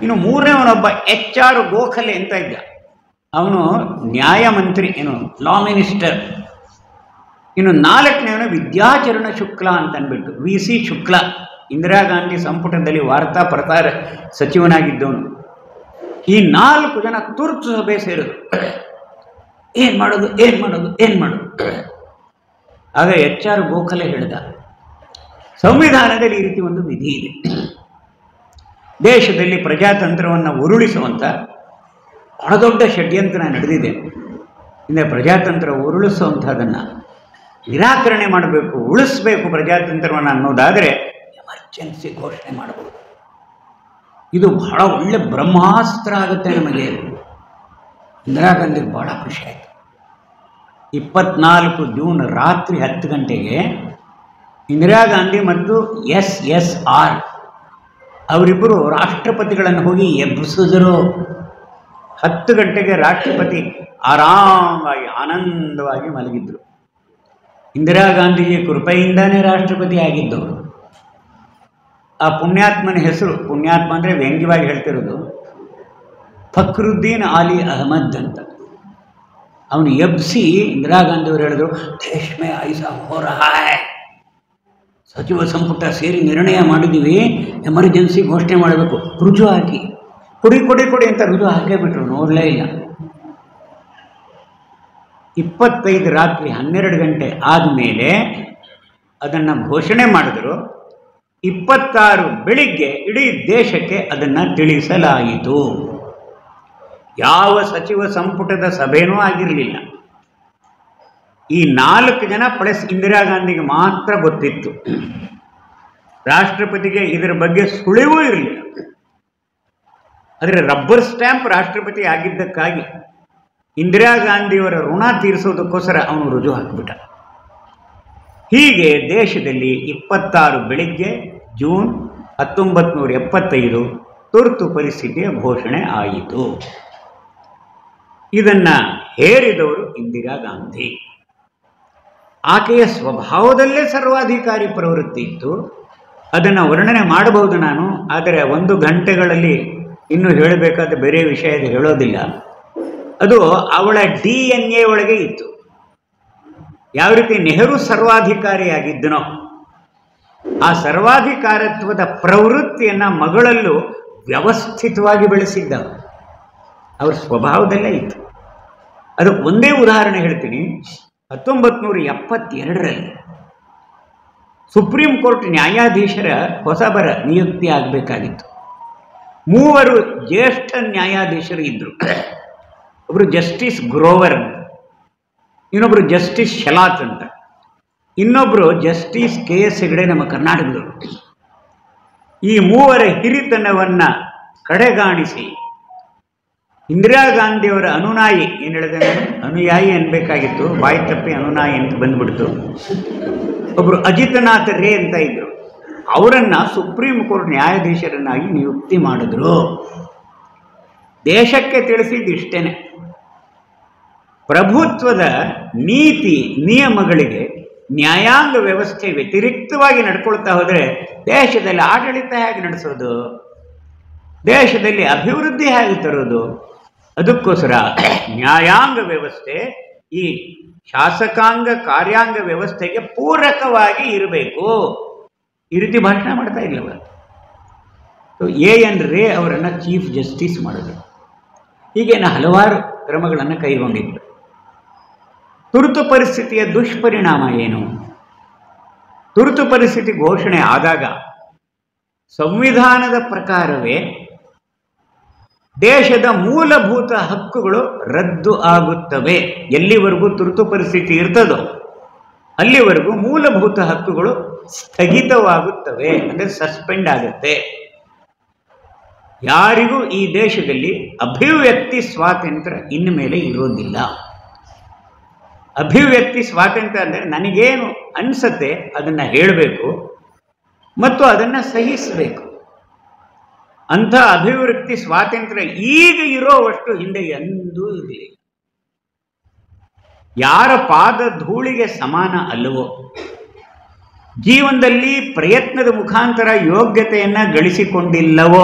ಇನ್ನು ಮೂರನೇವನೊಬ್ಬ HR ಗೋಖಲೆ ಅಂತ ಇದ್ದ. ಅವನು ನ್ಯಾಯಮಂತ್ರಿ, ಏನು ಲಾ ಮಿನಿಸ್ಟರ್. ಇನ್ನು 4ನೇವನು ವಿದ್ಯಾಚರಣ ಶುಕ್ಲ ಅಂತ ಅಂದ್ಬಿಟ್ಟು VC ಶುಕ್ಲ, ಇಂದಿರಾ ಗಾಂಧಿ ಸಂಪುಟದಲ್ಲಿ ವಾರ್ತಾ ಪ್ರಸಾರ ಸಚಿವನಾಗಿದ್ದವನು. ಈ 4 ಜನ ತುರ್ತು ಸಭೆ ಸೇರಿದ್ರು. ಏನು ಮಾಡೋದು, ಏನು ಮಾಡೋದು, ಏನು ಮಾಡೋದು? ಆಗ HR ಗೋಖಲೆ ಹೇಳಿದ, ಸಂವಿಧಾನದಲ್ಲಿ ಈ ರೀತಿ ಒಂದು ವಿಧಿ ಇದೆ. ದೇಶದಲ್ಲಿ ಪ್ರಜಾತಂತ್ರವನ್ನು ಉರುಳಿಸುವಂಥ ಬಹಳ ದೊಡ್ಡ ಷಡ್ಯಂತ್ರ ನಡೆದಿದೆ. ಇಂದ ಪ್ರಜಾತಂತ್ರ ಉರುಳಿಸುವಂಥದ್ದನ್ನು ನಿರಾಕರಣೆ ಮಾಡಬೇಕು, ಉಳಿಸಬೇಕು ಪ್ರಜಾತಂತ್ರವನ್ನು ಅನ್ನೋದಾದರೆ ಎಮರ್ಜೆನ್ಸಿ ಘೋಷಣೆ ಮಾಡಬಹುದು. ಇದು ಬಹಳ ಒಳ್ಳೆ ಬ್ರಹ್ಮಾಸ್ತ್ರ ಆಗುತ್ತೆ ನಮಗೆ. ಇಂದಿರಾ ಗಾಂಧಿಗೆ ಬಹಳ ಖುಷಿ ಆಯಿತು. 24 ಜೂನ್ ರಾತ್ರಿ 10 ಗಂಟೆಗೆ ಇಂದಿರಾ ಗಾಂಧಿ ಮತ್ತು SSR ಅವರಿಬ್ಬರು ರಾಷ್ಟ್ರಪತಿಗಳನ್ನು ಹೋಗಿ ಎಬ್ಬಿಸಿದರು. 10 ಗಂಟೆಗೆ ರಾಷ್ಟ್ರಪತಿ ಆರಾಮವಾಗಿ ಆನಂದವಾಗಿ ಮಲಗಿದ್ರು. ಇಂದಿರಾ ಗಾಂಧಿಗೆ ಕೃಪೆಯಿಂದಾನೇ ರಾಷ್ಟ್ರಪತಿ ಆಗಿದ್ದವರು. ಆ ಪುಣ್ಯಾತ್ಮನ ಹೆಸರು, ಪುಣ್ಯಾತ್ಮ ಅಂದರೆ ವ್ಯಂಗ್ಯವಾಗಿ ಹೇಳ್ತಿರೋದು, ಫಕ್ರುದ್ದೀನ್ ಆಲಿ ಅಹಮದ್ ಅಂತ. ಅವನು ಎಬ್ಸಿ ಇಂದಿರಾ ಗಾಂಧಿಯವರು ಹೇಳಿದ್ರು, ದೇಶ ಮೇ ಐಸಾ ಹೋ ರಹಾ ಹೈ, ಸಚಿವ ಸಂಪುಟ ಸೇರಿ ನಿರ್ಣಯ ಮಾಡಿದ್ದೀವಿ, ಎಮರ್ಜೆನ್ಸಿ ಘೋಷಣೆ ಮಾಡಬೇಕು, ರುಜು ಹಾಕಿ, ಕೊಡಿ ಕೊಡಿ ಕೊಡಿ ಅಂತ ರುಜು ಹಾಕೇ ಬಿಟ್ರು, ನೋಡಲೇ ಇಲ್ಲ. 25 ರಾತ್ರಿ 12 ಗಂಟೆ ಆದಮೇಲೆ ಅದನ್ನು ಘೋಷಣೆ ಮಾಡಿದ್ರು. 26 ಬೆಳಿಗ್ಗೆ ಇಡೀ ದೇಶಕ್ಕೆ ಅದನ್ನು ತಿಳಿಸಲಾಯಿತು. ಯಾವ ಸಚಿವ ಸಂಪುಟದ ಸಭೆಯೂ ಆಗಿರಲಿಲ್ಲ. ಈ 4 ಜನ ಪ್ಲಸ್ ಇಂದಿರಾ ಗಾಂಧಿಗೆ ಮಾತ್ರ ಗೊತ್ತಿತ್ತು. ರಾಷ್ಟ್ರಪತಿಗೆ ಇದರ ಬಗ್ಗೆ ಸುಳಿವೂ ಇರಲಿಲ್ಲ. ಆದರೆ ರಬ್ಬರ್ ಸ್ಟ್ಯಾಂಪ್ ರಾಷ್ಟ್ರಪತಿ ಆಗಿದ್ದಕ್ಕಾಗಿ ಇಂದಿರಾ ಗಾಂಧಿಯವರ ಋಣ ತೀರಿಸೋದಕ್ಕೋಸ್ಕರ ಅವನು ರುಜು ಹಾಕಿಬಿಟ್ಟ. ಹೀಗೆ ದೇಶದಲ್ಲಿ 26 ಬೆಳಿಗ್ಗೆ ಜೂನ್ 1975 ತುರ್ತು ಪರಿಸ್ಥಿತಿಯ ಘೋಷಣೆ ಆಯಿತು. ಇದನ್ನು ಹೇರಿದವರು ಇಂದಿರಾ ಗಾಂಧಿ. ಆಕೆಯ ಸ್ವಭಾವದಲ್ಲೇ ಸರ್ವಾಧಿಕಾರಿ ಪ್ರವೃತ್ತಿ ಇತ್ತು. ಅದನ್ನು ವರ್ಣನೆ ಮಾಡಬಹುದು ನಾನು, ಆದರೆ 1 ಗಂಟೆಗಳಲ್ಲಿ ಇನ್ನೂ ಹೇಳಬೇಕಾದ ಬೇರೆ ವಿಷಯ ಹೇಳೋದಿಲ್ಲ. ಅದು ಅವಳ DNA ಒಳಗೆ ಇತ್ತು. ಯಾವ ರೀತಿ ನೆಹರು ಸರ್ವಾಧಿಕಾರಿಯಾಗಿದ್ದನೋ ಆ ಸರ್ವಾಧಿಕಾರತ್ವದ ಪ್ರವೃತ್ತಿಯನ್ನು ಮಗಳಲ್ಲೂ ವ್ಯವಸ್ಥಿತವಾಗಿ ಬೆಳೆಸಿದ್ದ. ಅವರ ಸ್ವಭಾವದಲ್ಲೇ ಇತ್ತು. ಅದಕ್ಕೆ ಒಂದೇ ಉದಾಹರಣೆ ಹೇಳ್ತೀನಿ. 1972ರಲ್ಲಿ ಸುಪ್ರೀಂ ಕೋರ್ಟ್ ನ್ಯಾಯಾಧೀಶರ ಹೊಸಬರ ನಿಯುಕ್ತಿ ಆಗಬೇಕಾಗಿತ್ತು. 3 ಜ್ಯೇಷ್ಠ ನ್ಯಾಯಾಧೀಶರು ಇದ್ದರು. ಒಬ್ಬರು ಜಸ್ಟಿಸ್ ಗ್ರೋವರ್ ಅಂತ, ಇನ್ನೊಬ್ಬರು ಜಸ್ಟಿಸ್ ಶಲಾತ್ ಅಂತ, ಇನ್ನೊಬ್ಬರು ಜಸ್ಟಿಸ್ KS ಹೆಗಡೆ ನಮ್ಮ ಕರ್ನಾಟಕದವರು. ಈ 3 ಹಿರಿತನವನ್ನು ಕಡೆಗಾಣಿಸಿ ಇಂದಿರಾ ಗಾಂಧಿಯವರ ಅನುನಾಯಿ, ಏನು ಹೇಳಿದೆ, ಅನುಯಾಯಿ ಅನ್ಬೇಕಾಗಿತ್ತು, ಬಾಯಿ ತಪ್ಪಿ ಅನುನಾಯಿ ಅಂತ ಬಂದ್ಬಿಡ್ತು. ಒಬ್ಬರು ಅಜಿತನಾಥ್ ರೇ ಅಂತ ಇದ್ದರು. ಅವರನ್ನು ಸುಪ್ರೀಂ ಕೋರ್ಟ್ ನ್ಯಾಯಾಧೀಶರನ್ನಾಗಿ ನಿಯುಕ್ತಿ ಮಾಡಿದ್ರು. ದೇಶಕ್ಕೆ ತಿಳಿಸಿದ್ದಿಷ್ಟೇನೆ, ಪ್ರಭುತ್ವದ ನೀತಿ ನಿಯಮಗಳಿಗೆ ನ್ಯಾಯಾಂಗ ವ್ಯವಸ್ಥೆ ವ್ಯತಿರಿಕ್ತವಾಗಿ ನಡ್ಕೊಳ್ತಾ ಹೋದರೆ ದೇಶದಲ್ಲಿ ಆಡಳಿತ ಹೇಗೆ ನಡೆಸೋದು, ದೇಶದಲ್ಲಿ ಅಭಿವೃದ್ಧಿ ಹೇಗೆ ತರೋದು? ಅದಕ್ಕೋಸ್ಕರ ನ್ಯಾಯಾಂಗ ವ್ಯವಸ್ಥೆ ಈ ಶಾಸಕಾಂಗ ಕಾರ್ಯಾಂಗ ವ್ಯವಸ್ಥೆಗೆ ಪೂರಕವಾಗಿ ಇರಬೇಕು. ಈ ರೀತಿ ಭಾಷಣ ಮಾಡ್ತಾ ಇಲ್ಲವ. AN ರೇ ಅವರನ್ನು ಚೀಫ್ ಜಸ್ಟಿಸ್ ಮಾಡಿದ್ರು. ಹೀಗೇನು ಹಲವಾರು ಕ್ರಮಗಳನ್ನು ಕೈಗೊಂಡಿದ್ರು. ತುರ್ತು ಪರಿಸ್ಥಿತಿಯ ದುಷ್ಪರಿಣಾಮ ಏನು? ತುರ್ತು ಪರಿಸ್ಥಿತಿ ಘೋಷಣೆ ಆದಾಗ ಸಂವಿಧಾನದ ಪ್ರಕಾರವೇ ದೇಶದ ಮೂಲಭೂತ ಹಕ್ಕುಗಳು ರದ್ದು ಆಗುತ್ತವೆ. ಎಲ್ಲಿವರೆಗೂ ತುರ್ತು ಪರಿಸ್ಥಿತಿ ಇರ್ತದೋ ಅಲ್ಲಿವರೆಗೂ ಮೂಲಭೂತ ಹಕ್ಕುಗಳು ಸ್ಥಗಿತವಾಗುತ್ತವೆ, ಅಂದರೆ ಸಸ್ಪೆಂಡ್ ಆಗುತ್ತೆ. ಯಾರಿಗೂ ಈ ದೇಶದಲ್ಲಿ ಅಭಿವ್ಯಕ್ತಿ ಸ್ವಾತಂತ್ರ್ಯ ಇನ್ನು ಮೇಲೆ ಇರೋದಿಲ್ಲ. ಅಭಿವ್ಯಕ್ತಿ ಸ್ವಾತಂತ್ರ್ಯ ಅಂದರೆ ನನಗೇನು ಅನಿಸುತ್ತೆ ಅದನ್ನು ಹೇಳಬೇಕು ಮತ್ತು ಅದನ್ನು ಸಹಿಸಬೇಕು. ಅಂಥ ಅಭಿವ್ಯಕ್ತಿ ಸ್ವಾತಂತ್ರ್ಯ ಈಗ ಇರೋವಷ್ಟು ಹಿಂದೆ ಎಂದೂ ಇರಲಿಲ್ಲ. ಯಾರ ಪಾದ ಧೂಳಿಗೆ ಸಮಾನ ಅಲ್ಲವೋ, ಜೀವನದಲ್ಲಿ ಪ್ರಯತ್ನದ ಮುಖಾಂತರ ಯೋಗ್ಯತೆಯನ್ನು ಗಳಿಸಿಕೊಂಡಿಲ್ಲವೋ,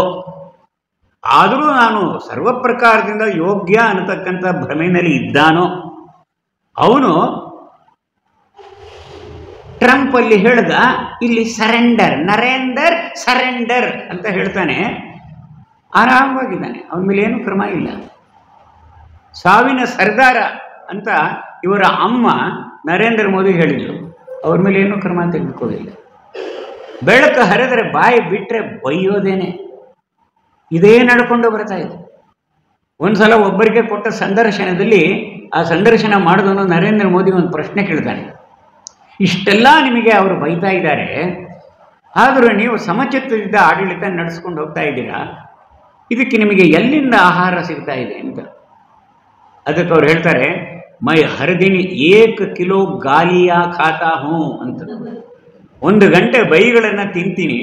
ಆದರೂ ನಾನು ಸರ್ವ ಪ್ರಕಾರದಿಂದ ಯೋಗ್ಯ ಅನ್ನತಕ್ಕಂಥ ಭ್ರಮೆಯಲ್ಲಿ ಇದ್ದಾನೋ ಅವನು ಟ್ರಂಪ್ ಅಲ್ಲಿ ಹೇಳ್ದ, ಇಲ್ಲಿ ಸರೆಂಡರ್, ನರೇಂದರ್ ಸರೆಂಡರ್ ಅಂತ ಹೇಳ್ತಾನೆ, ಆರಾಮವಾಗಿದ್ದಾನೆ, ಅವನ ಮೇಲೆ ಏನು ಕ್ರಮ ಇಲ್ಲ. ಸಾವಿನ ಸರ್ದಾರ ಅಂತ ಇವರ ಅಮ್ಮ ನರೇಂದ್ರ ಮೋದಿ ಹೇಳಿದ್ರು, ಅವ್ರ ಮೇಲೆ ಏನೂ ಕ್ರಮ ತೆಗೆದುಕೊಳ್ಳಿಲ್ಲ. ಬೆಳಕು ಹರಿದರೆ ಬಾಯಿ ಬಿಟ್ಟರೆ ಬೈಯೋದೇನೆ, ಇದೇ ನಡ್ಕೊಂಡು ಬರ್ತಾ ಇದೆ. ಒಂದ್ಸಲ ಒಬ್ಬರಿಗೆ ಕೊಟ್ಟ ಸಂದರ್ಶನದಲ್ಲಿ ಆ ಸಂದರ್ಶನ ಮಾಡಿದವನು ನರೇಂದ್ರ ಮೋದಿ ಒಂದು ಪ್ರಶ್ನೆ ಕೇಳ್ತಾನೆ, ಇಷ್ಟೆಲ್ಲ ನಿಮಗೆ ಅವರು ಬೈತಾ ಇದ್ದಾರೆ, ಆದರೂ ನೀವು ಸಮಚಿತ್ತದಿಂದ ಆಡಳಿತ ನಡೆಸ್ಕೊಂಡು ಹೋಗ್ತಾ ಇದ್ದೀರಾ, ಇದಕ್ಕೆ ನಿಮಗೆ ಎಲ್ಲಿಂದ ಆಹಾರ ಸಿಗ್ತಾ ಇದೆ ಅಂತ. ಅದಕ್ಕೆ ಅವ್ರು ಹೇಳ್ತಾರೆ, ಮೈ ಹರ್ ದಿನ 1 ಕಿಲೋ ಗಾಲಿಯಾ ಖಾತಾ ಹೂಂ ಅಂತ. 1 ಗಂಟೆ ಬೈಗಳನ್ನು ತಿಂತೀನಿ,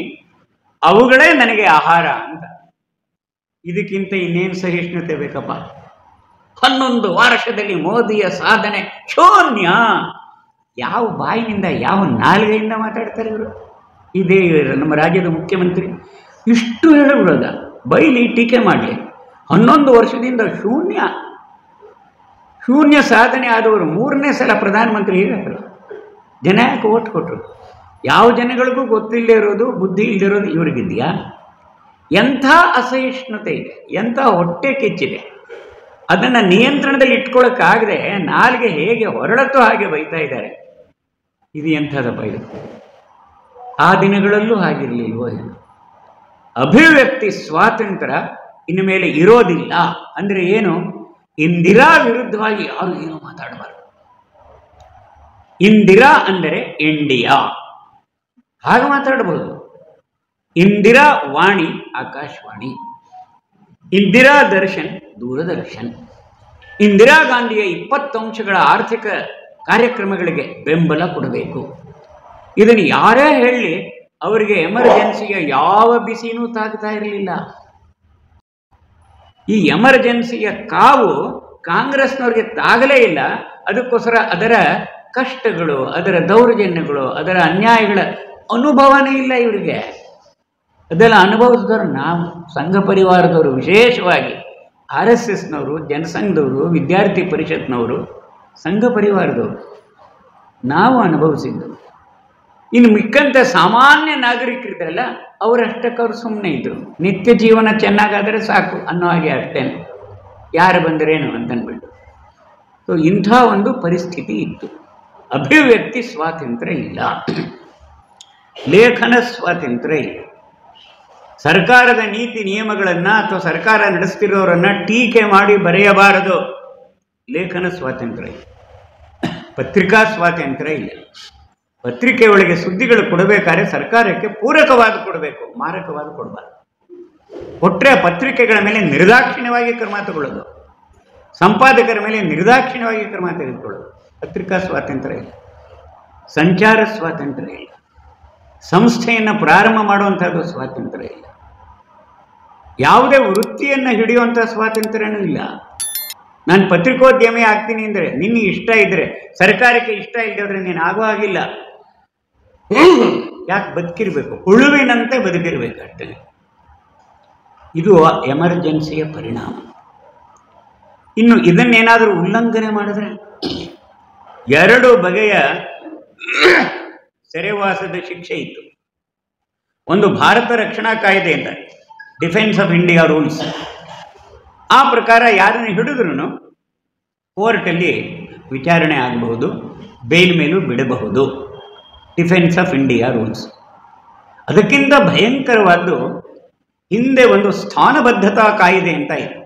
ಅವುಗಳೇ ನನಗೆ ಆಹಾರ ಅಂತ. ಇದಕ್ಕಿಂತ ಇನ್ನೇನು ಸಹಿಷ್ಣುತೆ ಬೇಕಪ್ಪ? 11 ವರ್ಷದಲ್ಲಿ ಮೋದಿಯ ಸಾಧನೆ ಶೂನ್ಯ. ಯಾವ ಬಾಯಿನಿಂದ, ಯಾವ ನಾಲ್ಗೆಯಿಂದ ಮಾತಾಡ್ತಾರೆ ಇವರು? ಇದೇ ನಮ್ಮ ರಾಜ್ಯದ ಮುಖ್ಯಮಂತ್ರಿ ಇಷ್ಟು ಹೇಳಿಬಿಡೋದ? ಬೈಲಿ, ಟೀಕೆ ಮಾಡಲಿ, 11 ವರ್ಷದಿಂದ ಶೂನ್ಯ ಸಾಧನೆ ಆದವರು 3ನೇ ಸಲ ಪ್ರಧಾನಮಂತ್ರಿ ಹೀಗಾದರು. ಜನ ಯಾಕೆ ಓಟ್ ಕೊಟ್ಟರು? ಯಾವ ಜನಗಳಿಗೂ ಗೊತ್ತಿಲ್ಲದೆ ಇರೋದು, ಬುದ್ಧಿ ಇಲ್ಲದಿರೋದು ಇವರಿಗಿದೆಯಾ? ಎಂಥ ಅಸಹಿಷ್ಣುತೆ ಇದೆ, ಎಂಥ ಹೊಟ್ಟೆ ಕಿಚ್ಚಿದೆ. ಅದನ್ನು ನಿಯಂತ್ರಣದಲ್ಲಿ ಇಟ್ಕೊಳ್ಳೋಕ್ಕಾಗದೆ ನಾಲ್ಗೆ ಹೇಗೆ ಹೊರಳತ್ತೋ ಹಾಗೆ ಬೈತಾ ಇದ್ದಾರೆ. ಇದು ಎಂಥದಪ್ಪ ಇದು? ಆ ದಿನಗಳಲ್ಲೂ ಹಾಗಿರಲಿಲ್ವೋ ಏನು? ಅಭಿವ್ಯಕ್ತಿ ಸ್ವಾತಂತ್ರ್ಯ ಇನ್ನು ಮೇಲೆ ಇರೋದಿಲ್ಲ ಅಂದರೆ ಏನು? ಇಂದಿರಾ ವಿರುದ್ಧವಾಗಿ ಯಾರು ಏನೂ ಮಾತಾಡಬಾರ್ದು. ಇಂದಿರಾ ಅಂದರೆ ಇಂಡಿಯಾ, ಹಾಗೆ ಮಾತಾಡಬಹುದು. ಇಂದಿರಾ ವಾಣಿ ಆಕಾಶವಾಣಿ, ಇಂದಿರಾ ದರ್ಶನ್ ದೂರದರ್ಶನ್. ಇಂದಿರಾ ಗಾಂಧಿಯ 20 ಅಂಶಗಳ ಆರ್ಥಿಕ ಕಾರ್ಯಕ್ರಮಗಳಿಗೆ ಬೆಂಬಲ ಕೊಡಬೇಕು. ಇದನ್ನು ಯಾರೇ ಹೇಳಿ ಅವರಿಗೆ ಎಮರ್ಜೆನ್ಸಿಯ ಯಾವ ಬಿಸಿನೂ ತಾಗ್ತಾ ಇರಲಿಲ್ಲ. ಈ ಎಮರ್ಜೆನ್ಸಿಯ ಕಾವು ಕಾಂಗ್ರೆಸ್ನವ್ರಿಗೆ ತಾಗಲೇ ಇಲ್ಲ. ಅದಕ್ಕೋಸ್ಕರ ಅದರ ಕಷ್ಟಗಳು, ಅದರ ದೌರ್ಜನ್ಯಗಳು, ಅದರ ಅನ್ಯಾಯಗಳ ಅನುಭವನೇ ಇಲ್ಲ ಇವರಿಗೆ. ಅದೆಲ್ಲ ಅನುಭವಿಸಿದವರು ನಾವು, ಸಂಘ ಪರಿವಾರದವರು, ವಿಶೇಷವಾಗಿ RSSನವರು, ಜನಸಂಘದವರು, ವಿದ್ಯಾರ್ಥಿ ಪರಿಷತ್ನವರು, ಸಂಘ ಪರಿವಾರದವರು ನಾವು ಅನುಭವಿಸಿದ್ದು. ಇನ್ನು ಮಿಕ್ಕಂಥ ಸಾಮಾನ್ಯ ನಾಗರಿಕರಿದ್ರಲ್ಲ ಅವರಷ್ಟಕ್ಕವ್ರು ಸುಮ್ಮನೆ ಇದ್ದರು. ನಿತ್ಯ ಜೀವನ ಚೆನ್ನಾಗಾದರೆ ಸಾಕು ಅನ್ನೋ ಹಾಗೆ ಅಷ್ಟೇನೆ, ಯಾರು ಬಂದರೇನು ಅಂತನ್ಬಿಟ್ಟು. ಸೊ ಇಂಥ ಒಂದು ಪರಿಸ್ಥಿತಿ ಇತ್ತು. ಅಭಿವ್ಯಕ್ತಿ ಸ್ವಾತಂತ್ರ್ಯ ಇಲ್ಲ, ಲೇಖನ ಸ್ವಾತಂತ್ರ್ಯ ಇಲ್ಲ. ಸರ್ಕಾರದ ನೀತಿ ನಿಯಮಗಳನ್ನು ಅಥವಾ ಸರ್ಕಾರ ನಡೆಸ್ತಿರೋರನ್ನು ಟೀಕೆ ಮಾಡಿ ಬರೆಯಬಾರದು, ಲೇಖನ ಸ್ವಾತಂತ್ರ್ಯ ಇಲ್ಲ. ಪತ್ರಿಕಾ ಸ್ವಾತಂತ್ರ್ಯ ಇಲ್ಲ. ಪತ್ರಿಕೆ ಒಳಗೆ ಸುದ್ದಿಗಳು ಕೊಡಬೇಕಾದ್ರೆ ಸರ್ಕಾರಕ್ಕೆ ಪೂರಕವಾದ ಕೊಡಬೇಕು, ಮಾರಕವಾದ ಕೊಡಬಾರ್ದು. ಕೊಟ್ಟರೆ ಪತ್ರಿಕೆಗಳ ಮೇಲೆ ನಿರ್ದಾಕ್ಷಿಣ್ಯವಾಗಿ ಕ್ರಮ ತಗೊಳ್ಳೋದು, ಸಂಪಾದಕರ ಮೇಲೆ ನಿರ್ದಾಕ್ಷಿಣ್ಯವಾಗಿ ಕ್ರಮ ತೆಗೆದುಕೊಳ್ಳೋದು. ಪತ್ರಿಕಾ ಸ್ವಾತಂತ್ರ್ಯ ಇಲ್ಲ, ಸಂಚಾರ ಸ್ವಾತಂತ್ರ್ಯ ಇಲ್ಲ, ಸಂಸ್ಥೆಯನ್ನು ಪ್ರಾರಂಭ ಮಾಡುವಂಥದ್ದು ಸ್ವಾತಂತ್ರ್ಯ ಇಲ್ಲ, ಯಾವುದೇ ವೃತ್ತಿಯನ್ನು ಹಿಡಿಯುವಂಥ ಸ್ವಾತಂತ್ರ್ಯನೂ ಇಲ್ಲ. ನಾನು ಪತ್ರಿಕೋದ್ಯಮಿ ಆಗ್ತೀನಿ ಅಂದರೆ ನಿನ್ನ ಇಷ್ಟ ಇದ್ದರೆ, ಸರ್ಕಾರಕ್ಕೆ ಇಷ್ಟ ಇಲ್ಲದ್ರೆ ನೀನು ಆಗೋ ಹಾಗಿಲ್ಲ. ಯಾಕೆ ಬದುಕಿರಬೇಕು? ಹುಳುವಿನಂತೆ ಬದುಕಿರಬೇಕು ಅಷ್ಟೇ. ಇದು ಎಮರ್ಜೆನ್ಸಿಯ ಪರಿಣಾಮ. ಇನ್ನು ಇದನ್ನೇನಾದರೂ ಉಲ್ಲಂಘನೆ ಮಾಡಿದ್ರೆ 2 ಬಗೆಯ ಸೆರೆವಾಸದ ಶಿಕ್ಷೆ ಇತ್ತು. ಒಂದು ಭಾರತ ರಕ್ಷಣಾ ಕಾಯ್ದೆ ಅಂತ, ಡಿಫೆನ್ಸ್ ಆಫ್ ಇಂಡಿಯಾ ರೂಲ್ಸ್. ಆ ಪ್ರಕಾರ ಯಾರನ್ನು ಹಿಡಿದ್ರೂ ಕೋರ್ಟಲ್ಲಿ ವಿಚಾರಣೆ ಆಗಬಹುದು, ಬೇಲ್ ಮೇಲೂ ಬಿಡಬಹುದು. Defence of India rules. ಅದಕ್ಕಿಂತ ಭಯಂಕರವಾದ್ದು ಹಿಂದೆ ಒಂದು ಸ್ಥಾನಬದ್ಧತಾ ಕಾಯ್ದೆ ಅಂತ ಇದೆ,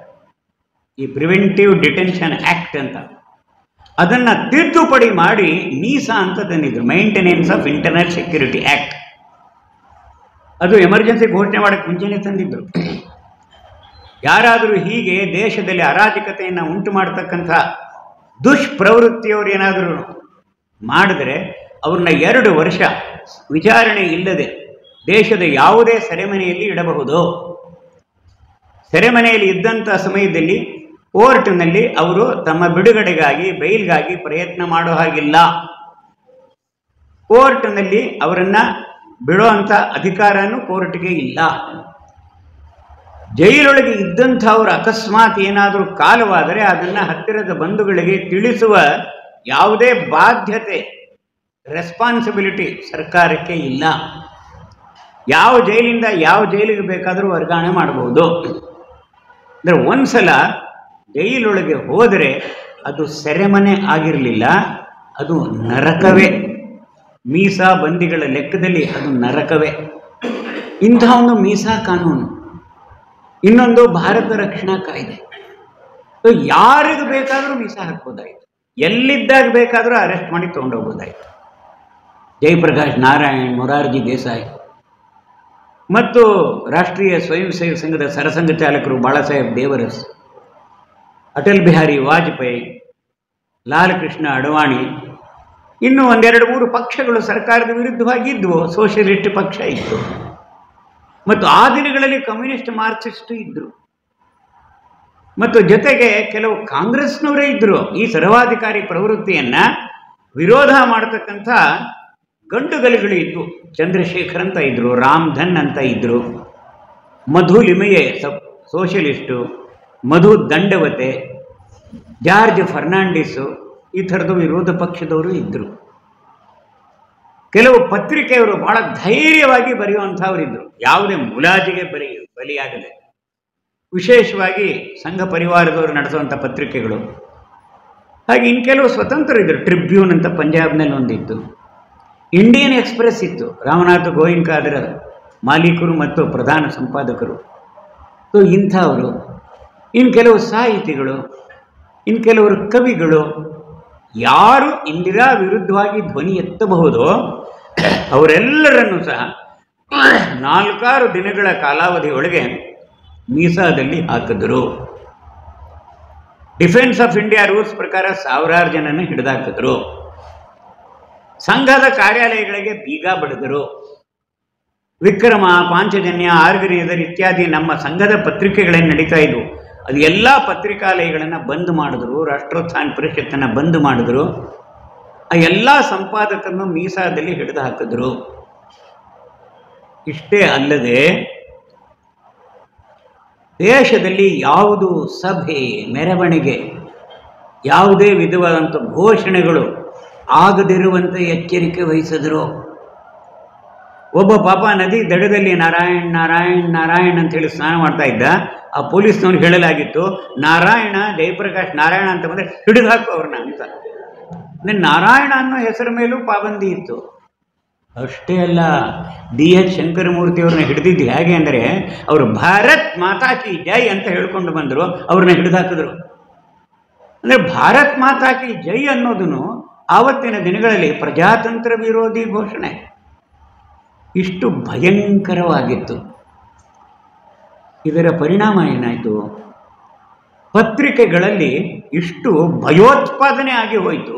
ಈ ಪ್ರಿವೆಂಟಿವ್ ಡಿಟೆನ್ಷನ್ ಆ್ಯಕ್ಟ್ ಅಂತ. ಅದನ್ನು ತಿದ್ದುಪಡಿ ಮಾಡಿ ಮೀಸಾ ಅಂತ ತಂದಿದ್ರು, maintenance of internal security act. ಅದು ಎಮರ್ಜೆನ್ಸಿ ಘೋಷಣೆ ಮಾಡೋಕ್ಕೆ ಮುಂಚೆನೇ ತಂದಿದ್ರು. ಯಾರಾದರೂ ಹೀಗೆ ದೇಶದಲ್ಲಿ ಅರಾಜಕತೆಯನ್ನು ಉಂಟು ಮಾಡತಕ್ಕಂಥ ದುಷ್ಪ್ರವೃತ್ತಿಯವರು ಏನಾದರೂ ಮಾಡಿದ್ರೆ ಅವ್ರನ್ನ 2 ವರ್ಷ ವಿಚಾರಣೆ ಇಲ್ಲದೆ ದೇಶದ ಯಾವುದೇ ಸೆರೆಮನೆಯಲ್ಲಿ ಇಡಬಹುದು. ಸೆರೆಮನೆಯಲ್ಲಿ ಇದ್ದಂಥ ಸಮಯದಲ್ಲಿ ಕೋರ್ಟ್ನಲ್ಲಿ ಅವರು ತಮ್ಮ ಬಿಡುಗಡೆಗಾಗಿ, ಬೈಲ್ಗಾಗಿ ಪ್ರಯತ್ನ ಮಾಡೋ ಹಾಗಿಲ್ಲ. ಕೋರ್ಟ್ನಲ್ಲಿ ಅವರನ್ನು ಬಿಡುವಂಥ ಅಧಿಕಾರನೂ ಕೋರ್ಟ್ಗೆ ಇಲ್ಲ. ಜೈಲೊಳಗೆ ಇದ್ದಂಥವ್ರು ಅಕಸ್ಮಾತ್ ಏನಾದರೂ ಕಾಲವಾದರೆ ಅದನ್ನು ಹತ್ತಿರದ ಬಂಧುಗಳಿಗೆ ತಿಳಿಸುವ ಯಾವುದೇ ಬಾಧ್ಯತೆ, ರೆಸ್ಪಾನ್ಸಿಬಿಲಿಟಿ ಸರ್ಕಾರಕ್ಕೆ ಇಲ್ಲ. ಯಾವ ಜೈಲಿಂದ ಯಾವ ಜೈಲಿಗೆ ಬೇಕಾದರೂ ವರ್ಗಾವಣೆ ಮಾಡಬಹುದು. ಅಂದರೆ ಒಂದ್ಸಲ ಜೈಲೊಳಗೆ ಹೋದರೆ ಅದು ಸೆರೆಮನೆ ಆಗಿರಲಿಲ್ಲ, ಅದು ನರಕವೇ. ಮೀಸಾ ಬಂದಿಗಳ ಲೆಕ್ಕದಲ್ಲಿ ಅದು ನರಕವೇ. ಇಂಥ ಒಂದು ಮೀಸಾ ಕಾನೂನು. ಇನ್ನೊಂದು ಭಾರತ ರಕ್ಷಣಾ ಕಾಯ್ದೆ. ಯಾರಿಗೂ ಬೇಕಾದರೂ ಮೀಸಾ ಹಾಕ್ಬೋದಾಯಿತು, ಎಲ್ಲಿದ್ದಾಗ ಬೇಕಾದರೂ ಅರೆಸ್ಟ್ ಮಾಡಿ ತೊಗೊಂಡೋಗ್ಬೋದಾಯಿತು. ಜಯಪ್ರಕಾಶ್ ನಾರಾಯಣ್, ಮೊರಾರ್ಜಿ ದೇಸಾಯಿ ಮತ್ತು ರಾಷ್ಟ್ರೀಯ ಸ್ವಯಂ ಸೇವಕ ಸಂಘದ ಸರಸಂಘ ಚಾಲಕರು ಬಾಳಾಸಾಹೇಬ್ ದೇವರಸ್, ಅಟಲ್ ಬಿಹಾರಿ ವಾಜಪೇಯಿ, ಲಾಲ್ ಕೃಷ್ಣ ಅಡ್ವಾಣಿ, ಇನ್ನೂ 1-2-3 ಪಕ್ಷಗಳು ಸರ್ಕಾರದ ವಿರುದ್ಧವಾಗಿದ್ವು. ಸೋಷಿಯಲಿಸ್ಟ್ ಪಕ್ಷ ಇತ್ತು ಮತ್ತು ಆ ದಿನಗಳಲ್ಲಿ ಕಮ್ಯುನಿಸ್ಟ್ ಮಾರ್ಕ್ಸಿಸ್ಟು ಇದ್ದರು ಮತ್ತು ಜೊತೆಗೆ ಕೆಲವು ಕಾಂಗ್ರೆಸ್ನವರೇ ಇದ್ದರು. ಈ ಸರ್ವಾಧಿಕಾರಿ ಪ್ರವೃತ್ತಿಯನ್ನು ವಿರೋಧ ಮಾಡತಕ್ಕಂಥ ಗಂಡುಗಲಿಗಳು ಇತ್ತು. ಚಂದ್ರಶೇಖರ್ ಅಂತ ಇದ್ದರು, ರಾಮ್ಧನ್ ಅಂತ ಇದ್ದರು, ಮಧು ಲಿಮಯೆ ಸೋಷಿಯಲಿಸ್ಟು, ಮಧು ದಂಡವತೆ, ಜಾರ್ಜ್ ಫರ್ನಾಂಡಿಸು, ಈ ಥರದ ವಿರೋಧ ಪಕ್ಷದವರು ಇದ್ದರು. ಕೆಲವು ಪತ್ರಿಕೆಯವರು ಬಹಳ ಧೈರ್ಯವಾಗಿ ಬರೆಯುವಂಥವರಿದ್ದರು, ಯಾವುದೇ ಮುಲಾಜಿಗೆ ಬಲಿಯಾಗದೆ. ವಿಶೇಷವಾಗಿ ಸಂಘ ಪರಿವಾರದವರು ನಡೆಸುವಂಥ ಪತ್ರಿಕೆಗಳು. ಹಾಗೆ ಇನ್ನು ಕೆಲವು ಸ್ವತಂತ್ರರಿದ್ದರು. ಟ್ರಿಬ್ಯೂನ್ ಅಂತ ಪಂಜಾಬ್ನಲ್ಲಿ ಒಂದಿತ್ತು, ಇಂಡಿಯನ್ ಎಕ್ಸ್ಪ್ರೆಸ್ ಇತ್ತು, ರಾಮನಾಥ ಗೋಯಿಂಕ ಅದರ ಮಾಲೀಕರು ಮತ್ತು ಪ್ರಧಾನ ಸಂಪಾದಕರು. ಸೊ ಇಂಥವರು, ಇನ್ನು ಕೆಲವು ಸಾಹಿತಿಗಳು, ಇನ್ನು ಕೆಲವರು ಕವಿಗಳು, ಯಾರು ಇಂದಿರಾ ವಿರುದ್ಧವಾಗಿ ಧ್ವನಿ ಎತ್ತಬಹುದೋ ಅವರೆಲ್ಲರನ್ನೂ ಸಹ 4-6 ದಿನಗಳ ಕಾಲಾವಧಿಯೊಳಗೆ ಮೀಸಾದಲ್ಲಿ ಹಾಕಿದ್ರು. ಡಿಫೆನ್ಸ್ ಆಫ್ ಇಂಡಿಯಾ ರೂಲ್ಸ್ ಪ್ರಕಾರ 1000 ಜನನ ಹಿಡಿದಾಕಿದ್ರು. ಸಂಘದ ಕಾರ್ಯಾಲಯಗಳಿಗೆ ಬೀಗ ಬಡಿದರು. ವಿಕ್ರಮ, ಪಾಂಚಜನ್ಯ, ಆರ್ಗನೈಸರ್ ಇತ್ಯಾದಿ ನಮ್ಮ ಸಂಘದ ಪತ್ರಿಕೆಗಳೇನು ನಡೀತಾ ಇದ್ವು ಅದು ಎಲ್ಲ ಪತ್ರಿಕಾಲಯಗಳನ್ನು ಬಂದ್ ಮಾಡಿದ್ರು. ರಾಷ್ಟ್ರೋತ್ಥಾನ ಪರಿಷತ್ತನ್ನು ಬಂದ್ ಮಾಡಿದ್ರು. ಆ ಎಲ್ಲ ಸಂಪಾದಕರನ್ನು ಮೀಸಾದಲ್ಲಿ ಹಿಡಿದು ಹಾಕಿದ್ರು. ಇಷ್ಟೇ ಅಲ್ಲದೆ ದೇಶದಲ್ಲಿ ಯಾವುದು ಸಭೆ, ಮೆರವಣಿಗೆ, ಯಾವುದೇ ವಿಧವಾದಂಥ ಘೋಷಣೆಗಳು ಆಗದಿರುವಂತೆ ಎಚ್ಚರಿಕೆ ವಹಿಸಿದ್ರು. ಒಬ್ಬ ಪಾಪ ನದಿ ದಡದಲ್ಲಿ ನಾರಾಯಣ್ ನಾರಾಯಣ್ ನಾರಾಯಣ್ ಅಂತ ಹೇಳಿ ಸ್ನಾನ ಮಾಡ್ತಾ ಇದ್ದ. ಆ ಪೊಲೀಸ್ನವ್ರಿಗೆ ಹೇಳಲಾಗಿತ್ತು, ನಾರಾಯಣ ಜಯಪ್ರಕಾಶ್ ನಾರಾಯಣ ಅಂತ ಬಂದರೆ ಹಿಡಿದು ಹಾಕು ಅವ್ರನ್ನ ಅಂತ. ನಾರಾಯಣ ಅನ್ನೋ ಹೆಸರ ಮೇಲೂ ಪಾಬಂದಿ ಇತ್ತು. ಅಷ್ಟೇ ಅಲ್ಲ, D.H. ಶಂಕರಮೂರ್ತಿ ಅವ್ರನ್ನ ಹಿಡಿದಿದ್ದು ಹೇಗೆ ಅಂದರೆ ಅವರು ಭಾರತ್ ಮಾತಾ ಕಿ ಜೈ ಅಂತ ಹೇಳ್ಕೊಂಡು ಬಂದರು, ಅವ್ರನ್ನ ಹಿಡಿದು ಹಾಕಿದ್ರು. ಅಂದರೆ ಭಾರತ್ ಮಾತಾ ಕಿ ಜೈ ಅನ್ನೋದನ್ನು ಆವತ್ತಿನ ದಿನಗಳಲ್ಲಿ ಪ್ರಜಾತಂತ್ರ ವಿರೋಧಿ ಘೋಷಣೆ. ಇಷ್ಟು ಭಯಂಕರವಾಗಿತ್ತು. ಇದರ ಪರಿಣಾಮ ಏನಾಯಿತು? ಪತ್ರಿಕೆಗಳಲ್ಲಿ ಇಷ್ಟು ಭಯೋತ್ಪಾದನೆ ಆಗಿ ಹೋಯಿತು.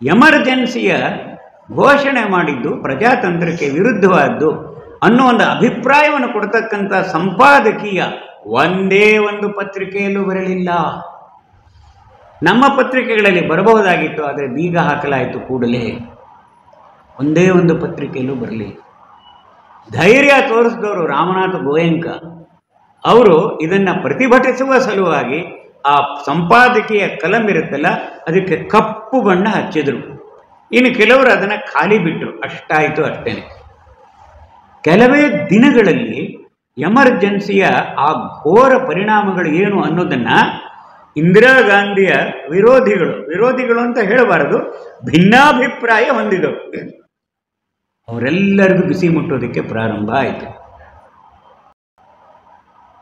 ಎಮರ್ಜೆನ್ಸಿಯ ಘೋಷಣೆ ಮಾಡಿದ್ದು ಪ್ರಜಾತಂತ್ರಕ್ಕೆ ವಿರುದ್ಧವಾದ್ದು ಅನ್ನೋ ಒಂದು ಅಭಿಪ್ರಾಯವನ್ನು ಕೊಡ್ತಕ್ಕಂಥ ಸಂಪಾದಕೀಯ ಒಂದೇ ಒಂದು ಪತ್ರಿಕೆಯಲ್ಲೂ ಬರಲಿಲ್ಲ. ನಮ್ಮ ಪತ್ರಿಕೆಗಳಲ್ಲಿ ಬರಬಹುದಾಗಿತ್ತು, ಆದರೆ ಬೀಗ ಹಾಕಲಾಯಿತು ಕೂಡಲೇ. ಒಂದೇ ಒಂದು ಪತ್ರಿಕೆಯಲ್ಲೂ ಬರಲಿ. ಧೈರ್ಯ ತೋರಿಸಿದವರು ರಾಮನಾಥ ಗೋಯಂಕ ಅವರು ಇದನ್ನು ಪ್ರತಿಭಟಿಸುವ ಸಲುವಾಗಿ ಆ ಸಂಪಾದಕೀಯ ಕಲಂ ಇರುತ್ತಲ್ಲ ಅದಕ್ಕೆ ಕಪ್ಪು ಬಣ್ಣ ಹಚ್ಚಿದ್ರು. ಇನ್ನು ಕೆಲವರು ಅದನ್ನು ಖಾಲಿ ಬಿಟ್ಟರು. ಅಷ್ಟಾಯಿತು ಅಷ್ಟೇ. ಕೆಲವೇ ದಿನಗಳಲ್ಲಿ ಎಮರ್ಜೆನ್ಸಿಯ ಆ ಘೋರ ಪರಿಣಾಮಗಳು ಏನು ಅನ್ನೋದನ್ನು ಇಂದಿರಾ ಗಾಂಧಿಯ ವಿರೋಧಿಗಳು ಅಂತ ಹೇಳಬಾರದು, ಭಿನ್ನಾಭಿಪ್ರಾಯ ಹೊಂದಿದವರು ಅವರೆಲ್ಲರಿಗೂ ಬಿಸಿ ಮುಟ್ಟೋದಕ್ಕೆ ಪ್ರಾರಂಭ ಆಯಿತು.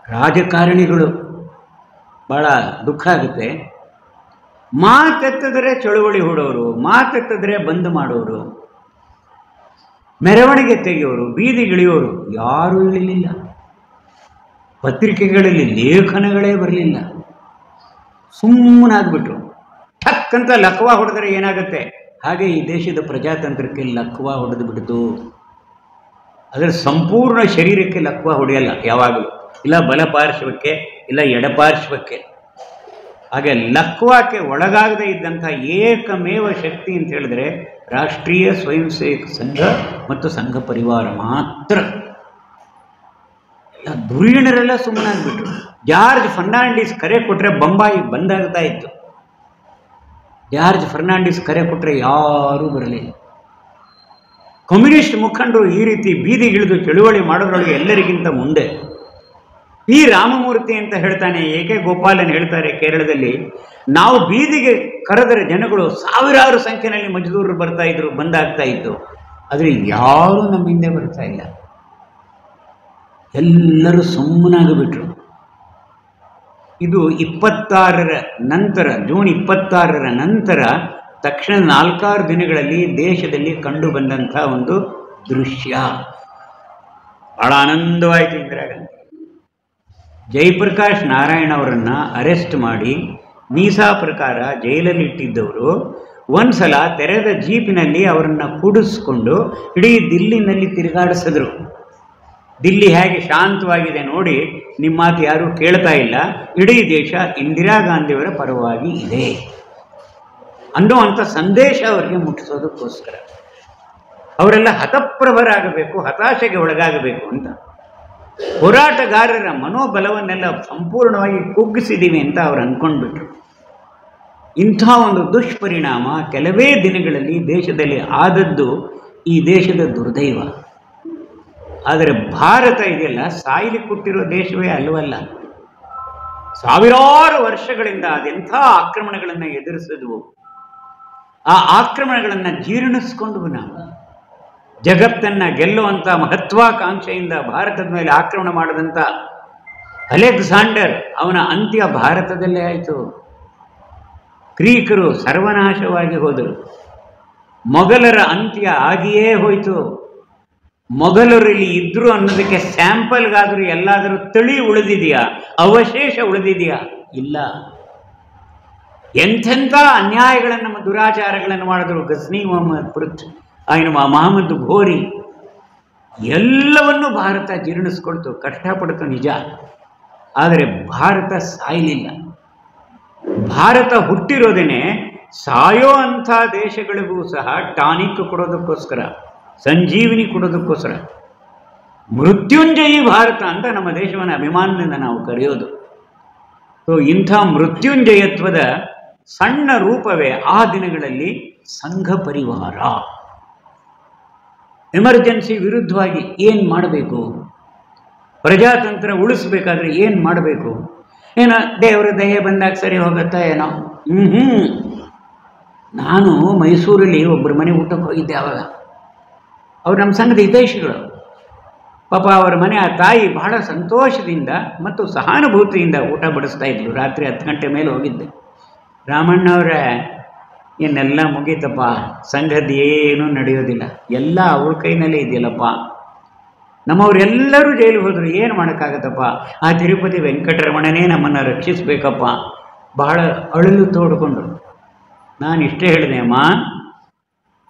ರಾಜಕಾರಣಿಗಳು ಭಾಳ ದುಃಖ ಆಗುತ್ತೆ. ಮಾತೆತ್ತಿದ್ರೆ ಚಳುವಳಿ ಹೂಡೋರು, ಮಾತೆತ್ತಿದ್ರೆ ಬಂದ್ ಮಾಡೋರು, ಮೆರವಣಿಗೆ ತೆಗೆಯೋರು, ಬೀದಿಗಿಳಿಯೋರು ಯಾರೂ ಇಳಿಲಿಲ್ಲ. ಪತ್ರಿಕೆಗಳಲ್ಲಿ ಲೇಖನಗಳೇ ಬರಲಿಲ್ಲ. ಸುಮ್ಮನಾಗ್ಬಿಟ್ರು. ಠಕ್ ಅಂತ ಲಕ್ವಾ ಹೊಡೆದರೆ ಏನಾಗುತ್ತೆ, ಹಾಗೆ ಈ ದೇಶದ ಪ್ರಜಾತಂತ್ರಕ್ಕೆ ಲಕ್ವಾ ಹೊಡೆದು ಬಿಡ್ತು. ಅದರ ಸಂಪೂರ್ಣ ಶರೀರಕ್ಕೆ ಲಕ್ವಾ ಹೊಡೆಯಲ್ಲ ಯಾವಾಗಲೂ, ಇಲ್ಲ ಬಲಪಾರ್ಶ್ವಕ್ಕೆ ಇಲ್ಲ ಎಡಪಾರ್ಶ್ವಕ್ಕೆ. ಹಾಗೆ ಲಕ್ವಾಕ್ಕೆ ಒಳಗಾಗದೇ ಇದ್ದಂಥ ಏಕಮೇವ ಶಕ್ತಿ ಅಂತ ಹೇಳಿದ್ರೆ ರಾಷ್ಟ್ರೀಯ ಸ್ವಯಂ ಸೇವಕ ಸಂಘ ಮತ್ತು ಸಂಘ ಪರಿವಾರ ಮಾತ್ರ. ಎಲ್ಲ ಧುರೀಣರೆಲ್ಲ ಸುಮ್ಮನಾಗ್ಬಿಟ್ರು. ಜಾರ್ಜ್ ಫರ್ನಾಂಡಿಸ್ ಕರೆ ಕೊಟ್ಟರೆ ಬೊಂಬಾಯಿ ಬಂದಾಗ್ತಾ ಇತ್ತು. ಜಾರ್ಜ್ ಫರ್ನಾಂಡಿಸ್ ಕರೆ ಕೊಟ್ಟರೆ ಯಾರೂ ಬರಲಿಲ್ಲ. ಕಮ್ಯುನಿಸ್ಟ್ ಮುಖಂಡರು ಈ ರೀತಿ ಬೀದಿಗಿಳಿದು ಚಳುವಳಿ ಮಾಡೋದ್ರೊಳಗೆ ಎಲ್ಲರಿಗಿಂತ ಮುಂದೆ ಪಿ ರಾಮಮೂರ್ತಿ ಅಂತ ಹೇಳ್ತಾನೆ, ಏಕೆ ಗೋಪಾಲನ್ ಹೇಳ್ತಾರೆ ಕೇರಳದಲ್ಲಿ, ನಾವು ಬೀದಿಗೆ ಕರೆದರೆ ಜನಗಳು ಸಾವಿರಾರು ಸಂಖ್ಯೆಯಲ್ಲಿ ಮಜ್ದೂರರು ಬರ್ತಾ ಇದ್ರು, ಬಂದಾಗ್ತಾ ಇತ್ತು. ಆದರೆ ಯಾರೂ ನಮ್ಮ ಹಿಂದೆ ಬರ್ತಾ ಇಲ್ಲ. ಎಲ್ಲರೂ ಸುಮ್ಮನಾಗಿಬಿಟ್ರು. ಇದು 26ರ ನಂತರ, ಜೂನ್ 26ರ ನಂತರ ತಕ್ಷಣ 4-6 ದಿನಗಳಲ್ಲಿ ದೇಶದಲ್ಲಿ ಕಂಡು ಬಂದಂಥ ಒಂದು ದೃಶ್ಯ. ಬಹಳ ಆನಂದವಾಯಿತು ಇಂದಿರಾ ಗಾಂಧಿ. ಜಯಪ್ರಕಾಶ್ ನಾರಾಯಣ್ ಅವರನ್ನು ಅರೆಸ್ಟ್ ಮಾಡಿ ಮೀಸಾ ಪ್ರಕಾರ ಜೈಲಲ್ಲಿ ಇಟ್ಟಿದ್ದವರು ಒಂದು ಸಲ ತೆರೆದ ಜೀಪಿನಲ್ಲಿ ಅವರನ್ನು ಕೂಡಿಸ್ಕೊಂಡು ಇಡೀ ದಿಲ್ಲಿನಲ್ಲಿ ತಿರುಗಾಡಿಸಿದ್ರು. ದಿಲ್ಲಿ ಹೇಗೆ ಶಾಂತವಾಗಿದೆ ನೋಡಿ, ನಿಮ್ಮ ಮಾತು ಯಾರೂ ಕೇಳ್ತಾ ಇಲ್ಲ, ಇಡೀ ದೇಶ ಇಂದಿರಾ ಗಾಂಧಿಯವರ ಪರವಾಗಿ ಇದೆ ಅನ್ನುವಂಥ ಸಂದೇಶ ಅವರಿಗೆ ಮುಟ್ಟಿಸೋದಕ್ಕೋಸ್ಕರ ಅವರೆಲ್ಲ ಹತಪ್ರಭರಾಗಬೇಕು, ಹತಾಶೆಗೆ ಒಳಗಾಗಬೇಕು ಅಂತ ಹೋರಾಟಗಾರರ ಮನೋಬಲವನ್ನೆಲ್ಲ ಸಂಪೂರ್ಣವಾಗಿ ಕುಗ್ಗಿಸಿದ್ದೀವಿ ಅಂತ ಅವರು ಅಂದ್ಕೊಂಡ್ಬಿಟ್ರು. ಇಂಥ ಒಂದು ದುಷ್ಪರಿಣಾಮ ಕೆಲವೇ ದಿನಗಳಲ್ಲಿ ದೇಶದಲ್ಲಿ ಆದದ್ದು ಈ ದೇಶದ ದುರ್ದೈವ. ಆದರೆ ಭಾರತ ಇದೆಯಲ್ಲ, ಸಾಯಿಲಿ ಕೊಟ್ಟಿರೋ ದೇಶವೇ ಅಲ್ಲವಲ್ಲ. ಸಾವಿರಾರು ವರ್ಷಗಳಿಂದ ಅದೆಂಥ ಆಕ್ರಮಣಗಳನ್ನು ಎದುರಿಸಿದ್ವು. ಆ ಆಕ್ರಮಣಗಳನ್ನು ಜೀರ್ಣಿಸ್ಕೊಂಡ್ವು ನಾವು. ಜಗತ್ತನ್ನು ಗೆಲ್ಲುವಂಥ ಮಹತ್ವಾಕಾಂಕ್ಷೆಯಿಂದ ಭಾರತದ ಮೇಲೆ ಆಕ್ರಮಣ ಮಾಡಿದಂಥ ಅಲೆಕ್ಸಾಂಡರ್, ಅವನ ಅಂತ್ಯ ಭಾರತದಲ್ಲೇ ಆಯಿತು. ಗ್ರೀಕರು ಸರ್ವನಾಶವಾಗಿ ಹೋದರು. ಮೊಘಲರ ಅಂತ್ಯ ಆಗಿಯೇ ಹೋಯಿತು. ಮೊಘಲರಲ್ಲಿ ಇದ್ರು ಅನ್ನೋದಕ್ಕೆ ಸ್ಯಾಂಪಲ್ಗಾದರೂ ಎಲ್ಲಾದರೂ ತಳಿ ಉಳಿದಿದೆಯಾ, ಅವಶೇಷ ಉಳಿದಿದೆಯಾ? ಇಲ್ಲ. ಎಂಥೆಂಥ ಅನ್ಯಾಯಗಳನ್ನು ನಮ್ಮ ದುರಾಚಾರಗಳನ್ನು ಮಾಡಿದ್ರು. ಗಜ್ನಿ ಮೊಹಮ್ಮದ್ ಪುರುತ್, ಮಹಮ್ಮದ್ ಘೋರಿ, ಎಲ್ಲವನ್ನೂ ಭಾರತ ಜೀರ್ಣಿಸ್ಕೊಳ್ತು, ಕಷ್ಟಪಡ್ತು ನಿಜ. ಆದರೆ ಭಾರತ ಸಾಯಲಿಲ್ಲ. ಭಾರತ ಹುಟ್ಟಿರೋದೇನೆ ಸಾಯೋ ಅಂಥ ದೇಶಗಳಿಗೂ ಸಹ ಟಾನಿಕ್ ಕೊಡೋದಕ್ಕೋಸ್ಕರ, ಸಂಜೀವಿನಿ ಕೊಡೋದಕ್ಕೋಸ್ಕರ. ಮೃತ್ಯುಂಜಯಿ ಭಾರತ ಅಂತ ನಮ್ಮ ದೇಶವನ್ನು ಅಭಿಮಾನದಿಂದ ನಾವು ಕರೆಯೋದು. ಸೊ ಇಂಥ ಮೃತ್ಯುಂಜಯತ್ವದ ಸಣ್ಣ ರೂಪವೇ ಆ ದಿನಗಳಲ್ಲಿ ಸಂಘ ಪರಿವಾರ. ಎಮರ್ಜೆನ್ಸಿ ವಿರುದ್ಧವಾಗಿ ಏನು ಮಾಡಬೇಕು, ಪ್ರಜಾತಂತ್ರ ಉಳಿಸ್ಬೇಕಾದ್ರೆ ಏನು ಮಾಡಬೇಕು, ಏನೋ ದೇವರ ದಯೆ ಬಂದಾಗ ಸರಿ ಹೋಗುತ್ತಾ ಏನೋ. ನಾನು ಮೈಸೂರಲ್ಲಿ ಒಬ್ಬರ ಮನೆ ಊಟಕ್ಕೆ ಹೋಗಿದ್ದೆ. ಆವಾಗ ಅವ್ರು ನಮ್ಮ ಸಂಘದ ಹಿತೈಷಿಗಳು. ಪಾಪ ಅವರ ಮನೆ ಆ ತಾಯಿ ಬಹಳ ಸಂತೋಷದಿಂದ ಮತ್ತು ಸಹಾನುಭೂತಿಯಿಂದ ಊಟ ಬಡಿಸ್ತಾ ಇದ್ಲು. ರಾತ್ರಿ 10 ಗಂಟೆ ಮೇಲೆ ಹೋಗಿದ್ದೆ. ರಾಮಣ್ಣವರೇ, ಇನ್ನೆಲ್ಲ ಮುಗೀತಪ್ಪ, ಸಂಘದ ಏನೂ ನಡೆಯೋದಿಲ್ಲ, ಎಲ್ಲ ಅವಳ ಕೈನಲ್ಲೇ ಇದೆಯಲ್ಲಪ್ಪ. ನಮ್ಮವರೆಲ್ಲರೂ ಜೈಲಿಗೆ ಹೋದರು, ಏನು ಮಾಡೋಕ್ಕಾಗತ್ತಪ್ಪ, ಆ ತಿರುಪತಿ ವೆಂಕಟರಮಣನೇ ನಮ್ಮನ್ನು ರಕ್ಷಿಸಬೇಕಪ್ಪ. ಬಹಳ ಅಳಲು ತೋಡ್ಕೊಂಡ್ರು. ನಾನು ಇಷ್ಟೇ ಹೇಳಿದೆ, ಅಮ್ಮ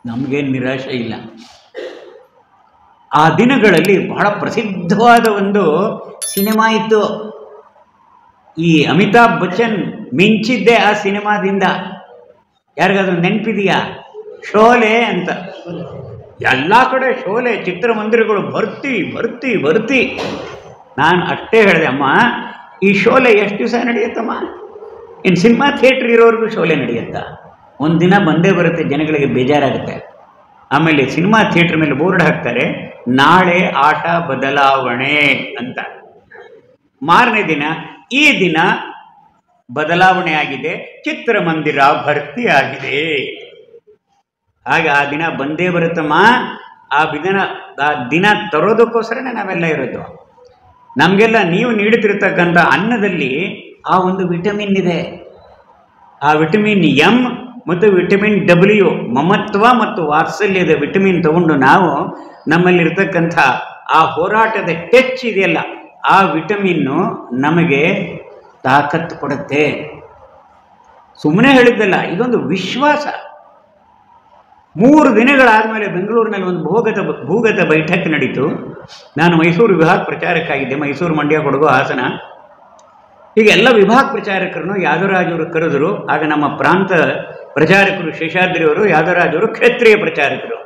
ನಮಗೇನು ನಿರಾಶೆ ಇಲ್ಲ. ಆ ದಿನಗಳಲ್ಲಿ ಬಹಳ ಪ್ರಸಿದ್ಧವಾದ ಒಂದು ಸಿನಿಮಾ ಇತ್ತು. ಈ ಅಮಿತಾಬ್ ಬಚ್ಚನ್ ಮಿಂಚಿದ್ದೆ ಆ ಸಿನಿಮಾದಿಂದ. ಯಾರಿಗಾದ್ರೂ ನೆನಪಿದೆಯಾ? ಶೋಲೆ ಅಂತ. ಎಲ್ಲ ಕಡೆ ಶೋಲೆ ಚಿತ್ರಮಂದಿರಗಳು ಭರ್ತಿ ಭರ್ತಿ ಭರ್ತಿ. ನಾನು ಅಷ್ಟೇ ಹೇಳಿದೆ, ಅಮ್ಮ ಈ ಶೋಲೆ ಎಷ್ಟು ದಿವಸ ನಡೆಯುತ್ತಮ್ಮ? ಇನ್ನು ಸಿನಿಮಾ ಥಿಯೇಟ್ರ್ ಇರೋರಿಗೂ ಶೋಲೆ ನಡೆಯುತ್ತಾ? ಒಂದು ದಿನ ಬಂದೇ ಬರುತ್ತೆ, ಜನಗಳಿಗೆ ಬೇಜಾರಾಗುತ್ತೆ. ಆಮೇಲೆ ಸಿನಿಮಾ ಥಿಯೇಟ್ರ್ ಮೇಲೆ ಬೋರ್ಡ್ ಹಾಕ್ತಾರೆ, ನಾಳೆ ಆಟ ಬದಲಾವಣೆ ಅಂತ. ಮಾರನೇ ದಿನ ಈ ದಿನ ಬದಲಾವಣೆ ಆಗಿದೆ, ಚಿತ್ರಮಂದಿರ ಭರ್ತಿ ಆಗಿದೆ. ಹಾಗೆ ಆ ದಿನ ಬಂದೇ ಬರುತ್ತಮ್ಮ. ಆ ದಿನ ತರೋದಕ್ಕೋಸ್ಕರನೇ ನಾವೆಲ್ಲ ಇರೋದು. ನಮಗೆಲ್ಲ ನೀವು ನೀಡುತ್ತಿರ್ತಕ್ಕಂಥ ಅನ್ನದಲ್ಲಿ ಆ ಒಂದು ವಿಟಮಿನ್ ಇದೆ. ಆ ವಿಟಮಿನ್ ಎಂ ಮತ್ತು ವಿಟಮಿನ್ ಡಬ್ಲ್ಯೂ, ಮಮತ್ವ ಮತ್ತು ವಾತ್ಸಲ್ಯದ ವಿಟಮಿನ್ ತಗೊಂಡು ನಾವು ನಮ್ಮಲ್ಲಿರ್ತಕ್ಕಂಥ ಆ ಹೋರಾಟದ ಟಚ್ ಇದೆಯಲ್ಲ, ಆ ವಿಟಮಿನ್ನು ನಮಗೆ ತಾಕತ್ತು ಕೊಡುತ್ತೆ. ಸುಮ್ಮನೆ ಹೇಳಿದ್ದಲ್ಲ, ಇದೊಂದು ವಿಶ್ವಾಸ. 3 ದಿನಗಳಾದಮೇಲೆ ಬೆಂಗಳೂರಿನಲ್ಲಿ ಒಂದು ಭೂಗತ ಬೈಠಕ್ ನಡೀತು. ನಾನು ಮೈಸೂರು ವಿಭಾಗ ಪ್ರಚಾರಕ್ಕಾಗಿದ್ದೆ. ಮೈಸೂರು, ಮಂಡ್ಯ, ಕೊಡಗು, ಹಾಸನ ಹೀಗೆ ಎಲ್ಲ ವಿಭಾಗ ಪ್ರಚಾರಕರನ್ನು ಯಾದವರಾಜವರು ಕರೆದರು. ಆಗ ನಮ್ಮ ಪ್ರಾಂತ ಪ್ರಚಾರಕರು ಶೇಷಾದ್ರಿಯವರು, ಯಾದವರಾಜವರು ಕ್ಷೇತ್ರೀಯ ಪ್ರಚಾರಕರು.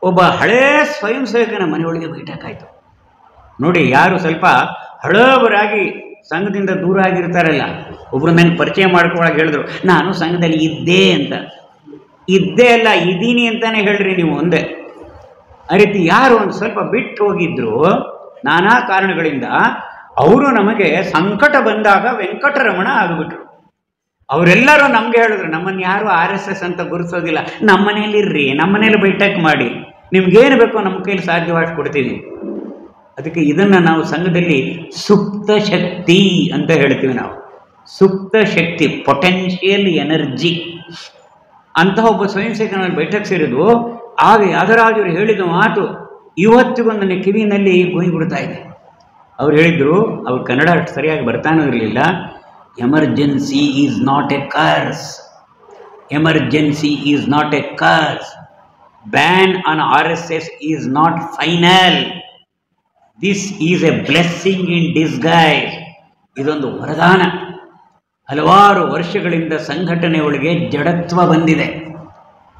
ಒಬ್ಬ ಹಳೇ ಸ್ವಯಂ ಸೇವಕನ ಮನೆಯೊಳಗೆ ಬೈಠಕ್ಕಾಯಿತು. ನೋಡಿ, ಯಾರು ಸ್ವಲ್ಪ ಹಳಬರಾಗಿ ಸಂಘದಿಂದ ದೂರ ಆಗಿರ್ತಾರಲ್ಲ, ಒಬ್ಬರು ನನಗೆ ಪರಿಚಯ ಮಾಡ್ಕೊಳ್ಳೋಕೆ ಹೇಳಿದ್ರು, ನಾನು ಸಂಘದಲ್ಲಿ ಇದ್ದೆ ಅಂತ. ಇದ್ದೇ ಅಲ್ಲ, ಇದ್ದೀನಿ ಅಂತಾನೆ ಹೇಳ್ರಿ ನೀವು ಒಂದೇ. ಆ ರೀತಿ ಯಾರು ಒಂದು ಸ್ವಲ್ಪ ಬಿಟ್ಟು ಹೋಗಿದ್ರು ನಾನಾ ಕಾರಣಗಳಿಂದ, ಅವರು ನಮಗೆ ಸಂಕಟ ಬಂದಾಗ ವೆಂಕಟರಮಣ ಆಗಿಬಿಟ್ರು. ಅವರೆಲ್ಲರೂ ನಮಗೆ ಹೇಳಿದ್ರು, ನಮ್ಮನ್ನು ಯಾರು RSS ಅಂತ ಗುರುತಿಸೋದಿಲ್ಲ, ನಮ್ಮನೇಲಿರ್ರಿ, ನಮ್ಮನೇಲಿ ಬೈಠಕ್ ಮಾಡಿ, ನಿಮ್ಗೇನು ಬೇಕೋ ನಮ್ಮ ಕೈಲಿ ಸಾಧ್ಯವಾಷ್ಟು ಕೊಡ್ತೀವಿ. ಅದಕ್ಕೆ ಇದನ್ನು ನಾವು ಸಂಘದಲ್ಲಿ ಸುಪ್ತ ಶಕ್ತಿ ಅಂತ ಹೇಳ್ತೀವಿ. ನಾವು ಸುಪ್ತ ಶಕ್ತಿ, ಪೊಟೆನ್ಷಿಯಲ್ ಎನರ್ಜಿ ಅಂತ ಒಬ್ಬ ಸ್ವಯಂ ಸೇವಕನಲ್ಲಿ ಬೈಠಕ್ ಸೇರಿದ್ವು. ಆಗ ಯಾದರಾಜರು ಹೇಳಿದ ಮಾತು ಇವತ್ತಿಗೂ ನನ್ನ ಕಿವಿನಲ್ಲಿ ಗೋಯಿ ಬಿಡ್ತಾ ಇದೆ. ಅವ್ರು ಹೇಳಿದ್ರು, ಅವ್ರು ಕನ್ನಡ ಅಷ್ಟು ಸರಿಯಾಗಿ ಬರ್ತಾನೂ ಇರಲಿಲ್ಲ, emergency is not a curse, emergency is not a curse, ban on RSS is not final, this is a blessing in disguise. ಇದೊಂದು ವರದಾನ. ಹಲವಾರು ವರ್ಷಗಳಿಂದ ಸಂಘಟನೆ ಒಳಗೆ ಜಡತ್ವ ಬಂದಿದೆ,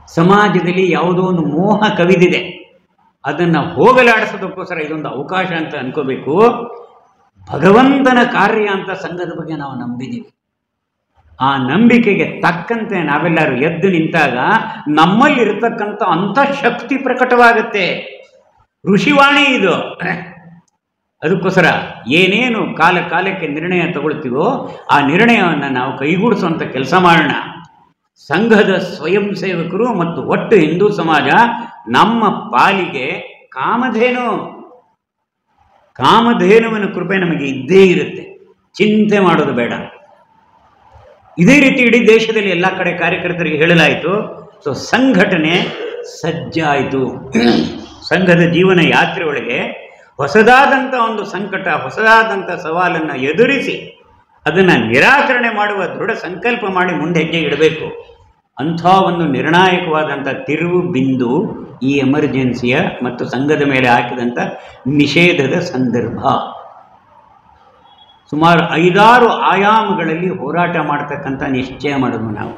ಸಮಾಜದಲ್ಲಿ ಯಾವುದೋ ಒಂದು ಮೋಹ ಕವಿದಿದೆ. ಅದನ್ನು ಹೋಗಲಾಡಿಸೋದಕ್ಕೋಸ್ಕರ ಇದೊಂದು ಅವಕಾಶ ಅಂತ ಅನ್ಕೋಬೇಕು. ಭಗವಂತನ ಕಾರ್ಯ ಅಂತ ಸಂಘದ ಬಗ್ಗೆ ನಾವು ನಂಬಿದ್ದೀವಿ. ಆ ನಂಬಿಕೆಗೆ ತಕ್ಕಂತೆ ನಾವೆಲ್ಲರೂ ಎದ್ದು ನಿಂತಾಗ ನಮ್ಮಲ್ಲಿರ್ತಕ್ಕಂಥ ಅಂತಃಶಕ್ತಿ ಪ್ರಕಟವಾಗುತ್ತೆ. ಋಷಿವಾಣಿ ಇದು. ಅದಕ್ಕೋಸ್ಕರ ಏನೇನು ಕಾಲಕ್ಕೆ ನಿರ್ಣಯ ತಗೊಳ್ತೀವೋ ಆ ನಿರ್ಣಯವನ್ನು ನಾವು ಕೈಗೂಡಿಸುವಂಥ ಕೆಲಸ ಮಾಡೋಣ. ಸಂಘದ ಸ್ವಯಂ ಸೇವಕರು ಮತ್ತು ಒಟ್ಟು ಹಿಂದೂ ಸಮಾಜ ನಮ್ಮ ಪಾಲಿಗೆ ಕಾಮಧೇನುವಿನ ಕೃಪೆ ನಮಗೆ ಇದ್ದೇ ಇರುತ್ತೆ. ಚಿಂತೆ ಮಾಡೋದು ಬೇಡ. ಇದೇ ರೀತಿ ಇಡೀ ದೇಶದಲ್ಲಿ ಎಲ್ಲ ಕಡೆ ಕಾರ್ಯಕರ್ತರಿಗೆ ಹೇಳಲಾಯಿತು. ಸೊ ಸಂಘಟನೆ ಸಜ್ಜಾಯಿತು. ಸಂಘದ ಜೀವನ ಯಾತ್ರೆ ಒಳಗೆ ಹೊಸದಾದಂಥ ಒಂದು ಸಂಕಟ, ಹೊಸದಾದಂಥ ಸವಾಲನ್ನು ಎದುರಿಸಿ ಅದನ್ನು ನಿರಾಕರಣೆ ಮಾಡುವ ದೃಢ ಸಂಕಲ್ಪ ಮಾಡಿ ಮುಂದೆ ಹೆಜ್ಜೆ ಇಡಬೇಕು. ಅಂಥ ಒಂದು ನಿರ್ಣಾಯಕವಾದಂಥ ತಿರುವು ಬಿಂದು ಈ ಎಮರ್ಜೆನ್ಸಿಯ ಮತ್ತು ಸಂಘದ ಮೇಲೆ ಹಾಕಿದಂಥ ನಿಷೇಧದ ಸಂದರ್ಭ. ಸುಮಾರು 5-6 ಆಯಾಮಗಳಲ್ಲಿ ಹೋರಾಟ ಮಾಡ್ತಕ್ಕಂಥ ನಿಶ್ಚಯ ಮಾಡಿದ್ವು ನಾವು.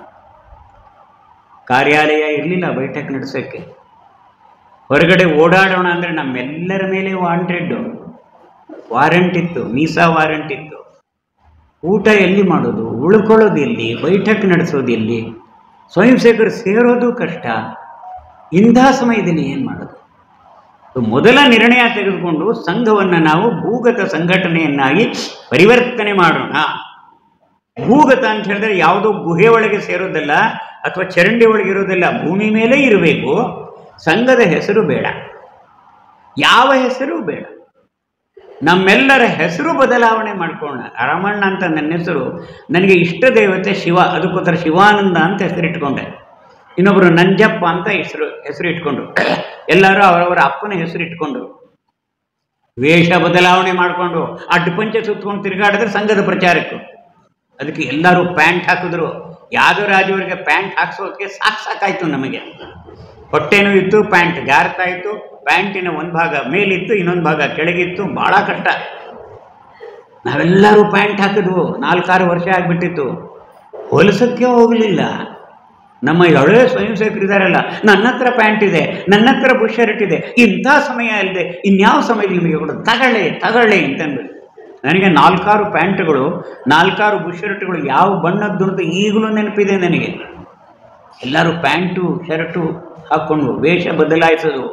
ಕಾರ್ಯಾಲಯ ಇರಲಿಲ್ಲ ಬೈಠಕ್ ನಡೆಸೋಕ್ಕೆ. ಹೊರಗಡೆ ಓಡಾಡೋಣ ಅಂದರೆ ನಮ್ಮೆಲ್ಲರ ಮೇಲೆ ವಾರಂಟ್ ಇತ್ತು, ಮೀಸಾ ವಾರಂಟ್ ಇತ್ತು. ಊಟ ಎಲ್ಲಿ ಮಾಡೋದು, ಉಳ್ಕೊಳ್ಳೋದು ಎಲ್ಲಿ, ಬೈಠಕ್ ನಡೆಸೋದು ಎಲ್ಲಿ, ಸ್ವಯಂ ಸೇವಕರು ಸೇರೋದು ಕಷ್ಟ. ಇಂಥ ಸಮಯದಲ್ಲಿ ಏನು ಮಾಡೋದು? ಮೊದಲ ನಿರ್ಣಯ ತೆಗೆದುಕೊಂಡು ಸಂಘವನ್ನು ನಾವು ಭೂಗತ ಸಂಘಟನೆಯನ್ನಾಗಿ ಪರಿವರ್ತನೆ ಮಾಡೋಣ. ಭೂಗತ ಅಂತ ಹೇಳಿದ್ರೆ ಯಾವುದೋ ಗುಹೆ ಒಳಗೆ ಸೇರೋದಲ್ಲ ಅಥವಾ ಚರಂಡಿ ಒಳಗೆ ಇರೋದಲ್ಲ, ಭೂಮಿ ಮೇಲೆ ಇರಬೇಕು. ಸಂಘದ ಹೆಸರು ಬೇಡ, ಯಾವ ಹೆಸರು ಬೇಡ, ನಮ್ಮೆಲ್ಲರ ಹೆಸರು ಬದಲಾವಣೆ ಮಾಡ್ಕೊಳ್ಳೋಣ. ರಾಮಣ್ಣ ಅಂತ ನನ್ನ ಹೆಸರು, ನನಗೆ ಇಷ್ಟ ದೇವತೆ ಶಿವ, ಅದಕ್ಕೋಸ್ಕರ ಶಿವಾನಂದ ಅಂತ ಹೆಸರಿಟ್ಕೊಂಡೆ. ಇನ್ನೊಬ್ಬರು ನಂಜಪ್ಪ ಅಂತ ಹೆಸರು ಇಟ್ಕೊಂಡ್ರು. ಎಲ್ಲರೂ ಅವರವರ ಅಪ್ಪನ ಹೆಸರು ಇಟ್ಕೊಂಡ್ರು. ವೇಷ ಬದಲಾವಣೆ ಮಾಡಿಕೊಂಡು ಅಡ್ಡಪಂಚೆ ಸುತ್ತಕೊಂಡು ತಿರುಗಾಡಿದ್ರೆ ಸಂಘದ ಪ್ರಚಾರಕ್ಕೂ. ಅದಕ್ಕೆ ಎಲ್ಲರೂ ಪ್ಯಾಂಟ್ ಹಾಕಿದ್ರು. ಯಾದವರಾಜವರಿಗೆ ಪ್ಯಾಂಟ್ ಹಾಕ್ಸೋದಕ್ಕೆ ಸಾಕಾಯ್ತು ನಮಗೆ. ಹೊಟ್ಟೆನೂ ಇತ್ತು, ಪ್ಯಾಂಟ್ ಜಾರ್ತಾ ಇತ್ತು, ಪ್ಯಾಂಟಿನ ಒಂದು ಭಾಗ ಮೇಲಿತ್ತು, ಇನ್ನೊಂದು ಭಾಗ ಕೆಳಗಿತ್ತು, ಭಾಳ ಕಷ್ಟ. ನಾವೆಲ್ಲರೂ ಪ್ಯಾಂಟ್ ಹಾಕಿದ್ವು. 4-6 ವರ್ಷ ಆಗಿಬಿಟ್ಟಿತ್ತು. ಹೊಲಸಕ್ಕೆ ಹೋಗಲಿಲ್ಲ. ನಮ್ಮ ಹಳೆ ಸ್ವಯಂ ಸೇವಕರಿದ್ದಾರಲ್ಲ, ನನ್ನ ಹತ್ರ ಪ್ಯಾಂಟ್ ಇದೆ, ನನ್ನ ಹತ್ರ ಬುಷ್ ಶರ್ಟ್ ಇದೆ, ಇಂಥ ಸಮಯ ಅಲ್ಲದೆ ಇನ್ಯಾವ ಸಮಯದಲ್ಲಿ ನಿಮಗೆ ಕೊಡೋದು, ತಗೊಳ್ಳಿ ಅಂತಂದ್ಬಿಟ್ಟು ನನಗೆ 4-6 ಪ್ಯಾಂಟ್ಗಳು, 4-6 ಬುಷ್ ಶರ್ಟ್ಗಳು ಯಾವ ಬಣ್ಣದ್ದು ಅಂತ ಈಗಲೂ ನೆನಪಿದೆ ನನಗೆ. ಎಲ್ಲರೂ ಪ್ಯಾಂಟು ಶರ್ಟು ಹಾಕ್ಕೊಂಡು ವೇಷ ಬದಲಾಯಿಸೋದು,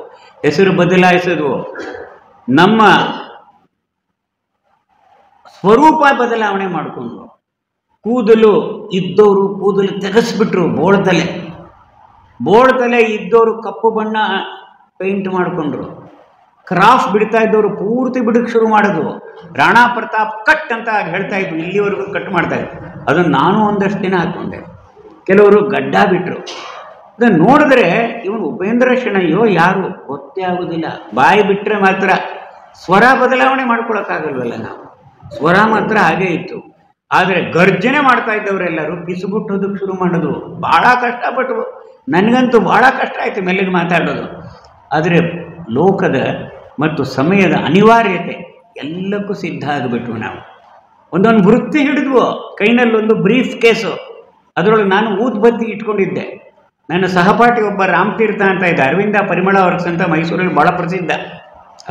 ಹೆಸರು ಬದಲಾಯಿಸೋದು, ನಮ್ಮ ಸ್ವರೂಪ ಬದಲಾವಣೆ ಮಾಡಿಕೊಂಡು. ಕೂದಲು ಇದ್ದವರು ಕೂದಲು ತೆಗೆಸ್ಬಿಟ್ರು, ಬೋಳ್ತಲೆ ಇದ್ದವರು ಕಪ್ಪು ಬಣ್ಣ ಪೇಂಟ್ ಮಾಡಿಕೊಂಡ್ರು. ಕ್ರಾಫ್ ಬಿಡ್ತಾ ಇದ್ದವರು ಪೂರ್ತಿ ಬಿಡಕ್ಕೆ ಶುರು ಮಾಡೋದು. ರಾಣಾ ಪ್ರತಾಪ್ ಕಟ್ ಅಂತ ಹೇಳ್ತಾ ಇದ್ರು, ಇಲ್ಲಿವರೆಗೂ ಕಟ್ ಮಾಡ್ತಾ ಇದ್ರು. ಅದನ್ನು ನಾನು ಒಂದಷ್ಟು ದಿನ ಹಾಕ್ಕೊಂಡೆ. ಕೆಲವರು ಗಡ್ಡ ಬಿಟ್ಟರು. ಅದನ್ನು ನೋಡಿದ್ರೆ ಇವನು ಉಪೇಂದ್ರ ಶೆಣಯ್ಯೋ ಯಾರು ಗೊತ್ತೇ ಆಗೋದಿಲ್ಲ. ಬಾಯಿ ಬಿಟ್ಟರೆ ಮಾತ್ರ ಸ್ವರ ಬದಲಾವಣೆ ಮಾಡ್ಕೊಳಕ್ಕಾಗಲ್ವಲ್ಲ ನಾವು. ಸ್ವರ ಮಾತ್ರ ಹಾಗೇ ಇತ್ತು. ಆದರೆ ಗರ್ಜನೆ ಮಾಡ್ತಾ ಇದ್ದವರೆಲ್ಲರೂ ಪಿಸುಗುಟ್ಟೋದಕ್ಕೆ ಶುರು ಮಾಡೋದು. ಭಾಳ ಕಷ್ಟಪಟ್ಟು, ನನಗಂತೂ ಭಾಳ ಕಷ್ಟ ಆಯಿತು ಮೆಲ್ಲಿಗೆ ಮಾತಾಡೋದು. ಆದರೆ ಲೋಕದ ಮತ್ತು ಸಮಯದ ಅನಿವಾರ್ಯತೆ ಎಲ್ಲಕ್ಕೂ ಸಿದ್ಧ ಆಗಿಬಿಟ್ವು ನಾವು. ಒಂದೊಂದು ವೃತ್ತಿ ಹಿಡಿದ್ವು. ಕೈನಲ್ಲೊಂದು ಬ್ರೀಫ್ ಕೇಸು, ಅದರೊಳಗೆ ನಾನು ಊದ್ಬತ್ತಿ ಇಟ್ಕೊಂಡಿದ್ದೆ. ನನ್ನ ಸಹಪಾಠಿ ಒಬ್ಬ ರಾಮತೀರ್ಥ ಅಂತ ಇದ್ದ, ಅರವಿಂದ ಪರಿಮಳ ವರ್ಕ್ಸ್ ಅಂತ ಮೈಸೂರಲ್ಲಿ ಭಾಳ ಪ್ರಸಿದ್ಧ.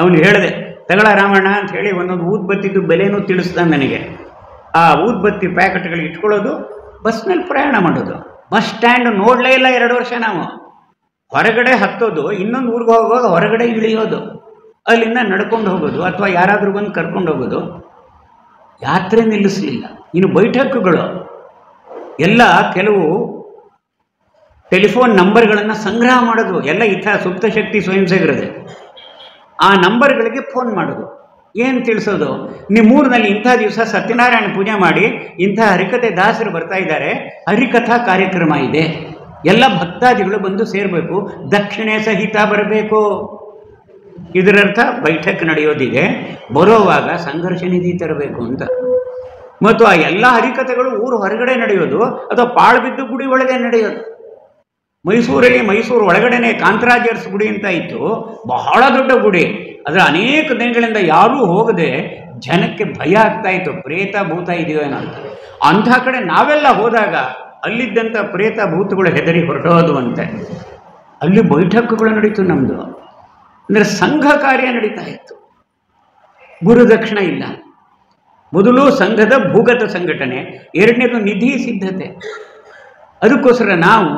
ಅವನು ಹೇಳಿದೆ, ತಗೊಳ ರಾಮಣ್ಣ ಅಂತ ಹೇಳಿ ಒಂದೊಂದು ಊದ್ಬತ್ತಿದ್ದು ಬೆಲೆನೂ ತಿಳಿಸ್ದ ನನಗೆ. ಆ ಊದ್ಬತ್ತಿ ಪ್ಯಾಕೆಟ್ಗಳು ಇಟ್ಕೊಳ್ಳೋದು, ಬಸ್ನಲ್ಲಿ ಪ್ರಯಾಣ ಮಾಡೋದು. ಬಸ್ ಸ್ಟ್ಯಾಂಡ್ ನೋಡಲೇ ಇಲ್ಲ 2 ವರ್ಷ ನಾವು. ಹೊರಗಡೆ ಹತ್ತೋದು, ಇನ್ನೊಂದು ಊರಿಗೆ ಹೋಗುವಾಗ ಹೊರಗಡೆ ಇಳಿಯೋದು, ಅಲ್ಲಿಂದ ನಡ್ಕೊಂಡು ಹೋಗೋದು ಅಥವಾ ಯಾರಾದರೂ ಬಂದು ಕರ್ಕೊಂಡು ಹೋಗೋದು. ಯಾತ್ರೆ ನಿಲ್ಲಿಸಲಿಲ್ಲ. ಇನ್ನು ಬೈಠಕ್ಕುಗಳು ಎಲ್ಲ ಕೆಲವು ಟೆಲಿಫೋನ್ ನಂಬರ್ಗಳನ್ನು ಸಂಗ್ರಹ ಮಾಡೋದು. ಎಲ್ಲ ಸುಪ್ತ ಶಕ್ತಿ ಸ್ವಯಂ ಸೇವಕರದೆ. ಆ ನಂಬರ್ಗಳಿಗೆ ಫೋನ್ ಮಾಡೋದು. ಏನು ತಿಳಿಸೋದು, ನಿಮ್ಮೂರಿನಲ್ಲಿ ಇಂಥ ದಿವಸ ಸತ್ಯನಾರಾಯಣ ಪೂಜೆ ಮಾಡಿ ಇಂಥ ಹರಿಕಥೆ ದಾಸರು ಬರ್ತಾ ಇದ್ದಾರೆ, ಹರಿಕಥಾ ಕಾರ್ಯಕ್ರಮ ಇದೆ, ಎಲ್ಲ ಭಕ್ತಾದಿಗಳು ಬಂದು ಸೇರಬೇಕು, ದಕ್ಷಿಣೆ ಸಹಿತ ಬರಬೇಕು. ಇದರರ್ಥ ಬೈಠಕ್ ನಡೆಯೋದಿದೆ, ಬರೋವಾಗ ಸಂಘರ್ಷ ನಿಧಿ ತರಬೇಕು ಅಂತ. ಮತ್ತು ಆ ಎಲ್ಲ ಹರಿಕಥೆಗಳು ಊರು ಹೊರಗಡೆ ನಡೆಯೋದು ಅಥವಾ ಪಾಳ್ಬಿದ್ದು ಗುಡಿ ಒಳಗೆ ನಡೆಯೋದು. ಮೈಸೂರಲ್ಲಿ ಮೈಸೂರು ಒಳಗಡೆನೆ ಕಾಂತರಾಜರ್ಸ್ ಗುಡಿ ಅಂತ ಇತ್ತು, ಬಹಳ ದೊಡ್ಡ ಗುಡಿ. ಅದರ ಅನೇಕ ದಿನಗಳಿಂದ ಯಾರೂ ಹೋಗದೆ ಜನಕ್ಕೆ ಭಯ ಆಗ್ತಾ ಇತ್ತು, ಪ್ರೇತ ಭೂತ ಇದೆಯೋ ಏನೋ ಅಂತ. ಅಂಥ ಕಡೆ ನಾವೆಲ್ಲ ಹೋದಾಗ ಅಲ್ಲಿದ್ದಂಥ ಪ್ರೇತ ಭೂತಗಳು ಹೆದರಿ ಹೊರಟೋದು ಅಂತೆ. ಅಲ್ಲಿ ಬೈಠಕ್ಕುಗಳು ನಡೀತು ನಮ್ಮದು. ಅಂದರೆ ಸಂಘ ಕಾರ್ಯ ನಡೀತಾ ಇತ್ತು. ಗುರುದಕ್ಷಿಣ ಇಲ್ಲ. ಮೊದಲು ಸಂಘದ ಭೂಗತ ಸಂಘಟನೆ, ಎರಡನೇದು ನಿಧಿ ಸಿದ್ಧತೆ. ಅದಕ್ಕೋಸ್ಕರ ನಾವು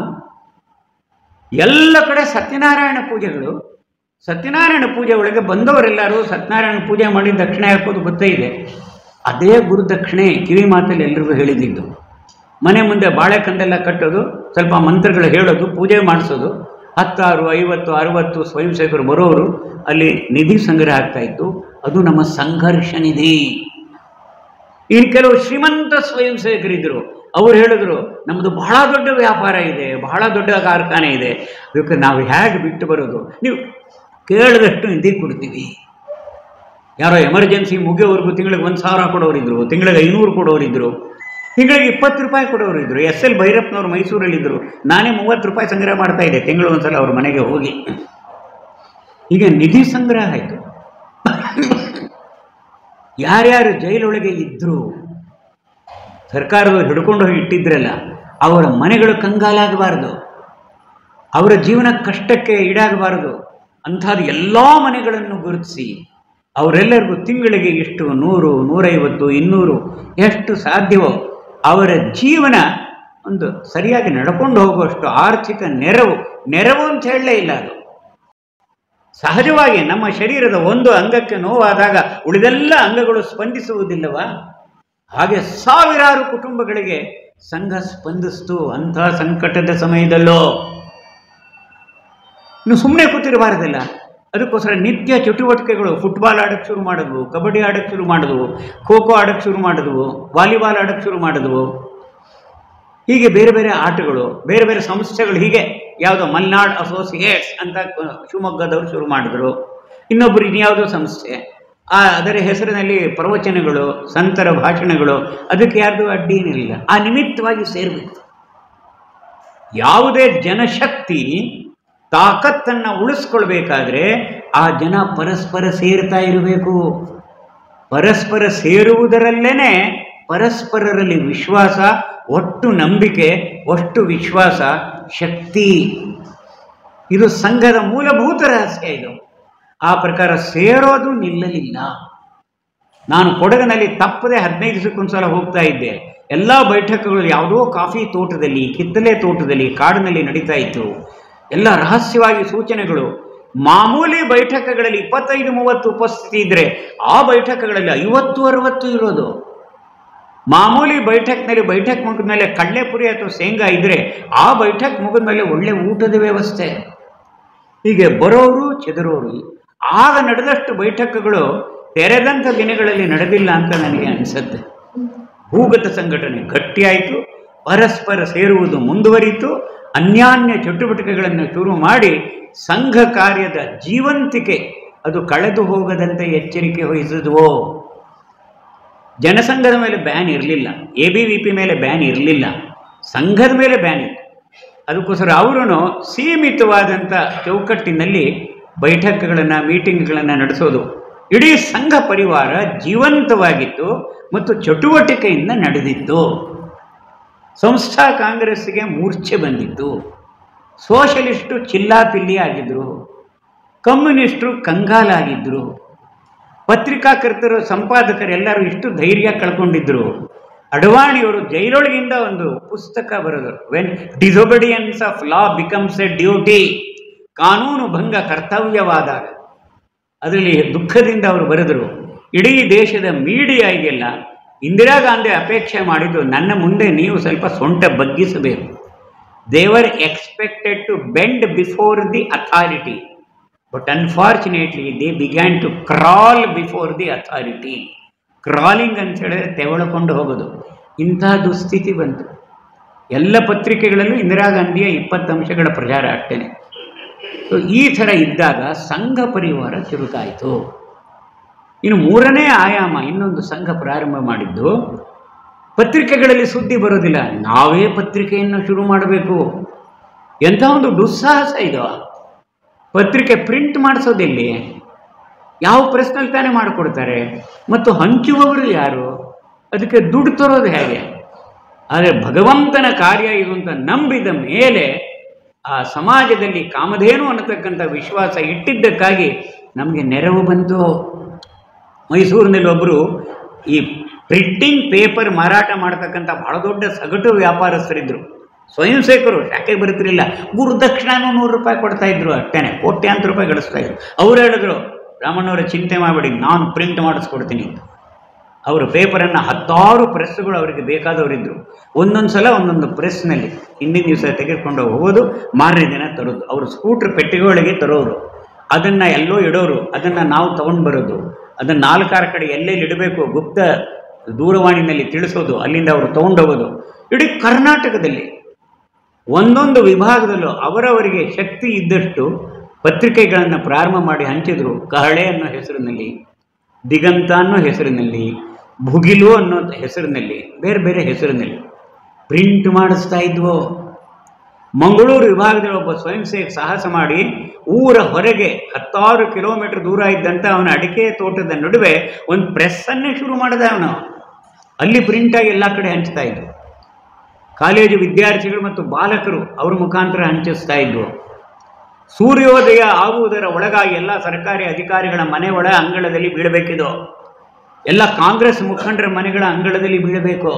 ಎಲ್ಲ ಕಡೆ ಸತ್ಯನಾರಾಯಣ ಪೂಜೆಗಳು, ಸತ್ಯನಾರಾಯಣ ಪೂಜೆ ಒಳಗೆ ಬಂದವರೆಲ್ಲರೂ ಸತ್ಯನಾರಾಯಣ ಪೂಜೆ ಮಾಡಿ ದಕ್ಷಿಣೆ ಹಾಕೋದು ಗೊತ್ತೇ ಇದೆ. ಅದೇ ಗುರುದಕ್ಷಿಣೆ ಕಿವಿ ಮಾತಲ್ಲಿ ಎಲ್ರಿಗೂ ಹೇಳಿದ್ದು. ಮನೆ ಮುಂದೆ ಬಾಳೆಕಂದೆಲ್ಲ ಕಟ್ಟೋದು, ಸ್ವಲ್ಪ ಮಂತ್ರಗಳು ಹೇಳೋದು, ಪೂಜೆ ಮಾಡಿಸೋದು. 10, 50, 60 ಸ್ವಯಂ ಸೇವಕರು ಬರೋರು ಅಲ್ಲಿ ನಿಧಿ ಸಂಗ್ರಹ ಆಗ್ತಾ ಇತ್ತು. ಅದು ನಮ್ಮ ಸಂಘರ್ಷ ನಿಧಿ. ಇನ್ನು ಕೆಲವು ಶ್ರೀಮಂತ ಸ್ವಯಂ ಸೇವಕರಿದ್ದರು, ಅವ್ರು ಹೇಳಿದ್ರು ನಮ್ಮದು ಬಹಳ ದೊಡ್ಡ ವ್ಯಾಪಾರ ಇದೆ, ಬಹಳ ದೊಡ್ಡ ಕಾರ್ಖಾನೆ ಇದೆ, ಅದಕ್ಕೆ ನಾವು ಹೇಗೆ ಬಿಟ್ಟು ಬರೋದು, ನೀವು ಕೇಳಿದಷ್ಟು ನಿಧಿ ಕೊಡ್ತೀವಿ. ಯಾರೋ ಎಮರ್ಜೆನ್ಸಿ ಮುಗಿಯೋವರೆಗೂ ತಿಂಗಳಿಗೆ 1,000 ಕೊಡೋರಿದ್ರು, ತಿಂಗಳಿಗೆ 500 ಕೊಡೋರಿದ್ರು, ತಿಂಗಳಿಗೆ 20 ರೂಪಾಯಿ ಕೊಡೋರಿದ್ರು. SL ಭೈರಪ್ಪನವ್ರು ಮೈಸೂರಲ್ಲಿದ್ದರು, ನಾನೇ 30 ರೂಪಾಯಿ ಸಂಗ್ರಹ ಮಾಡ್ತಾ ಇದ್ದೆ ತಿಂಗಳು ಒಂದ್ಸಲ ಅವ್ರ ಮನೆಗೆ ಹೋಗಿ. ಈಗ ನಿಧಿ ಸಂಗ್ರಹ ಆಯಿತು. ಯಾರ್ಯಾರು ಜೈಲೊಳಗೆ ಇದ್ದರು, ಸರ್ಕಾರದವ್ರು ಹಿಡ್ಕೊಂಡು ಹೋಗಿ ಇಟ್ಟಿದ್ರಲ್ಲ, ಅವರ ಮನೆಗಳು ಕಂಗಾಲಾಗಬಾರ್ದು, ಅವರ ಜೀವನ ಕಷ್ಟಕ್ಕೆ ಈಡಾಗಬಾರದು. ಅಂಥದ್ದು ಎಲ್ಲ ಮನೆಗಳನ್ನು ಗುರುತಿಸಿ ಅವರೆಲ್ಲರಿಗೂ ತಿಂಗಳಿಗೆ ಎಷ್ಟು 100, 150, 200 ಎಷ್ಟು ಸಾಧ್ಯವೋ ಅವರ ಜೀವನ ಒಂದು ಸರಿಯಾಗಿ ನಡ್ಕೊಂಡು ಹೋಗುವಷ್ಟು ಆರ್ಥಿಕ ನೆರವು ಅಂತ ಹೇಳಲೇ ಇಲ್ಲ. ಅದು ಸಹಜವಾಗಿ ನಮ್ಮ ಶರೀರದ ಒಂದು ಅಂಗಕ್ಕೆ ನೋವಾದಾಗ ಉಳಿದೆಲ್ಲ ಅಂಗಗಳು ಸ್ಪಂದಿಸುವುದಿಲ್ಲವಾ? ಹಾಗೆ ಸಾವಿರಾರು ಕುಟುಂಬಗಳಿಗೆ ಸಂಘ ಸ್ಪಂದಿಸ್ತು. ಅಂಥ ಸಂಕಟದ ಸಮಯದಲ್ಲೋ ಇನ್ನು ಸುಮ್ಮನೆ ಕೂತಿರಬಾರದಲ್ಲ. ಅದಕ್ಕೋಸ್ಕರ ನಿತ್ಯ ಚಟುವಟಿಕೆಗಳು, ಫುಟ್ಬಾಲ್ ಆಡೋಕ್ಕೆ ಶುರು ಮಾಡಿದ್ವು, ಕಬಡ್ಡಿ ಆಡೋಕ್ಕೆ ಶುರು ಮಾಡಿದ್ವು, ಖೋ ಖೋ ಆಡೋಕ್ಕೆ ಶುರು ಮಾಡಿದ್ವು, ವಾಲಿಬಾಲ್ ಆಡೋಕ್ಕೆ ಶುರು ಮಾಡಿದ್ವು. ಹೀಗೆ ಬೇರೆ ಬೇರೆ ಆಟಗಳು, ಬೇರೆ ಬೇರೆ ಸಂಸ್ಥೆಗಳು, ಹೀಗೆ ಯಾವುದೋ ಮಲ್ನಾಡ್ ಅಸೋಸಿಯೇಟ್ಸ್ ಅಂತ ಶಿವಮೊಗ್ಗದವರು ಶುರು ಮಾಡಿದ್ರು. ಇನ್ನೊಬ್ಬರು ಇನ್ಯಾವುದೋ ಸಂಸ್ಥೆ, ಅದರ ಹೆಸರಿನಲ್ಲಿ ಪ್ರವಚನಗಳು, ಸಂತರ ಭಾಷಣಗಳು, ಅದಕ್ಕೆ ಯಾರ್ದು ಅಡ್ಡಿನಿರಲಿಲ್ಲ. ಆ ನಿಮಿತ್ತವಾಗಿ ಸೇರಬೇಕು. ಯಾವುದೇ ಜನಶಕ್ತಿ ತಾಕತ್ತನ್ನು ಉಳಿಸ್ಕೊಳ್ಬೇಕಾದ್ರೆ ಆ ಜನ ಪರಸ್ಪರ ಸೇರ್ತಾ ಇರಬೇಕು. ಪರಸ್ಪರ ಸೇರುವುದರಲ್ಲೇನೆ ಪರಸ್ಪರರಲ್ಲಿ ವಿಶ್ವಾಸ, ಒಟ್ಟು ನಂಬಿಕೆ, ಒಟ್ಟು ವಿಶ್ವಾಸ, ಶಕ್ತಿ. ಇದು ಸಂಘದ ಮೂಲಭೂತ ರಹಸ್ಯ. ಇದು ಆ ಪ್ರಕಾರ ಸೇರೋದು ನಿಲ್ಲಲಿಲ್ಲ. ನಾನು ಕೊಡಗಿನಲ್ಲಿ ತಪ್ಪದೆ 15 ದಿವಸಕ್ಕೊಂದ್ಸಲ ಹೋಗ್ತಾ ಇದ್ದೆ. ಎಲ್ಲ ಬೈಠಕಗಳು ಯಾವುದೋ ಕಾಫಿ ತೋಟದಲ್ಲಿ, ಕಿತ್ತಲೆ ತೋಟದಲ್ಲಿ, ಕಾಡಿನಲ್ಲಿ ನಡೀತಾ ಇತ್ತು. ಎಲ್ಲ ರಹಸ್ಯವಾಗಿ ಸೂಚನೆಗಳು. ಮಾಮೂಲಿ ಬೈಠಕಗಳಲ್ಲಿ 25-30 ಉಪಸ್ಥಿತಿ ಇದ್ದರೆ ಆ ಬೈಠಕಗಳಲ್ಲಿ 50-60 ಇರೋದು. ಮಾಮೂಲಿ ಬೈಠಕ್ನಲ್ಲಿ ಬೈಠಕ್ ಮುಗಿದ ಮೇಲೆ ಕಡಲೆಪುರಿ ಅಥವಾ ಶೇಂಗಾ ಇದ್ದರೆ ಆ ಬೈಠಕ್ ಮುಗಿದ ಮೇಲೆ ಒಳ್ಳೆ ಊಟದ ವ್ಯವಸ್ಥೆ. ಹೀಗೆ ಬರೋರು ಚೆದರೋರು. ಆಗ ನಡೆದಷ್ಟು ಬೈಠಕಗಳು ತೆರೆದಂಥ ದಿನಗಳಲ್ಲಿ ನಡೆದಿಲ್ಲ ಅಂತ ನನಗೆ ಅನಿಸುತ್ತೆ. ಭೂಗತ ಸಂಘಟನೆ ಗಟ್ಟಿಯಾಯಿತು, ಪರಸ್ಪರ ಸೇರುವುದು ಮುಂದುವರಿಯಿತು, ಅನ್ಯಾನ್ಯ ಚಟುವಟಿಕೆಗಳನ್ನು ಶುರು ಮಾಡಿ ಸಂಘ ಕಾರ್ಯದ ಜೀವಂತಿಕೆ ಅದು ಕಳೆದು ಹೋಗದಂತೆ ಎಚ್ಚರಿಕೆ ವಹಿಸಿದ್ವೋ. ಜನಸಂಘದ ಮೇಲೆ ಬ್ಯಾನ್ ಇರಲಿಲ್ಲ, ABVP ಮೇಲೆ ಬ್ಯಾನ್ ಇರಲಿಲ್ಲ, ಸಂಘದ ಮೇಲೆ ಬ್ಯಾನ್ ಇತ್ತು. ಅದಕ್ಕೋಸ್ಕರ ಅವರು ಸೀಮಿತವಾದಂಥ ಚೌಕಟ್ಟಿನಲ್ಲಿ ಬೈಠಕ್ಗಳನ್ನು, ಮೀಟಿಂಗ್ಗಳನ್ನು ನಡೆಸೋದು. ಇಡೀ ಸಂಘ ಪರಿವಾರ ಜೀವಂತವಾಗಿತ್ತು ಮತ್ತು ಚಟುವಟಿಕೆಯಿಂದ ನಡೆದಿತ್ತು. ಸಂಸ್ಥಾ ಕಾಂಗ್ರೆಸ್ಸಿಗೆ ಮೂರ್ಛೆ ಬಂದಿತ್ತು. ಸೋಷಲಿಸ್ಟು ಚಿಲ್ಲಾಪಿಲ್ಲಿ ಆಗಿದ್ದರು, ಕಮ್ಯುನಿಸ್ಟರು ಕಂಗಾಲಾಗಿದ್ದರು, ಪತ್ರಿಕಾಕರ್ತರು, ಸಂಪಾದಕರೆಲ್ಲರೂ ಇಷ್ಟು ಧೈರ್ಯ ಕಳ್ಕೊಂಡಿದ್ದರು. ಅಡ್ವಾಣಿಯವರು ಜೈಲೊಳಗಿಂದ ಒಂದು ಪುಸ್ತಕ ಬರೆದರು, when disobedience of law becomes A duty, ಕಾನೂನು ಭಂಗ ಕರ್ತವ್ಯವಾದಾಗ. ಅದರಲ್ಲಿ ದುಃಖದಿಂದ ಅವರು ಬರೆದರು, ಇಡೀ ದೇಶದ ಮೀಡಿಯಾ ಇದೆಯಲ್ಲ, ಇಂದಿರಾ ಗಾಂಧಿ ಅಪೇಕ್ಷೆ ಮಾಡಿದ್ದು ನನ್ನ ಮುಂದೆ ನೀವು ಸ್ವಲ್ಪ ಸೊಂಟ ಬಗ್ಗಿಸಬೇಕು. They were expected to bend before the authority, but unfortunately they began to crawl before the authority. Crawling ಅಂತ ಹೇಳಿದ್ರೆ ತೆವಳಿಕೊಂಡು ಹೋಗೋದು. ಇಂತಹ ದುಸ್ಥಿತಿ ಬಂತು. ಎಲ್ಲ ಪತ್ರಿಕೆಗಳಲ್ಲೂ ಇಂದಿರಾ ಗಾಂಧಿಯ 20 ಅಂಶಗಳ ಪ್ರಚಾರ ಆಗ್ತೇನೆ. ಸೊ ಈ ಥರ ಇದ್ದಾಗ ಸಂಘ ಪರಿವಾರ ಚುರುಕಾಯಿತು. ಇನ್ನು 3ನೇ ಆಯಾಮ, ಇನ್ನೊಂದು ಸಂಘ ಪ್ರಾರಂಭ ಮಾಡಿದ್ದು, ಪತ್ರಿಕೆಗಳಲ್ಲಿ ಸುದ್ದಿ ಬರೋದಿಲ್ಲ, ನಾವೇ ಪತ್ರಿಕೆಯನ್ನು ಶುರು ಮಾಡಬೇಕು. ಎಂಥ ಒಂದು ದುಸ್ಸಾಹಸ ಇದು. ಪತ್ರಿಕೆ ಪ್ರಿಂಟ್ ಮಾಡಿಸೋದಿಲ್ಲಿ, ಯಾವ ಪ್ರೆಸ್ನಲ್ಲಿ ತಾನೇ ಮಾಡಿಕೊಡ್ತಾರೆ, ಮತ್ತು ಹಂಚುವವರು ಯಾರು, ಅದಕ್ಕೆ ದುಡ್ಡು ತರೋದು ಹೇಗೆ? ಆದರೆ ಭಗವಂತನ ಕಾರ್ಯ ಇದು ಅಂತ ನಂಬಿದ ಮೇಲೆ ಆ ಸಮಾಜದಲ್ಲಿ ಕಾಮಧೇನು ಅನ್ನತಕ್ಕಂಥ ವಿಶ್ವಾಸ ಇಟ್ಟಿದ್ದಕ್ಕಾಗಿ ನಮಗೆ ನೆರವು ಬಂತು. ಮೈಸೂರಿನಲ್ಲಿ ಒಬ್ಬರು ಈ ಪ್ರಿಂಟಿಂಗ್ ಪೇಪರ್ ಮಾರಾಟ ಮಾಡ್ತಕ್ಕಂಥ ಬಹಳ ದೊಡ್ಡ ಸಗಟು ವ್ಯಾಪಾರಸ್ಥರಿದ್ದರು, ಸ್ವಯಂ ಸೇವಕರು, ಶಾಖೆಗೆ ಬರ್ತಿರಲಿಲ್ಲ. ಗುರುದಕ್ಷಿಣಾನು 100 ರೂಪಾಯಿ ಕೊಡ್ತಾ ಇದ್ರು, ಅಷ್ಟೇನೆ ಕೋಟ್ಯಾಂತರ ರೂಪಾಯಿ ಗಳಿಸ್ತಾ ಇದ್ರು. ಅವ್ರು ಹೇಳಿದ್ರು, ರಾಮಣ್ಣವರ ಚಿಂತೆ ಮಾಡಬೇಡಿ, ನಾನು ಪ್ರಿಂಟ್ ಮಾಡಿಸ್ಕೊಡ್ತೀನಿ ಅಂತ. ಅವರು ಪೇಪರನ್ನು 10 ಪ್ರೆಸ್ಗಳು ಅವರಿಗೆ ಬೇಕಾದವರಿದ್ದರು. ಒಂದೊಂದು ಸಲ ಒಂದೊಂದು ಪ್ರೆಸ್ನಲ್ಲಿ ಹಿಂದಿನ ದಿವಸ ತೆಗೆದುಕೊಂಡು ಹೋಗೋದು, ಮಾರನೇ ದಿನ ತರೋದು. ಅವರು ಸ್ಕೂಟ್ರ್ ಪೆಟ್ಟಿಗೆಯೊಳಗೆ ತರೋರು, ಅದನ್ನು ಎಲ್ಲೋ ಇಡೋರು, ಅದನ್ನು ನಾವು ತೊಗೊಂಡು ಬರೋದು, ಅದನ್ನು 4-6 ಕಡೆ ಎಲ್ಲೆಲ್ಲಿ ಇಡಬೇಕು ಗುಪ್ತ ದೂರವಾಣಿನಲ್ಲಿ ತಿಳಿಸೋದು, ಅಲ್ಲಿಂದ ಅವರು ತೊಗೊಂಡೋಗೋದು. ಇಡೀ ಕರ್ನಾಟಕದಲ್ಲಿ ಒಂದೊಂದು ವಿಭಾಗದಲ್ಲೂ ಅವರವರಿಗೆ ಶಕ್ತಿ ಇದ್ದಷ್ಟು ಪತ್ರಿಕೆಗಳನ್ನು ಪ್ರಾರಂಭ ಮಾಡಿ ಹಂಚಿದ್ರು. ಕಹಳೆ ಅನ್ನೋ ಹೆಸರಿನಲ್ಲಿ, ದಿಗಂತ ಅನ್ನೋ ಹೆಸರಿನಲ್ಲಿ, ಭುಗಿಲು ಅನ್ನೋ ಹೆಸರಿನಲ್ಲಿ, ಬೇರೆ ಬೇರೆ ಹೆಸರಿನಲ್ಲಿ ಪ್ರಿಂಟ್ ಮಾಡಿಸ್ತಾ ಇದ್ವು. ಮಂಗಳೂರು ವಿಭಾಗದಲ್ಲಿ ಒಬ್ಬ ಸ್ವಯಂ ಸೇವಕ ಸಾಹಸ ಮಾಡಿ ಊರ ಹೊರಗೆ 10 ಕಿಲೋಮೀಟರ್ ದೂರ ಇದ್ದಂಥ ಅವನ ಅಡಿಕೆ ತೋಟದ ನಡುವೆ ಒಂದು ಪ್ರೆಸ್ಸನ್ನೇ ಶುರು ಮಾಡಿದ ಅವನು. ಅಲ್ಲಿ ಪ್ರಿಂಟಾಗಿ ಎಲ್ಲ ಕಡೆ ಹಂಚ್ತಾ ಇದ್ವು. ಕಾಲೇಜು ವಿದ್ಯಾರ್ಥಿಗಳು ಮತ್ತು ಬಾಲಕರು ಅವ್ರ ಮುಖಾಂತರ ಹಂಚಿಸ್ತಾ ಇದ್ವು. ಸೂರ್ಯೋದಯ ಆಗುವುದರ ಒಳಗಾಗಿ ಎಲ್ಲ ಸರ್ಕಾರಿ ಅಧಿಕಾರಿಗಳ ಮನೆ ಒಳ ಅಂಗಳದಲ್ಲಿ ಬೀಳಬೇಕಿದು. ಎಲ್ಲ ಕಾಂಗ್ರೆಸ್ ಮುಖಂಡರ ಮನೆಗಳ ಅಂಗಳದಲ್ಲಿ ಬೀಳಬೇಕು.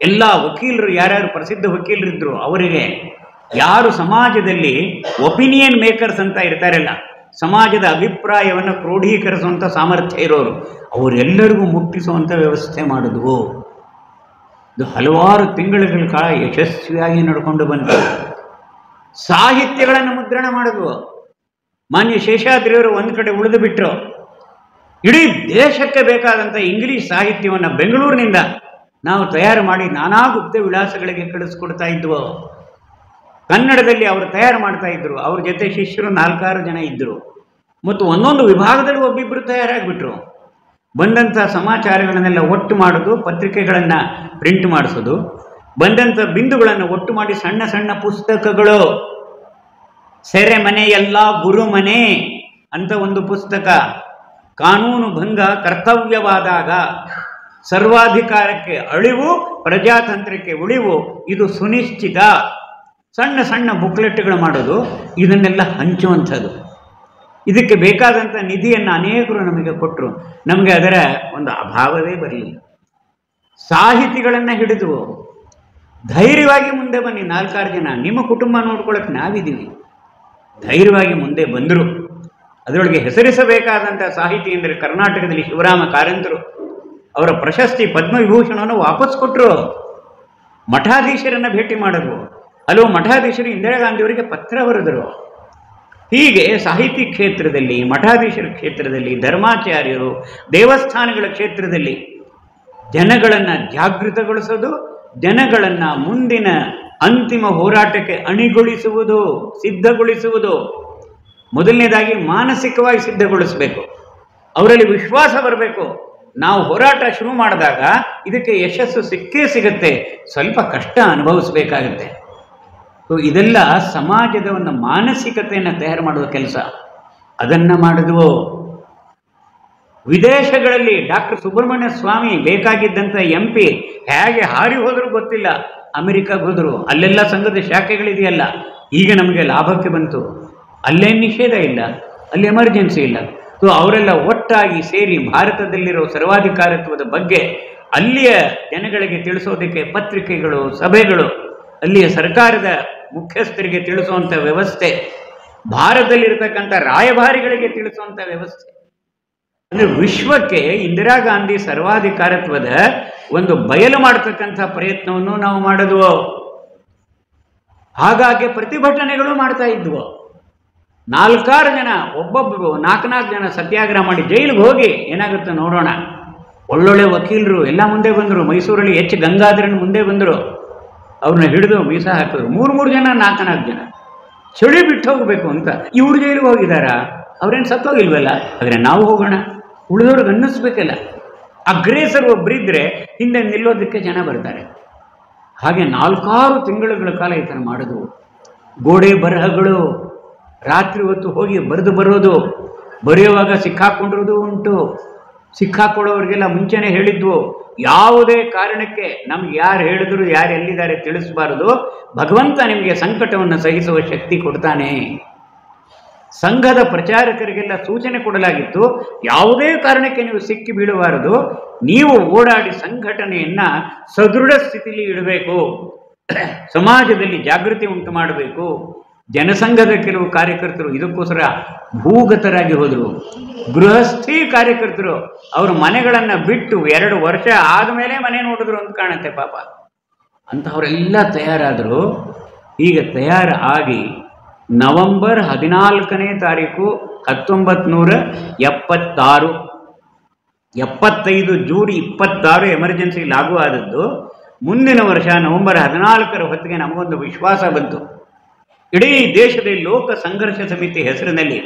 ಎಲ್ಲ ವಕೀಲರು, ಯಾರ್ಯಾರು ಪ್ರಸಿದ್ಧ ವಕೀಲರಿದ್ರು ಅವರಿಗೆ, ಯಾರು ಸಮಾಜದಲ್ಲಿ ಒಪಿನಿಯನ್ ಮೇಕರ್ಸ್ ಅಂತ ಇರ್ತಾರಲ್ಲ, ಸಮಾಜದ ಅಭಿಪ್ರಾಯವನ್ನು ಕ್ರೋಢೀಕರಿಸುವಂಥ ಸಾಮರ್ಥ್ಯ ಇರೋರು, ಅವರೆಲ್ಲರಿಗೂ ಮುಟ್ಟಿಸುವಂಥ ವ್ಯವಸ್ಥೆ ಮಾಡಿದ್ವು. ಇದು ಹಲವಾರು ತಿಂಗಳುಗಳ ಕಾಲ ಯಶಸ್ವಿಯಾಗಿ ನಡ್ಕೊಂಡು ಬಂತು. ಸಾಹಿತ್ಯಗಳನ್ನು ಮುದ್ರಣ ಮಾಡಿದ್ವು. ಮಾನ್ಯ ಶೇಷಾದ್ರಿಯವರು ಒಂದು ಕಡೆ ಉಳಿದು ಬಿಟ್ಟರು. ಇಡೀ ದೇಶಕ್ಕೆ ಬೇಕಾದಂಥ ಇಂಗ್ಲಿಷ್ ಸಾಹಿತ್ಯವನ್ನು ಬೆಂಗಳೂರಿನಿಂದ ನಾವು ತಯಾರು ಮಾಡಿ ನಾನಾ ಗುಪ್ತ ವಿಳಾಸಗಳಿಗೆ ಕಳಿಸ್ಕೊಡ್ತಾ ಇದ್ವು. ಕನ್ನಡದಲ್ಲಿ ಅವರು ತಯಾರು ಮಾಡ್ತಾ ಇದ್ರು. ಅವ್ರ ಜೊತೆ ಶಿಷ್ಯರು 4-6 ಜನ ಇದ್ದರು. ಮತ್ತು ಒಂದೊಂದು ವಿಭಾಗದಲ್ಲಿ ಒಬ್ಬಿಬ್ಬರು ತಯಾರಾಗಿಬಿಟ್ರು. ಬಂದಂಥ ಸಮಾಚಾರಗಳನ್ನೆಲ್ಲ ಒಟ್ಟು ಮಾಡೋದು, ಪತ್ರಿಕೆಗಳನ್ನು ಪ್ರಿಂಟ್ ಮಾಡಿಸೋದು, ಬಂದಂಥ ಬಿಂದುಗಳನ್ನು ಒಟ್ಟು ಮಾಡಿ ಸಣ್ಣ ಸಣ್ಣ ಪುಸ್ತಕಗಳು. ಸೆರೆಮನೆಯೆಲ್ಲ ಗುರುಮನೆ ಅಂತ ಒಂದು ಪುಸ್ತಕ, ಕಾನೂನು ಭಂಗ ಕರ್ತವ್ಯವಾದಾಗ, ಸರ್ವಾಧಿಕಾರಕ್ಕೆ ಅಳಿವು ಪ್ರಜಾತಂತ್ರಕ್ಕೆ ಉಳಿವು, ಇದು ಸುನಿಶ್ಚಿತ. ಸಣ್ಣ ಸಣ್ಣ ಬುಕ್ಲೆಟ್ಗಳು ಮಾಡೋದು, ಇದನ್ನೆಲ್ಲ ಹಂಚುವಂಥದ್ದು. ಇದಕ್ಕೆ ಬೇಕಾದಂಥ ನಿಧಿಯನ್ನು ಅನೇಕರು ನಮಗೆ ಕೊಟ್ಟರು. ನಮಗೆ ಅದರ ಒಂದು ಅಭಾವವೇ ಬರಲಿಲ್ಲ. ಸಾಹಿತಿಗಳನ್ನು ಹಿಡಿದು ಧೈರ್ಯವಾಗಿ ಮುಂದೆ ಬನ್ನಿ, 4-6 ಜನ, ನಿಮ್ಮ ಕುಟುಂಬ ನೋಡ್ಕೊಳ್ಳೋಕೆ ನಾವಿದ್ದೀವಿ, ಧೈರ್ಯವಾಗಿ ಮುಂದೆ ಬಂದರು. ಅದರೊಳಗೆ ಹೆಸರಿಸಬೇಕಾದಂಥ ಸಾಹಿತಿ ಎಂದರೆ ಕರ್ನಾಟಕದಲ್ಲಿ ಶಿವರಾಮ ಕಾರಂತರು. ಅವರ ಪ್ರಶಸ್ತಿ ಪದ್ಮವಿಭೂಷಣವನ್ನು ವಾಪಸ್ ಕೊಟ್ಟರು. ಮಠಾಧೀಶರನ್ನು ಭೇಟಿ ಮಾಡಿದ್ರು. ಹಲವು ಮಠಾಧೀಶರು ಇಂದಿರಾ ಗಾಂಧಿಯವರಿಗೆ ಪತ್ರ ಬರೆದರು. ಹೀಗೆ ಸಾಹಿತಿ ಕ್ಷೇತ್ರದಲ್ಲಿ, ಮಠಾಧೀಶರ ಕ್ಷೇತ್ರದಲ್ಲಿ, ಧರ್ಮಾಚಾರ್ಯರು, ದೇವಸ್ಥಾನಗಳ ಕ್ಷೇತ್ರದಲ್ಲಿ ಜನಗಳನ್ನು ಜಾಗೃತಗೊಳಿಸೋದು, ಜನಗಳನ್ನು ಮುಂದಿನ ಅಂತಿಮ ಹೋರಾಟಕ್ಕೆ ಅಣಿಗೊಳಿಸುವುದು, ಸಿದ್ಧಗೊಳಿಸುವುದು. ಮೊದಲನೇದಾಗಿ ಮಾನಸಿಕವಾಗಿ ಸಿದ್ಧಗೊಳಿಸಬೇಕು. ಅವರಲ್ಲಿ ವಿಶ್ವಾಸ ಬರಬೇಕು. ನಾವು ಹೋರಾಟ ಶುರು ಮಾಡಿದಾಗ ಇದಕ್ಕೆ ಯಶಸ್ಸು ಸಿಕ್ಕೇ ಸಿಗುತ್ತೆ, ಸ್ವಲ್ಪ ಕಷ್ಟ ಅನುಭವಿಸಬೇಕಾಗುತ್ತೆ. ಇದೆಲ್ಲ ಸಮಾಜದ ಒಂದು ಮಾನಸಿಕತೆಯನ್ನು ತಯಾರು ಮಾಡುವ ಕೆಲಸ. ಅದನ್ನು ಮಾಡಿದ್ವು. ವಿದೇಶಗಳಲ್ಲಿ ಡಾಕ್ಟರ್ ಸುಬ್ರಹ್ಮಣ್ಯ ಸ್ವಾಮಿ ಬೇಕಾಗಿದ್ದಂಥ MP ಹೇಗೆ ಹಾರಿ ಹೋದರೂ ಗೊತ್ತಿಲ್ಲ, ಅಮೆರಿಕಾಗೆ ಹೋದರು. ಅಲ್ಲೆಲ್ಲ ಸಂಘದ ಶಾಖೆಗಳಿದೆಯಲ್ಲ, ಈಗ ನಮಗೆ ಲಾಭಕ್ಕೆ ಬಂತು. ಅಲ್ಲೇನು ನಿಷೇಧ ಇಲ್ಲ, ಅಲ್ಲಿ ಎಮರ್ಜೆನ್ಸಿ ಇಲ್ಲ. ಸೊ ಅವರೆಲ್ಲ ಒಟ್ಟಾಗಿ ಸೇರಿ ಭಾರತದಲ್ಲಿರೋ ಸರ್ವಾಧಿಕಾರತ್ವದ ಬಗ್ಗೆ ಅಲ್ಲಿಯ ಜನಗಳಿಗೆ ತಿಳಿಸೋದಕ್ಕೆ ಪತ್ರಿಕೆಗಳು, ಸಭೆಗಳು, ಅಲ್ಲಿಯ ಸರ್ಕಾರದ ಮುಖ್ಯಸ್ಥರಿಗೆ ತಿಳಿಸುವಂಥ ವ್ಯವಸ್ಥೆ, ಭಾರತದಲ್ಲಿರ್ತಕ್ಕಂಥ ರಾಯಭಾರಿಗಳಿಗೆ ತಿಳಿಸುವಂಥ ವ್ಯವಸ್ಥೆ. ಅಂದರೆ ವಿಶ್ವಕ್ಕೆ ಇಂದಿರಾ ಗಾಂಧಿ ಸರ್ವಾಧಿಕಾರತ್ವದ ಒಂದು ಬಯಲು ಮಾಡತಕ್ಕಂಥ ಪ್ರಯತ್ನವನ್ನು ನಾವು ಮಾಡಿದ್ವು. ಹಾಗಾಗಿ ಪ್ರತಿಭಟನೆಗಳು ಮಾಡ್ತಾ ಇದ್ವು. 4-6 ಜನ, ಒಬ್ಬೊಬ್ಬರು 4-4 ಜನ ಸತ್ಯಾಗ್ರಹ ಮಾಡಿ ಜೈಲಿಗೆ ಹೋಗಿ ಏನಾಗುತ್ತೆ ನೋಡೋಣ. ಒಳ್ಳೊಳ್ಳೆ ವಕೀಲರು ಎಲ್ಲ ಮುಂದೆ ಬಂದರು. ಮೈಸೂರಲ್ಲಿ H. ಗಂಗಾಧರನ್ ಮುಂದೆ ಬಂದರು. ಅವ್ರನ್ನ ಹಿಡಿದು ಮೀಸ ಹಾಕಿದ್ರು. 3 ಜನ, 4 ಜನ ಚಳಿ ಬಿಟ್ಟು ಹೋಗಬೇಕು ಅಂತ. ಇವ್ರು ಜೈಲಿಗೆ ಹೋಗಿದ್ದಾರಾ? ಅವ್ರೇನು ಸತ್ತೋಗಿಲ್ವಲ್ಲ, ಆದರೆ ನಾವು ಹೋಗೋಣ, ಉಳಿದವ್ರಿಗೆ ಅನ್ನಿಸ್ಬೇಕಲ್ಲ. ಅಗ್ರೇಸರ್ ಒಬ್ಬರಿದ್ದರೆ ಹಿಂದೆ ನಿಲ್ಲೋದಕ್ಕೆ ಜನ ಬರ್ತಾರೆ. ಹಾಗೆ 4-6 ತಿಂಗಳುಗಳ ಕಾಲ ಈ ಥರ ಮಾಡೋದು. ಗೋಡೆ ಬರಹಗಳು, ರಾತ್ರಿ ಹೊತ್ತು ಹೋಗಿ ಬರೆದು ಬರೋದು, ಬರೆಯುವಾಗ ಸಿಕ್ಕಾಕೊಂಡಿರೋದು ಉಂಟು. ಸಿಕ್ಕಾಕೊಳ್ಳೋರಿಗೆಲ್ಲ ಮುಂಚೆನೇ ಹೇಳಿದ್ವು, ಯಾವುದೇ ಕಾರಣಕ್ಕೆ ನಮ್ಗೆ ಯಾರು ಹೇಳಿದ್ರು, ಯಾರು ಎಲ್ಲಿದ್ದಾರೆ ತಿಳಿಸಬಾರದು, ಭಗವಂತ ನಿಮಗೆ ಸಂಕಟವನ್ನು ಸಹಿಸುವ ಶಕ್ತಿ ಕೊಡ್ತಾನೆ. ಸಂಘದ ಪ್ರಚಾರಕರಿಗೆಲ್ಲ ಸೂಚನೆ ಕೊಡಲಾಗಿತ್ತು, ಯಾವುದೇ ಕಾರಣಕ್ಕೆ ನೀವು ಸಿಕ್ಕಿ ಬೀಳಬಾರದು, ನೀವು ಓಡಾಡಿ ಸಂಘಟನೆಯನ್ನು ಸದೃಢ ಸ್ಥಿತಿಯಲ್ಲಿ ಇಡಬೇಕು, ಸಮಾಜದಲ್ಲಿ ಜಾಗೃತಿ ಉಂಟು ಮಾಡಬೇಕು. ಜನಸಂಘದ ಕೆಲವು ಕಾರ್ಯಕರ್ತರು ಇದಕ್ಕೋಸ್ಕರ ಭೂಗತರಾಗಿ ಹೋದರು. ಗೃಹಸ್ಥಿ ಕಾರ್ಯಕರ್ತರು ಅವ್ರ ಮನೆಗಳನ್ನು ಬಿಟ್ಟು 2 ವರ್ಷ ಆದಮೇಲೆ ಮನೆ ನೋಡಿದ್ರು ಅಂತ ಕಾಣುತ್ತೆ ಪಾಪ. ಅಂಥವರೆಲ್ಲ ತಯಾರಾದರು. ಈಗ ತಯಾರಾಗಿ ನವೆಂಬರ್ 14ನೇ ತಾರೀಕು 1976 75 ಜೂನ್ 26 ಎಮರ್ಜೆನ್ಸಿ ಲಾಗು ಆದದ್ದು. ಮುಂದಿನ ವರ್ಷ ನವೆಂಬರ್ 14 ಹೊತ್ತಿಗೆ ನಮಗೊಂದು ವಿಶ್ವಾಸ ಬಂತು. ಇಡೀ ದೇಶದಲ್ಲಿ ಲೋಕ ಸಂಘರ್ಷ ಸಮಿತಿ ಹೆಸರಿನಲ್ಲಿ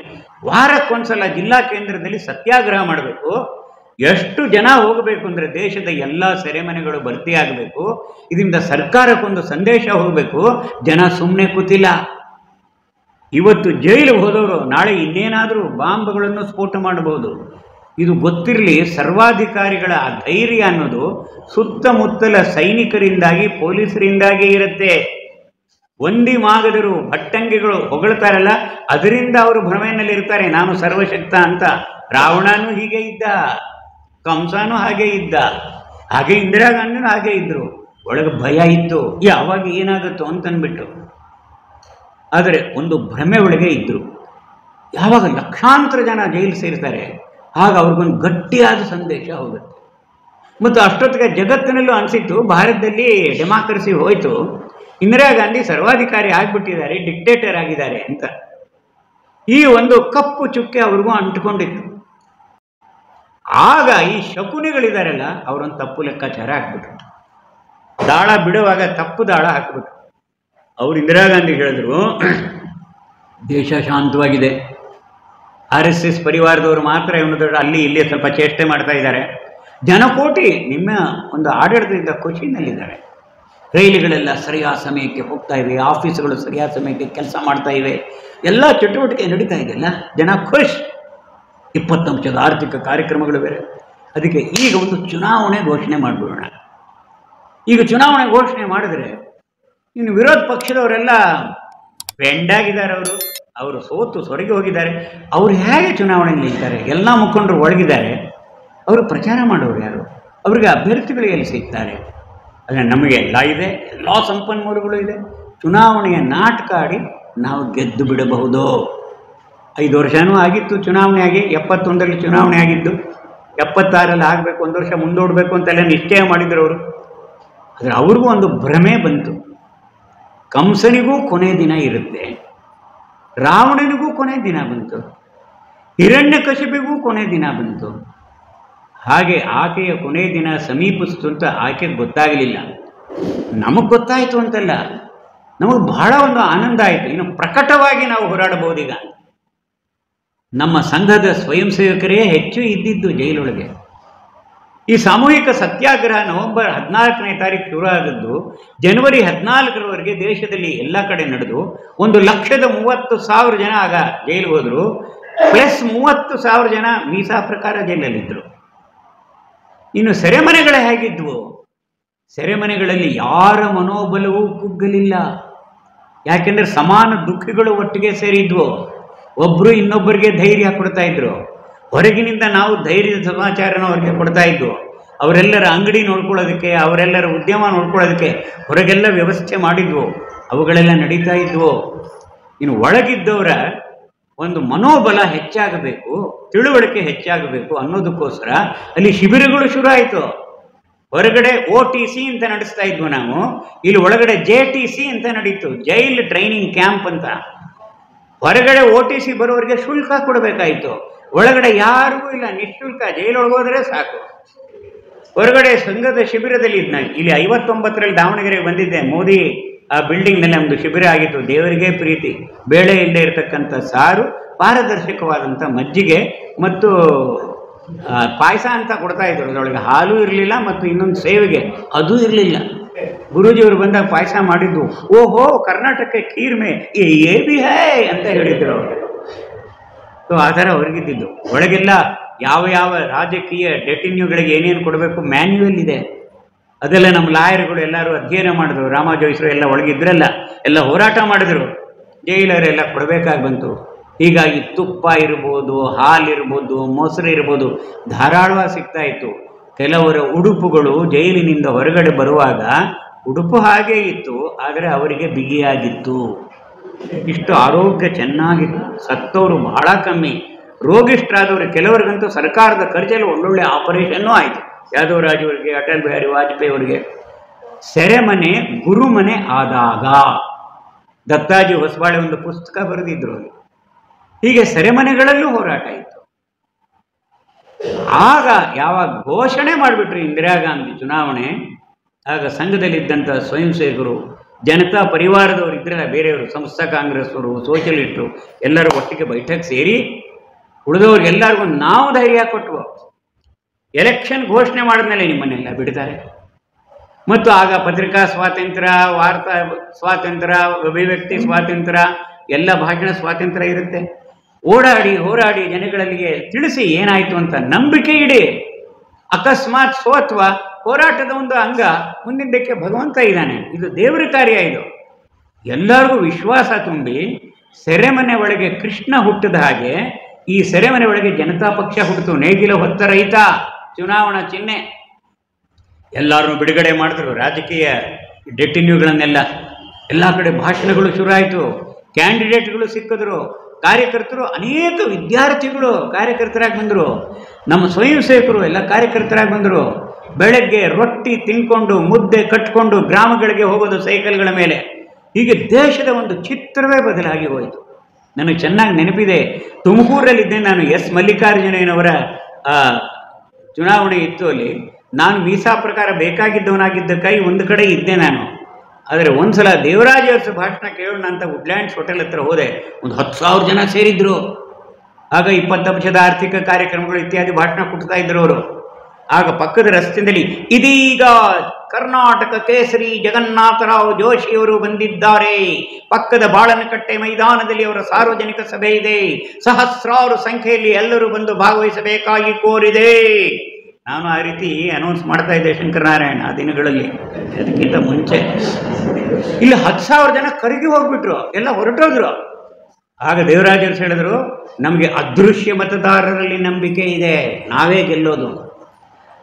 ವಾರಕ್ಕೊಂದ್ಸಲ ಜಿಲ್ಲಾ ಕೇಂದ್ರದಲ್ಲಿ ಸತ್ಯಾಗ್ರಹ ಮಾಡಬೇಕು. ಎಷ್ಟು ಜನ ಹೋಗಬೇಕು ಅಂದರೆ ದೇಶದ ಎಲ್ಲ ಸೆರೆಮನೆಗಳು ಭರ್ತಿಯಾಗಬೇಕು. ಇದರಿಂದ ಸರ್ಕಾರಕ್ಕೊಂದು ಸಂದೇಶ ಹೋಗಬೇಕು. ಜನ ಸುಮ್ಮನೆ ಕೂತಿಲ್ಲ. ಇವತ್ತು ಜೈಲಿಗೆ ಹೋದವರು ನಾಳೆ ಇನ್ನೇನಾದರೂ ಬಾಂಬ್ಗಳನ್ನು ಸ್ಫೋಟ ಮಾಡಬಹುದು. ಇದು ಗೊತ್ತಿರಲಿ. ಸರ್ವಾಧಿಕಾರಿಗಳ ಆ ಧೈರ್ಯ ಅನ್ನೋದು ಸುತ್ತಮುತ್ತಲ ಸೈನಿಕರಿಂದಾಗಿ ಪೊಲೀಸರಿಂದಾಗಿ ಇರುತ್ತೆ. ಒಂದಿ ಮಾಗದರು ಭಟ್ಟಂಗಿಗಳು ಹೊಗಳ್ತಾರಲ್ಲ, ಅದರಿಂದ ಅವರು ಭ್ರಮೆಯಲ್ಲಿ ಇರ್ತಾರೆ, ನಾನು ಸರ್ವಶಕ್ತ ಅಂತ. ರಾವಣನೂ ಹೀಗೆ ಇದ್ದ, ಕಂಸನೂ ಹಾಗೆ ಇದ್ದ, ಹಾಗೆ ಇಂದಿರಾ ಗಾಂಧಿನೂ ಹಾಗೆ ಇದ್ರು. ಒಳಗೆ ಭಯ ಇತ್ತು, ಯಾವಾಗ ಏನಾಗುತ್ತೋ ಅಂತನ್ಬಿಟ್ಟು. ಆದರೆ ಒಂದು ಭ್ರಮೆ ಒಳಗೆ ಇದ್ದರು. ಯಾವಾಗ ಲಕ್ಷಾಂತರ ಜನ ಜೈಲು ಸೇರ್ತಾರೆ ಆಗ ಅವ್ರಿಗೊಂದು ಗಟ್ಟಿಯಾದ ಸಂದೇಶ ಹೋಗುತ್ತೆ. ಮತ್ತು ಅಷ್ಟೊತ್ತಿಗೆ ಜಗತ್ತಿನಲ್ಲೂ ಅನಿಸಿತ್ತು ಭಾರತದಲ್ಲಿ ಡೆಮಾಕ್ರಸಿ ಹೋಯಿತು, ಇಂದಿರಾ ಗಾಂಧಿ ಸರ್ವಾಧಿಕಾರಿ ಆಗಿಬಿಟ್ಟಿದ್ದಾರೆ, ಡಿಕ್ಟೇಟರ್ ಆಗಿದ್ದಾರೆ ಅಂತ. ಈ ಒಂದು ಕಪ್ಪು ಚುಕ್ಕೆ ಅವ್ರಿಗೂ ಅಂಟ್ಕೊಂಡಿತ್ತು. ಆಗ ಈ ಶಕುನಿಗಳಿದಾರಲ್ಲ ಅವರೊಂದು ತಪ್ಪು ಲೆಕ್ಕಾಚಾರ ಹಾಕ್ಬಿಟ್ರು. ದಾಳ ಬಿಡುವಾಗ ತಪ್ಪು ದಾಳ ಹಾಕ್ಬಿಟ್ರು. ಅವರು ಇಂದಿರಾ ಗಾಂಧಿ ಹೇಳಿದ್ರು, ದೇಶ ಶಾಂತವಾಗಿದೆ, RSS ಪರಿವಾರದವರು ಮಾತ್ರ ಇವನು ದೊಡ್ಡ ಅಲ್ಲಿ ಇಲ್ಲಿ ಸ್ವಲ್ಪ ಚೇಷ್ಟೆ ಮಾಡ್ತಾ ಇದ್ದಾರೆ, ಜನಕೋಟಿ ನಿಮ್ಮ ಒಂದು ಆಡಳಿತದಿಂದ ಖುಷಿನಲ್ಲಿದ್ದಾರೆ, ರೈಲುಗಳೆಲ್ಲ ಸರಿಯಾದ ಸಮಯಕ್ಕೆ ಹೋಗ್ತಾ ಇವೆ, ಆಫೀಸ್ಗಳು ಸರಿಯಾದ ಸಮಯಕ್ಕೆ ಕೆಲಸ ಮಾಡ್ತಾ ಇವೆ, ಎಲ್ಲ ಚಟುವಟಿಕೆ ನಡೀತಾ ಇದೆಯಲ್ಲ, ಜನ ಖುಷ್, 20 ಅಂಶದ ಆರ್ಥಿಕ ಕಾರ್ಯಕ್ರಮಗಳು ಬೇರೆ. ಅದಕ್ಕೆ ಈಗ ಒಂದು ಚುನಾವಣೆ ಘೋಷಣೆ ಮಾಡಿಬಿಡೋಣ. ಈಗ ಚುನಾವಣೆ ಘೋಷಣೆ ಮಾಡಿದ್ರೆ ಇನ್ನು ವಿರೋಧ ಪಕ್ಷದವರೆಲ್ಲ ಬೆಂಡಾಗಿದ್ದಾರೆ, ಅವರು ಸೋತು ಸೊರಗಿ ಹೋಗಿದ್ದಾರೆ, ಅವರು ಹೇಗೆ ಚುನಾವಣೆ ನಿಲ್ತಾರೆ? ಎಲ್ಲ ಮುಖಂಡರು ಒಳಗಿದ್ದಾರೆ, ಅವರು ಪ್ರಚಾರ ಮಾಡೋರು ಯಾರು? ಅವರಿಗೆ ಅಭ್ಯರ್ಥಿಗಳು ಎಲ್ಲಿ ಸಿಗ್ತಾರೆ? ಅಂದರೆ ನಮಗೆ ಎಲ್ಲ ಇದೆ, ಎಲ್ಲ ಸಂಪನ್ಮೂಲಗಳು ಇದೆ, ಚುನಾವಣೆಯ ನಾಟಕ ಆಡಿ ನಾವು ಗೆದ್ದು ಬಿಡಬಹುದು. 5 ವರ್ಷನೂ ಆಗಿತ್ತು ಚುನಾವಣೆ ಆಗಿ, 71ರಲ್ಲಿ ಚುನಾವಣೆ ಆಗಿದ್ದು, 76ರಲ್ಲಿ ಆಗಬೇಕು, 1 ವರ್ಷ ಮುಂದೂಡಬೇಕು ಅಂತೆಲ್ಲ ನಿಶ್ಚಯ ಮಾಡಿದ್ರು ಅವರು. ಆದರೆ ಅವ್ರಿಗೂ ಒಂದು ಭ್ರಮೆ ಬಂತು, ಕಂಸನಿಗೂ ಕೊನೆ ದಿನ ಇರುತ್ತೆ, ರಾವಣನಿಗೂ ಕೊನೆ ದಿನ ಬಂತು, ಹಿರಣ್ಯಕಶಿಪಿಗೂ ಕೊನೆ ದಿನ ಬಂತು. ಹಾಗೆ ಆಕೆಯ ಕೊನೆ ದಿನ ಸಮೀಪಿಸ್ತು ಅಂತ ಆಕೆಗೆ ಗೊತ್ತಾಗಲಿಲ್ಲ. ನಮಗೆ ಗೊತ್ತಾಯಿತು ಅಂತಲ್ಲ, ನಮಗೆ ಬಹಳ ಒಂದು ಆನಂದ ಆಯಿತು. ಇನ್ನು ಪ್ರಕಟವಾಗಿ ನಾವು ಹೋರಾಡಬಹುದೀಗ. ನಮ್ಮ ಸಂಘದ ಸ್ವಯಂ ಸೇವಕರೇ ಹೆಚ್ಚು ಇದ್ದಿದ್ದು ಜೈಲೊಳಗೆ. ಈ ಸಾಮೂಹಿಕ ಸತ್ಯಾಗ್ರಹ ನವೆಂಬರ್ 14ನೇ ತಾರೀಕು ಶುರು ಆದದ್ದು, ಜನವರಿ 14ರವರೆಗೆ ದೇಶದಲ್ಲಿ ಎಲ್ಲ ಕಡೆ ನಡೆದು 1,30,000 ಜನ ಆಗ ಜೈಲಿಗೆ ಹೋದರು, ಪ್ಲಸ್ 30,000 ಜನ ಮೀಸಾ ಪ್ರಕಾರ ಜೈಲಲ್ಲಿದ್ದರು. ಇನ್ನು ಸೆರೆಮನೆಗಳೇ ಹೇಗಿದ್ವು? ಸೆರೆಮನೆಗಳಲ್ಲಿ ಯಾರ ಮನೋಬಲವೂ ಕುಗ್ಗಲಿಲ್ಲ. ಯಾಕೆಂದರೆ ಸಮಾನ ದುಃಖಿಗಳು ಒಟ್ಟಿಗೆ ಸೇರಿದ್ವು. ಒಬ್ಬರು ಇನ್ನೊಬ್ಬರಿಗೆ ಧೈರ್ಯ ಕೊಡ್ತಾ ಇದ್ರು. ಹೊರಗಿನಿಂದ ನಾವು ಧೈರ್ಯದ ಸಮಾಚಾರನ ಅವ್ರಿಗೆ ಕೊಡ್ತಾ ಇದ್ವು. ಅವರೆಲ್ಲರ ಅಂಗಡಿ ನೋಡ್ಕೊಳ್ಳೋದಕ್ಕೆ, ಅವರೆಲ್ಲರ ಉದ್ಯಮ ನೋಡ್ಕೊಳ್ಳೋದಕ್ಕೆ ಹೊರಗೆಲ್ಲ ವ್ಯವಸ್ಥೆ ಮಾಡಿದ್ವು. ಅವುಗಳೆಲ್ಲ ನಡೀತಾ ಇದ್ವು. ಇನ್ನು ಒಳಗಿದ್ದವರ ಒಂದು ಮನೋಬಲ ಹೆಚ್ಚಾಗಬೇಕು, ತಿಳುವಳಿಕೆ ಹೆಚ್ಚಾಗಬೇಕು ಅನ್ನೋದಕ್ಕೋಸ್ಕರ ಅಲ್ಲಿ ಶಿಬಿರಗಳು ಶುರು ಆಯಿತು. ಹೊರಗಡೆ OTC ಅಂತ ನಡೆಸ್ತಾ ಇದ್ವು ನಾವು, ಇಲ್ಲಿ ಒಳಗಡೆ JTC ಅಂತ ನಡೀತು, ಜೈಲ್ ಟ್ರೈನಿಂಗ್ ಕ್ಯಾಂಪ್ ಅಂತ. ಹೊರಗಡೆ OTC ಬರೋರಿಗೆ ಶುಲ್ಕ ಕೊಡಬೇಕಾಯಿತು, ಒಳಗಡೆ ಯಾರಿಗೂ ಇಲ್ಲ, ನಿಶುಲ್ಕ, ಜೈಲೊಳಗೆ ಹೋದರೆ ಸಾಕು. ಹೊರಗಡೆ ಸಂಘದ ಶಿಬಿರದಲ್ಲಿ ಇಲ್ಲಿ 59ರಲ್ಲಿ ದಾವಣಗೆರೆಗೆ ಬಂದಿದ್ದೆ. ಮೋದಿ ಆ ಬಿಲ್ಡಿಂಗ್ನಲ್ಲಿ ನಮ್ಮದು ಶಿಬಿರ ಆಗಿತ್ತು. ದೇವರಿಗೆ ಪ್ರೀತಿ, ಬೇಳೆ ಇಲ್ಲದೆ ಇರತಕ್ಕಂಥ ಸಾರು, ಪಾರದರ್ಶಕವಾದಂಥ ಮಜ್ಜಿಗೆ ಮತ್ತು ಪಾಯಸ ಅಂತ ಕೊಡ್ತಾ ಇದ್ರು. ಅದರೊಳಗೆ ಹಾಲು ಇರಲಿಲ್ಲ ಮತ್ತು ಇನ್ನೊಂದು ಸೇವಿಗೆ ಅದು ಇರಲಿಲ್ಲ. ಗುರೂಜಿಯವರು ಬಂದಾಗ ಪಾಯಸ ಮಾಡಿದ್ದು, ಓಹೋ ಕರ್ನಾಟಕ ಖೀರ್ ಮೇ ಏ ಬಿ ಹೈ ಅಂತ ಹೇಳಿದ್ರು ಅವರು. ಸೊ ಆ ಥರ ಹೊರಗಿದ್ದಿದ್ದು. ಒಳಗೆಲ್ಲ ಯಾವ ಯಾವ ರಾಜಕೀಯ ಡೆಟಿನ್ಯೂಗಳಿಗೆ ಏನೇನು ಕೊಡಬೇಕು ಮ್ಯಾನ್ಯುವಲ್ ಇದೆ. ಅದೆಲ್ಲ ನಮ್ಮ ಲಾಯರ್ಗಳು ಎಲ್ಲರೂ ಅಧ್ಯಯನ ಮಾಡಿದ್ರು. ರಾಮಾಜೋಯಿಸರು ಎಲ್ಲ ಒಳಗಿದ್ರಲ್ಲ, ಎಲ್ಲ ಹೋರಾಟ ಮಾಡಿದ್ರು. ಜೈಲರೆಲ್ಲ ಕೊಡಬೇಕಾಗಿ ಬಂತು. ಹೀಗಾಗಿ ತುಪ್ಪ ಇರ್ಬೋದು, ಹಾಲಿರ್ಬೋದು, ಮೊಸರು ಇರ್ಬೋದು ಧಾರಾಳವಾಗಿ ಸಿಗ್ತಾ ಇತ್ತು. ಕೆಲವರ ಉಡುಪುಗಳು ಜೈಲಿನಿಂದ ಹೊರಗಡೆ ಬರುವಾಗ ಉಡುಪು ಹಾಗೇ ಇತ್ತು, ಆದರೆ ಅವರಿಗೆ ಬಿಗಿಯಾಗಿತ್ತು. ಇಷ್ಟು ಆರೋಗ್ಯ ಚೆನ್ನಾಗಿತ್ತು. ಸತ್ತವರು ಬಹಳ ಕಮ್ಮಿ, ರೋಗಿಷ್ಠರಾದವರು ಕೆಲವರಿಗಂತೂ ಸರ್ಕಾರದ ಖರ್ಚಲ್ಲಿ ಒಳ್ಳೊಳ್ಳೆ ಆಪರೇಷನ್ನೂ ಆಯಿತು. ಯಾದವರಾಜ್ ಅವರಿಗೆ, ಅಟಲ್ ಬಿಹಾರಿ ವಾಜಪೇಯಿ ಅವರಿಗೆ. ಸೆರೆಮನೆ ಗುರುಮನೆ ಆದಾಗ ದತ್ತಾಜಿ ಹೊಸಬಾಳೆ ಒಂದು ಪುಸ್ತಕ ಬರೆದಿದ್ರು ಅಲ್ಲಿ. ಹೀಗೆ ಸೆರೆಮನೆಗಳಲ್ಲೂ ಹೋರಾಟ ಇತ್ತು. ಆಗ ಯಾವಾಗ ಘೋಷಣೆ ಮಾಡಿಬಿಟ್ರು ಇಂದಿರಾ ಗಾಂಧಿ ಚುನಾವಣೆ, ಆಗ ಸಂಘದಲ್ಲಿದ್ದಂಥ ಸ್ವಯಂ ಸೇವಕರು, ಜನತಾ ಪರಿವಾರದವರು ಇದ್ರಲ್ಲ, ಬೇರೆಯವರು, ಸಂಸ್ಥಾ ಕಾಂಗ್ರೆಸ್ವರು, ಸೋಷಲಿಸ್ಟರು ಎಲ್ಲರೂ ಒಟ್ಟಿಗೆ ಬೈಠಕ್ ಸೇರಿ ಉಳಿದವ್ರಿಗೆಲ್ಲರಿಗೂ ನಾವು ಧೈರ್ಯ ಕೊಟ್ಟವು. ಎಲೆಕ್ಷನ್ ಘೋಷಣೆ ಮಾಡಿದ್ಮೇಲೆ ನಿಮ್ಮನ್ನೆಲ್ಲ ಬಿಡ್ತಾರೆ. ಮತ್ತು ಆಗ ಪತ್ರಿಕಾ ಸ್ವಾತಂತ್ರ್ಯ, ವಾರ್ತಾ ಸ್ವಾತಂತ್ರ್ಯ, ಅಭಿವ್ಯಕ್ತಿ ಸ್ವಾತಂತ್ರ್ಯ, ಎಲ್ಲ ಭಾಷಣ ಸ್ವಾತಂತ್ರ್ಯ ಇರುತ್ತೆ. ಓಡಾಡಿ ಹೋರಾಡಿ ಜನಗಳಿಗೆ ತಿಳಿಸಿ ಏನಾಯಿತು ಅಂತ ನಂಬಿಕೆ ಇಡಿ. ಅಕಸ್ಮಾತ್ ಸೋತ್ವ ಹೋರಾಟದ ಒಂದು ಅಂಗ, ಮುಂದಿದ್ದಕ್ಕೆ ಭಗವಂತ ಇದ್ದಾನೆ, ಇದು ದೇವರ ಕಾರ್ಯ. ಇದು ಎಲ್ಲರಿಗೂ ವಿಶ್ವಾಸ ತುಂಬಿ ಸೆರೆಮನೆ ಒಳಗೆ ಕೃಷ್ಣ ಹುಟ್ಟಿದ ಹಾಗೆ ಈ ಸೆರೆಮನೆ ಒಳಗೆ ಜನತಾ ಪಕ್ಷ ಹುಟ್ಟಿತು. ನೇಗಿಲ ಹೊತ್ತ ರೈತ ಚುನಾವಣಾ ಚಿಹ್ನೆ. ಎಲ್ಲರೂ ಬಿಡುಗಡೆ ಮಾಡಿದ್ರು ರಾಜಕೀಯ ಡೆಟಿನ್ಯೂಗಳನ್ನೆಲ್ಲ. ಎಲ್ಲ ಕಡೆ ಭಾಷಣಗಳು ಶುರು ಆಯಿತು. ಕ್ಯಾಂಡಿಡೇಟ್ಗಳು ಸಿಕ್ಕಿದ್ರು. ಕಾರ್ಯಕರ್ತರು, ಅನೇಕ ವಿದ್ಯಾರ್ಥಿಗಳು ಕಾರ್ಯಕರ್ತರಾಗಿ ಬಂದರು. ನಮ್ಮ ಸ್ವಯಂ ಸೇವಕರು ಎಲ್ಲ ಕಾರ್ಯಕರ್ತರಾಗಿ ಬಂದರು. ಬೆಳಗ್ಗೆ ರೊಟ್ಟಿ ತಿನ್ಕೊಂಡು ಮುದ್ದೆ ಕಟ್ಕೊಂಡು ಗ್ರಾಮಗಳಿಗೆ ಹೋಗೋದು ಸೈಕಲ್ಗಳ ಮೇಲೆ. ಹೀಗೆ ದೇಶದ ಒಂದು ಚಿತ್ರವೇ ಬದಲಾಗಿ ಹೋಯಿತು. ನನಗೆ ಚೆನ್ನಾಗಿ ನೆನಪಿದೆ, ತುಮಕೂರಲ್ಲಿದ್ದೆ ನಾನು. ಎಸ್ ಮಲ್ಲಿಕಾರ್ಜುನಯ್ಯನವರ ಚುನಾವಣೆ ಇತ್ತು. ಅಲ್ಲಿ ನಾನು ಮೀಸಾ ಪ್ರಕಾರ ಬೇಕಾಗಿದ್ದವನಾಗಿದ್ದ ಕೈ ಒಂದು ಕಡೆ ಇದ್ದೆ ನಾನು. ಆದರೆ ಒಂದ್ಸಲ ದೇವರಾಜ ಅರಸು ಭಾಷಣ ಕೇಳೋಣ ಅಂತ ವುಡ್ಲ್ಯಾಂಡ್ಸ್ ಹೋಟೆಲ್ ಹತ್ರ ಹೋದೆ. ಒಂದು 10,000 ಜನ ಸೇರಿದ್ರು. ಆಗ 20 ಅಂಶದ ಆರ್ಥಿಕ ಕಾರ್ಯಕ್ರಮಗಳು ಇತ್ಯಾದಿ ಭಾಷಣ ಕೊಡ್ತಾ ಇದ್ರು ಅವರು. ಆಗ ಪಕ್ಕದ ರಸ್ತೆಯಲ್ಲಿ ಇದೀಗ ಕರ್ನಾಟಕ ಕೇಸರಿ ಜಗನ್ನಾಥರಾವ್ ಜೋಶಿಯವರು ಬಂದಿದ್ದಾರೆ, ಪಕ್ಕದ ಬಾಳನಕಟ್ಟೆ ಮೈದಾನದಲ್ಲಿ ಅವರ ಸಾರ್ವಜನಿಕ ಸಭೆ ಇದೆ, ಸಹಸ್ರಾರು ಸಂಖ್ಯೆಯಲ್ಲಿ ಎಲ್ಲರೂ ಬಂದು ಭಾಗವಹಿಸಬೇಕಾಗಿ ಕೋರಿದೆ. ನಾನು ಆ ರೀತಿ ಅನೌನ್ಸ್ ಮಾಡ್ತಾ ಇದ್ದೆ ಶಂಕರನಾರಾಯಣ ಆ ದಿನಗಳಲ್ಲಿ. ಅದಕ್ಕಿಂತ ಮುಂಚೆ ಇಲ್ಲಿ 10,000 ಜನ ಕರಗಿ ಹೋಗ್ಬಿಟ್ರು, ಎಲ್ಲ ಹೊರಟೋದ್ರು. ಆಗ ದೇವರಾಜರು ಹೇಳಿದ್ರು, ನಮಗೆ ಅದೃಶ್ಯ ಮತದಾರರಲ್ಲಿ ನಂಬಿಕೆ ಇದೆ, ನಾವೇ ಗೆಲ್ಲೋದು.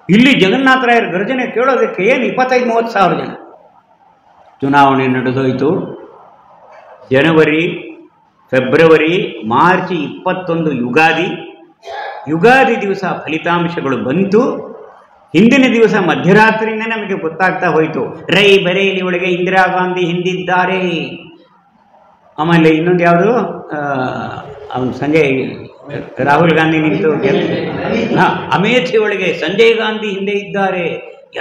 ಇಲ್ಲಿ ಜಗನ್ನಾಥರಾಯರ ಗರ್ಜನೆ ಕೇಳೋದಕ್ಕೆ ಏನು 25-30 ಸಾವಿರ ಜನ. ಚುನಾವಣೆ ನಡೆದೋಯ್ತು. ಜನವರಿ, ಫೆಬ್ರವರಿ, ಮಾರ್ಚ್ 21 ಯುಗಾದಿ ದಿವಸ ಫಲಿತಾಂಶಗಳು ಬಂತು. ಹಿಂದಿನ ದಿವಸ ಮಧ್ಯರಾತ್ರಿಯಿಂದ ನಮಗೆ ಗೊತ್ತಾಗ್ತಾ ಹೋಯಿತು, ಬರೇಲಿ ಒಳಗೆ ಇಂದಿರಾ ಗಾಂಧಿ ಹಿಂದಿದ್ದಾರೆ. ಆಮೇಲೆ ಇನ್ನೊಂದು ಯಾವುದು, ಅವನು ಸಂಜಯ್ ರಾಹುಲ್ ಗಾಂಧಿ ನಿಂತು ಅಮೇಥಿ ಒಳಗೆ ಸಂಜಯ್ ಗಾಂಧಿ ಹಿಂದೆ ಇದ್ದಾರೆ.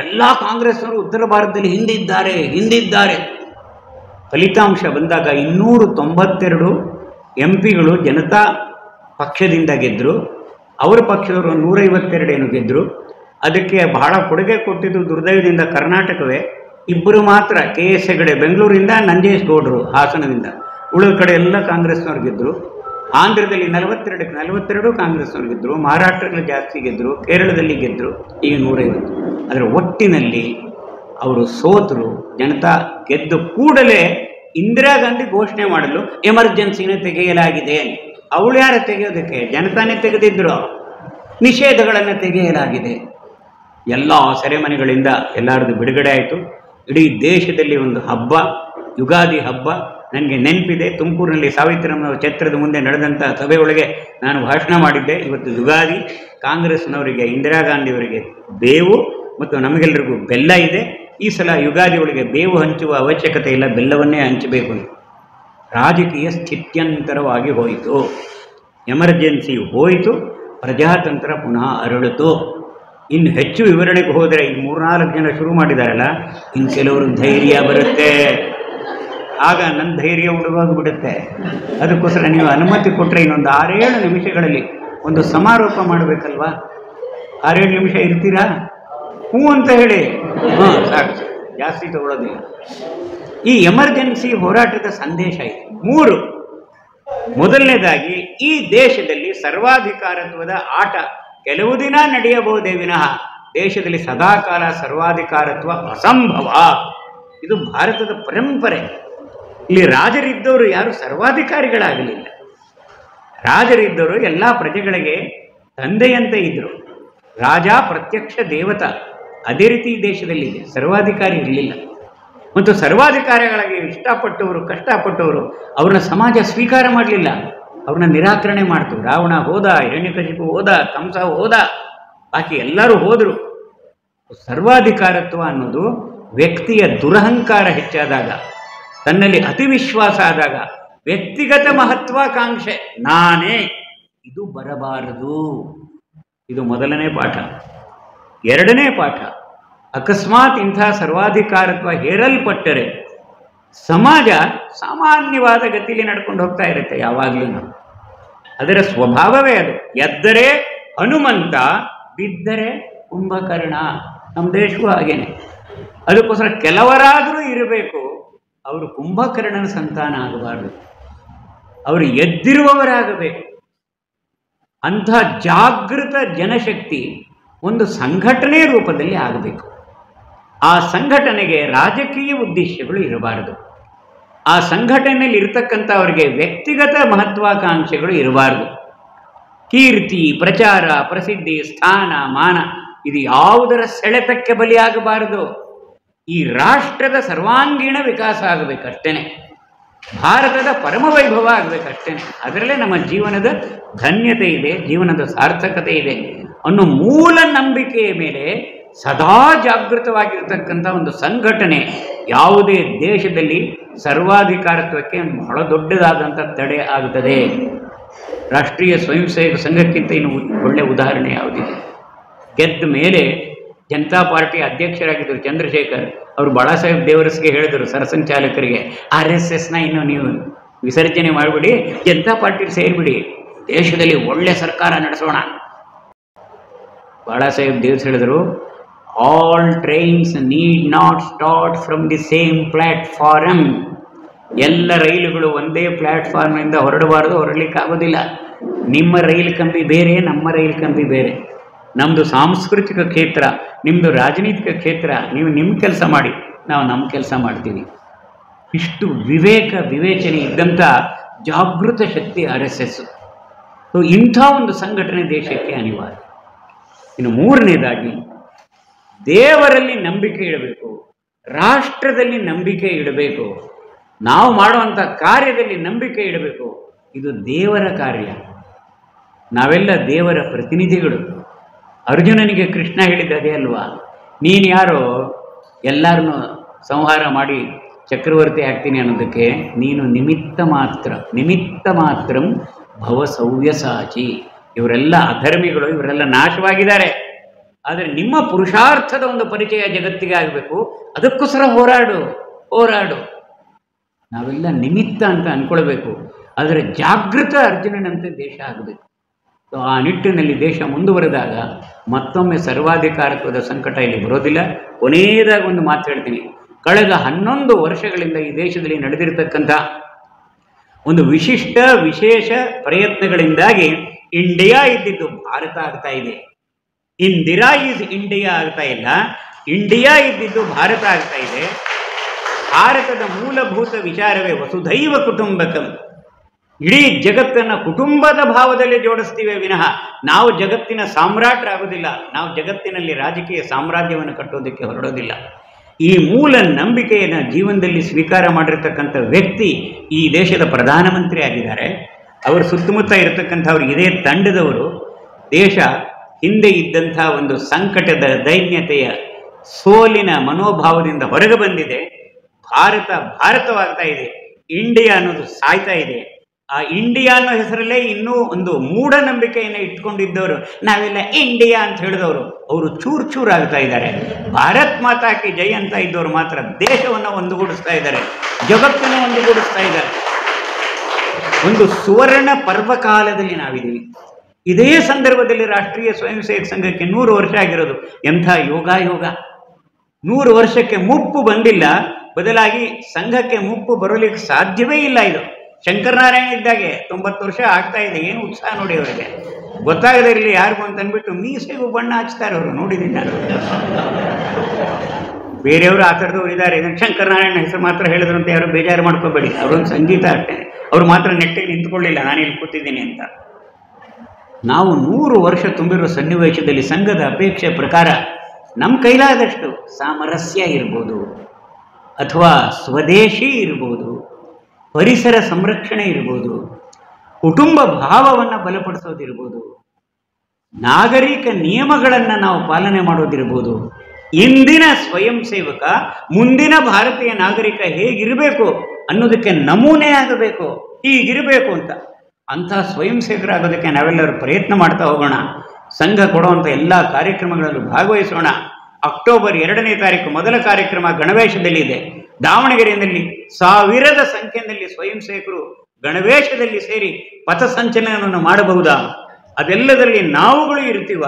ಎಲ್ಲ ಕಾಂಗ್ರೆಸ್ನವರು ಉತ್ತರ ಭಾರತದಲ್ಲಿ ಹಿಂದಿದ್ದಾರೆ. ಫಲಿತಾಂಶ ಬಂದಾಗ 292 MP ಗಳು ಜನತಾ ಪಕ್ಷದಿಂದ ಗೆದ್ದರು. ಅವರ ಪಕ್ಷದವರು 152 ಏನು ಗೆದ್ದರು. ಅದಕ್ಕೆ ಬಹಳ ಕೊಡುಗೆ ಕೊಟ್ಟಿದ್ದು ದುರ್ದೈವದಿಂದ ಕರ್ನಾಟಕವೇ. 2 ಮಾತ್ರ, KS ಹೆಗಡೆ ಬೆಂಗಳೂರಿಂದ, ನಂಜೇಶ್ ಗೌಡರು ಹಾಸನದಿಂದ. ಉಳಿದ ಕಡೆ ಎಲ್ಲ ಕಾಂಗ್ರೆಸ್ನವ್ರು ಗೆದ್ದರು. ಆಂಧ್ರದಲ್ಲಿ 42ಕ್ಕೆ 42 ಕಾಂಗ್ರೆಸ್ನವ್ರು ಗೆದ್ದರು. ಮಹಾರಾಷ್ಟ್ರದಲ್ಲಿ ಜಾಸ್ತಿ ಗೆದ್ದರು, ಕೇರಳದಲ್ಲಿ ಗೆದ್ದರು, ಈಗ 150. ಅದರ ಒಟ್ಟಿನಲ್ಲಿ ಅವರು ಸೋತರು. ಜನತಾ ಗೆದ್ದು ಕೂಡಲೇ ಇಂದಿರಾ ಗಾಂಧಿ ಘೋಷಣೆ ಮಾಡಲು ಎಮರ್ಜೆನ್ಸಿನ ತೆಗೆಯಲಾಗಿದೆ. ಅವಳು ಯಾರು ತೆಗೆಯೋದಕ್ಕೆ? ಜನತಾನೇ ತೆಗೆದಿದ್ರು. ನಿಷೇಧಗಳನ್ನು ತೆಗೆಯಲಾಗಿದೆ. ಎಲ್ಲ ಸೆರೆಮನೆಗಳಿಂದ ಎಲ್ಲರದು ಬಿಡುಗಡೆ ಆಯಿತು. ಇಡೀ ದೇಶದಲ್ಲಿ ಒಂದು ಹಬ್ಬ, ಯುಗಾದಿ ಹಬ್ಬ. ನನಗೆ ನೆನಪಿದೆ, ತುಮಕೂರಿನಲ್ಲಿ ಸಾವಿತ್ರಮ್ಮನವರ ಛತ್ರದ ಮುಂದೆ ನಡೆದಂಥ ಸಭೆಯೊಳಗೆ ನಾನು ಭಾಷಣ ಮಾಡಿದ್ದೆ. ಇವತ್ತು ಯುಗಾದಿ. ಕಾಂಗ್ರೆಸ್ನವರಿಗೆ, ಇಂದಿರಾ ಗಾಂಧಿಯವರಿಗೆ ಬೇವು ಮತ್ತು ನಮಗೆಲ್ಲರಿಗೂ ಬೆಲ್ಲ ಇದೆ. ಈ ಸಲ ಯುಗಾದಿ ಒಳಗೆ ಬೇವು ಹಂಚುವ ಅವಶ್ಯಕತೆ ಇಲ್ಲ, ಬೆಲ್ಲವನ್ನೇ ಹಂಚಬೇಕು. ರಾಜಕೀಯ ಸ್ಥಿತ್ಯಂತರವಾಗಿ ಹೋಯಿತು. ಎಮರ್ಜೆನ್ಸಿ ಹೋಯಿತು. ಪ್ರಜಾತಂತ್ರ ಪುನಃ ಅರಳಿತು. ಇನ್ನು ಹೆಚ್ಚು ವಿವರಣೆಗೆ ಹೋದರೆ, ಈಗ 3-4 ಜನ ಶುರು ಮಾಡಿದಾರಲ್ಲ, ಇನ್ನು ಕೆಲವರು ಧೈರ್ಯ ಬರುತ್ತೆ. ಆಗ ನನ್ನ ಧೈರ್ಯ ಉಡುಗೋಗ್ಬಿಡುತ್ತೆ. ಅದಕ್ಕೋಸ್ಕರ ನೀವು ಅನುಮತಿ ಕೊಟ್ಟರೆ ಇನ್ನೊಂದು 6-7 ನಿಮಿಷಗಳಲ್ಲಿ ಒಂದು ಸಮಾರೋಪ ಮಾಡಬೇಕಲ್ವಾ? 6-7 ನಿಮಿಷ ಇರ್ತೀರಾ? ಹ್ಞೂ ಅಂತ ಹೇಳಿ. ಸಾಕು, ಜಾಸ್ತಿ ತಗೊಳ್ಳೋದಿಲ್ಲ. ಈ ಎಮರ್ಜೆನ್ಸಿ ಹೋರಾಟದ ಸಂದೇಶ ಇದೆ 3. ಮೊದಲನೇದಾಗಿ, ಈ ದೇಶದಲ್ಲಿ ಸರ್ವಾಧಿಕಾರತ್ವದ ಆಟ ಕೆಲವು ದಿನ ನಡೆಯಬಹುದೇ ವಿನಃ ದೇಶದಲ್ಲಿ ಸದಾಕಾಲ ಸರ್ವಾಧಿಕಾರತ್ವ ಅಸಂಭವ. ಇದು ಭಾರತದ ಪರಂಪರೆ. ಇಲ್ಲಿ ರಾಜರಿದ್ದವರು ಯಾರು ಸರ್ವಾಧಿಕಾರಿಗಳಾಗಲಿಲ್ಲ. ರಾಜರಿದ್ದವರು ಎಲ್ಲ ಪ್ರಜೆಗಳಿಗೆ ತಂದೆಯಂತೆ ಇದ್ದರು. ರಾಜ ಪ್ರತ್ಯಕ್ಷ ದೇವತಾ. ಅದೇ ರೀತಿ ಈ ದೇಶದಲ್ಲಿದೆ, ಸರ್ವಾಧಿಕಾರಿ ಇರಲಿಲ್ಲ. ಮತ್ತು ಸರ್ವಾಧಿಕಾರಿಗಳಾಗಿ ಇಷ್ಟಪಟ್ಟವರು, ಕಷ್ಟಪಟ್ಟವರು ಅವ್ರನ್ನ ಸಮಾಜ ಸ್ವೀಕಾರ ಮಾಡಲಿಲ್ಲ, ಅವ್ರನ್ನ ನಿರಾಕರಣೆ ಮಾಡ್ತು. ರಾವಣ ಹೋದ, ಹಿರಣ್ಯಕಶಿಪು ಹೋದ, ಕಂಸ ಹೋದ, ಬಾಕಿ ಎಲ್ಲರೂ ಹೋದರು. ಸರ್ವಾಧಿಕಾರತ್ವ ಅನ್ನೋದು ವ್ಯಕ್ತಿಯ ದುರಹಂಕಾರ ಹೆಚ್ಚಾದಾಗ, ತನ್ನಲ್ಲಿ ಅತಿವಿಶ್ವಾಸ ಆದಾಗ, ವ್ಯಕ್ತಿಗತ ಮಹತ್ವಾಕಾಂಕ್ಷೆ ನಾನೇ, ಇದು ಬರಬಾರದು. ಇದು ಮೊದಲನೇ ಪಾಠ. ಎರಡನೇ ಪಾಠ, ಅಕಸ್ಮಾತ್ ಇಂಥ ಸರ್ವಾಧಿಕಾರತ್ವ ಹೇರಲ್ಪಟ್ಟರೆ ಸಮಾಜ ಸಾಮಾನ್ಯವಾದ ಗತಿಯಲ್ಲಿ ನಡ್ಕೊಂಡು ಹೋಗ್ತಾ ಇರುತ್ತೆ ಯಾವಾಗಲೂ. ಅದರ ಸ್ವಭಾವವೇ ಅದು. ಎದ್ದರೆ ಹನುಮಂತ, ಬಿದ್ದರೆ ಕುಂಭಕರ್ಣ. ನಮ್ಮ ದೇಶಕ್ಕೂ ಹಾಗೇನೆ. ಅದಕ್ಕೋಸ್ಕರ ಕೆಲವರಾದರೂ ಇರಬೇಕು, ಅವರು ಕುಂಭಕರ್ಣನ ಸಂತಾನ ಆಗಬಾರ್ದು, ಅವರು ಎದ್ದಿರುವವರಾಗಬೇಕು. ಅಂಥ ಜಾಗೃತ ಜನಶಕ್ತಿ ಒಂದು ಸಂಘಟನೆ ರೂಪದಲ್ಲಿ ಆಗಬೇಕು. ಆ ಸಂಘಟನೆಗೆ ರಾಜಕೀಯ ಉದ್ದೇಶಗಳು ಇರಬಾರದು. ಆ ಸಂಘಟನೆಯಲ್ಲಿ ಇರತಕ್ಕಂಥವರಿಗೆ ವ್ಯಕ್ತಿಗತ ಮಹತ್ವಾಕಾಂಕ್ಷೆಗಳು ಇರಬಾರದು. ಕೀರ್ತಿ, ಪ್ರಚಾರ, ಪ್ರಸಿದ್ಧಿ, ಸ್ಥಾನ, ಮಾನ ಇದು ಯಾವುದರ ಸೆಳೆತಕ್ಕೆ ಬಲಿಯಾಗಬಾರದು. ಈ ರಾಷ್ಟ್ರದ ಸರ್ವಾಂಗೀಣ ವಿಕಾಸ ಆಗಬೇಕಷ್ಟೇನೆ, ಭಾರತದ ಪರಮ ವೈಭವ ಆಗಬೇಕಷ್ಟೇನೆ. ಅದರಲ್ಲೇ ನಮ್ಮ ಜೀವನದ ಧನ್ಯತೆ ಇದೆ, ಜೀವನದ ಸಾರ್ಥಕತೆ ಇದೆ ಅನ್ನೋ ಮೂಲ ನಂಬಿಕೆಯ ಮೇಲೆ ಸದಾ ಜಾಗೃತವಾಗಿರ್ತಕ್ಕಂಥ ಒಂದು ಸಂಘಟನೆ ಯಾವುದೇ ದೇಶದಲ್ಲಿ ಸರ್ವಾಧಿಕಾರತ್ವಕ್ಕೆ ಬಹಳ ದೊಡ್ಡದಾದಂಥ ತಡೆ ಆಗುತ್ತದೆ. ರಾಷ್ಟ್ರೀಯ ಸ್ವಯಂ ಸೇವಕ ಸಂಘಕ್ಕಿಂತ ಇನ್ನು ಒಳ್ಳೆಯ ಉದಾಹರಣೆ ಯಾವುದಿದೆ? ಗೆದ್ದ ಮೇಲೆ ಜನತಾ ಪಾರ್ಟಿ ಅಧ್ಯಕ್ಷರಾಗಿದ್ದರು ಚಂದ್ರಶೇಖರ್ ಅವರು ಬಾಳಾ ಸಾಹೇಬ್ ದೇವರಸ್ಗೆ ಹೇಳಿದರು, ಸರಸಂಚಾಲಕರಿಗೆ, RSSನ ಇನ್ನು ನೀವು ವಿಸರ್ಜನೆ ಮಾಡಿಬಿಡಿ, ಜನತಾ ಪಾರ್ಟಿಗೆ ಸೇರಿಬಿಡಿ, ದೇಶದಲ್ಲಿ ಒಳ್ಳೆ ಸರ್ಕಾರ ನಡೆಸೋಣ. ಬಾಳಾ ಸಾಹೇಬ್ ದೇವ್ಸ್ ಹೇಳಿದರು, all trains need not start from the same platform. ಎಲ್ಲ ರೈಲುಗಳು ಒಂದೇ ಪ್ಲ್ಯಾಟ್ಫಾರ್ಮ್ನಿಂದ ಹೊರಡಬಾರ್ದು, ಹೊರಡಲಿಕ್ಕಾಗೋದಿಲ್ಲ. ನಿಮ್ಮ ರೈಲು ಕಂಬಿ ಬೇರೆ, ನಮ್ಮ ರೈಲು ಕಂಬಿ ಬೇರೆ. ನಮ್ಮದು ಸಾಂಸ್ಕೃತಿಕ ಕ್ಷೇತ್ರ, ನಿಮ್ಮದು ರಾಜನೀತಿಕ ಕ್ಷೇತ್ರ. ನೀವು ನಿಮ್ಮ ಕೆಲಸ ಮಾಡಿ, ನಾವು ನಮ್ಮ ಕೆಲಸ ಮಾಡ್ತೀವಿ. ಇಷ್ಟು ವಿವೇಚನೆ ಇದ್ದಂಥ ಜಾಗೃತ ಶಕ್ತಿ RSS. ಸೊ ಇಂಥ ಒಂದು ಸಂಘಟನೆ ದೇಶಕ್ಕೆ ಅನಿವಾರ್ಯ. ಇನ್ನು ಮೂರನೇದಾಗಿ ದೇವರಲ್ಲಿ ನಂಬಿಕೆ ಇಡಬೇಕು, ರಾಷ್ಟ್ರದಲ್ಲಿ ನಂಬಿಕೆ ಇಡಬೇಕು, ನಾವು ಮಾಡುವಂಥ ಕಾರ್ಯದಲ್ಲಿ ನಂಬಿಕೆ ಇಡಬೇಕು. ಇದು ದೇವರ ಕಾರ್ಯ. ನಾವೆಲ್ಲ ದೇವರ ಪ್ರತಿನಿಧಿಗಳು. ಅರ್ಜುನನಿಗೆ ಕೃಷ್ಣ ಹೇಳಿದ್ದದೇ ಅಲ್ವಾ, ನೀನು ಯಾರೋ ಎಲ್ಲರನ್ನೂ ಸಂಹಾರ ಮಾಡಿ ಚಕ್ರವರ್ತಿ ಆಗ್ತೀನಿ ಅನ್ನೋದಕ್ಕೆ, ನೀನು ನಿಮಿತ್ತ ಮಾತ್ರಂ ಭವ ಸವ್ಯಸಾಚಿ. ಇವರೆಲ್ಲ ಅಧರ್ಮಿಗಳು, ಇವರೆಲ್ಲ ನಾಶವಾಗಿದ್ದಾರೆ. ಆದರೆ ನಿಮ್ಮ ಪುರುಷಾರ್ಥದ ಒಂದು ಪರಿಚಯ ಜಗತ್ತಿಗೆ ಆಗಬೇಕು, ಅದಕ್ಕೋಸ್ಕರ ಹೋರಾಡು. ನಾವೆಲ್ಲ ನಿಮಿತ್ತ ಅಂತ ಅಂದ್ಕೊಳ್ಬೇಕು. ಆದರೆ ಜಾಗೃತ ಅರ್ಜುನನಂತೆ ದೇಶ ಆಗಬೇಕು. ಆ ನಿಟ್ಟಿನಲ್ಲಿ ದೇಶ ಮುಂದುವರೆದಾಗ ಮತ್ತೊಮ್ಮೆ ಸರ್ವಾಧಿಕಾರತ್ವದ ಸಂಕಟ ಇಲ್ಲಿ ಬರೋದಿಲ್ಲ. ಕೊನೆಯದಾಗಿ ಒಂದು ಮಾತು ಹೇಳ್ತೀನಿ. ಕಳೆದ 11 ವರ್ಷಗಳಿಂದ ಈ ದೇಶದಲ್ಲಿ ನಡೆದಿರತಕ್ಕಂಥ ಒಂದು ವಿಶೇಷ ಪ್ರಯತ್ನಗಳಿಂದಾಗಿ ಇಂಡಿಯಾ ಇದ್ದಿದ್ದು ಭಾರತ ಆಗ್ತಾ ಇದೆ. ಇಂದಿರಾ ಈಸ್ ಇಂಡಿಯಾ ಆಗ್ತಾ ಇಲ್ಲ, ಇಂಡಿಯಾ ಇದ್ದಿದ್ದು ಭಾರತ ಆಗ್ತಾ ಇದೆ. ಭಾರತದ ಮೂಲಭೂತ ವಿಚಾರವೇ ವಸುಧೈವ ಕುಟುಂಬಕಂ. ಇಡೀ ಜಗತ್ತನ್ನು ಕುಟುಂಬದ ಭಾವದಲ್ಲಿ ಜೋಡಿಸ್ತೀವಿ ವಿನಃ ನಾವು ಜಗತ್ತಿನ ಸಾಮ್ರಾಟರಾಗೋದಿಲ್ಲ, ನಾವು ಜಗತ್ತಿನಲ್ಲಿ ರಾಜಕೀಯ ಸಾಮ್ರಾಜ್ಯವನ್ನು ಕಟ್ಟೋದಕ್ಕೆ ಹೊರಡೋದಿಲ್ಲ. ಈ ಮೂಲ ನಂಬಿಕೆಯನ್ನು ಜೀವನದಲ್ಲಿ ಸ್ವೀಕಾರ ಮಾಡಿರ್ತಕ್ಕಂಥ ವ್ಯಕ್ತಿ ಈ ದೇಶದ ಪ್ರಧಾನಮಂತ್ರಿ ಆಗಿದ್ದಾರೆ. ಅವರು ಸುತ್ತಮುತ್ತ ಇರತಕ್ಕಂಥವ್ರು ಇದೇ ತಂಡದವರು. ದೇಶ ಹಿಂದೆ ಇದ್ದಂಥ ಒಂದು ಸಂಕಟದ ದೈನ್ಯತೆಯ ಸೋಲಿನ ಮನೋಭಾವದಿಂದ ಹೊರಗೆ ಬಂದಿದೆ. ಭಾರತವಾಗ್ತಾ ಇದೆ. ಇಂಡಿಯಾ ಅನ್ನೋದು ಸಾಯ್ತಾ ಇದೆ. ಆ ಇಂಡಿಯಾ ಅನ್ನೋ ಹೆಸರಲ್ಲೇ ಇನ್ನೂ ಒಂದು ಮೂಢನಂಬಿಕೆಯನ್ನು ಇಟ್ಕೊಂಡಿದ್ದವರು, ನಾವೆಲ್ಲ ಇಂಡಿಯಾ ಅಂತ ಹೇಳಿದವರು, ಅವರು ಚೂರು ಆಗ್ತಾ ಇದ್ದಾರೆ. ಭಾರತ್ ಮಾತಾ ಕಿ ಜೈ ಅಂತ ಇದ್ದವರು ಮಾತ್ರ ದೇಶವನ್ನು ಒಂದುಗೂಡಿಸ್ತಾ ಇದ್ದಾರೆ, ಜಗತ್ತನ್ನು ಒಂದುಗೂಡಿಸ್ತಾ ಇದ್ದಾರೆ. ಒಂದು ಸುವರ್ಣ ಪರ್ವಕಾಲದಲ್ಲಿ ನಾವಿದ್ದೀವಿ. ಇದೇ ಸಂದರ್ಭದಲ್ಲಿ ರಾಷ್ಟ್ರೀಯ ಸ್ವಯಂ ಸೇವಕ ಸಂಘಕ್ಕೆ 100 ವರ್ಷ ಆಗಿರೋದು. ಎಂಥ ಯೋಗ! 100 ವರ್ಷಕ್ಕೆ ಮುಪ್ಪು ಬಂದಿಲ್ಲ, ಬದಲಾಗಿ ಸಂಘಕ್ಕೆ ಮುಪ್ಪು ಬರಲಿಕ್ಕೆ ಸಾಧ್ಯವೇ ಇಲ್ಲ. ಇದು ಶಂಕರನಾರಾಯಣ ಇದ್ದಾಗೆ 90 ವರ್ಷ ಆಗ್ತಾ ಇದೆ. ಏನು ಉತ್ಸಾಹ ನೋಡಿ ಅವರಿಗೆ, ಗೊತ್ತಾಗದೇ ಇರಲಿ ಯಾರಿಗೂ ಅಂತ ಅಂದ್ಬಿಟ್ಟು ಮೀಸೆಗೂ ಬಣ್ಣ ಹಚ್ತಾರೆ ಅವರು. ನೋಡಿದ್ದೀನಿ ನಾನು. ಬೇರೆಯವರು ಆ ಥರದವ್ರು ಇದ್ದಾರೆ. ಇದನ್ನು ಶಂಕರನಾರಾಯಣ ಹೆಸರು ಮಾತ್ರ ಹೇಳಿದ್ರು ಅಂತ ಯಾರು ಬೇಜಾರು ಮಾಡ್ಕೋಬೇಡಿ. ಅವರೊಂದು ಸಂಗೀತ ಅಷ್ಟೇ, ಅವರು ಮಾತ್ರ ನೆಟ್ಟಿಗೆ ನಿಂತ್ಕೊಳ್ಳಿಲ್ಲ ನಾನು ಇಲ್ಲಿ ಕೂತಿದ್ದೀನಿ ಅಂತ. ನಾವು 100 ವರ್ಷ ತುಂಬಿರೋ ಸನ್ನಿವೇಶದಲ್ಲಿ ಸಂಘದ ಅಪೇಕ್ಷೆ ಪ್ರಕಾರ ನಮ್ಮ ಕೈಲಾದಷ್ಟು ಸಾಮರಸ್ಯ ಇರ್ಬೋದು, ಅಥವಾ ಸ್ವದೇಶಿ ಇರ್ಬೋದು, ಪರಿಸರ ಸಂರಕ್ಷಣೆ ಇರ್ಬೋದು, ಕುಟುಂಬ ಭಾವವನ್ನು ಬಲಪಡಿಸೋದಿರ್ಬೋದು, ನಾಗರಿಕ ನಿಯಮಗಳನ್ನು ನಾವು ಪಾಲನೆ ಮಾಡೋದಿರ್ಬೋದು. ಇಂದಿನ ಸ್ವಯಂ ಸೇವಕ ಮುಂದಿನ ಭಾರತೀಯ ನಾಗರಿಕ ಹೇಗಿರಬೇಕು ಅನ್ನೋದಕ್ಕೆ ನಮೂನೆ ಆಗಬೇಕು, ಹೀಗಿರಬೇಕು ಅಂತ. ಅಂಥ ಸ್ವಯಂ ಸೇವಕರಾಗೋದಕ್ಕೆ ನಾವೆಲ್ಲರೂ ಪ್ರಯತ್ನ ಮಾಡ್ತಾ ಹೋಗೋಣ. ಸಂಘ ಕೊಡುವಂಥ ಎಲ್ಲ ಕಾರ್ಯಕ್ರಮಗಳಲ್ಲೂ ಭಾಗವಹಿಸೋಣ. ಅಕ್ಟೋಬರ್ 2ನೇ ತಾರೀಕು ಮೊದಲ ಕಾರ್ಯಕ್ರಮ ಗಣವೇಶದಲ್ಲಿ ಇದೆ. ದಾವಣಗೆರೆಯಲ್ಲಿ ಸಾವಿರದ ಸಂಖ್ಯೆಯಲ್ಲಿ ಸ್ವಯಂ ಸೇವಕರು ಗಣವೇಶದಲ್ಲಿ ಸೇರಿ ಪಥಸಂಚಲನವನ್ನು ಮಾಡಬಹುದಾ? ಅದೆಲ್ಲದರಲ್ಲಿ ನಾವುಗಳು ಇರ್ತೀವ.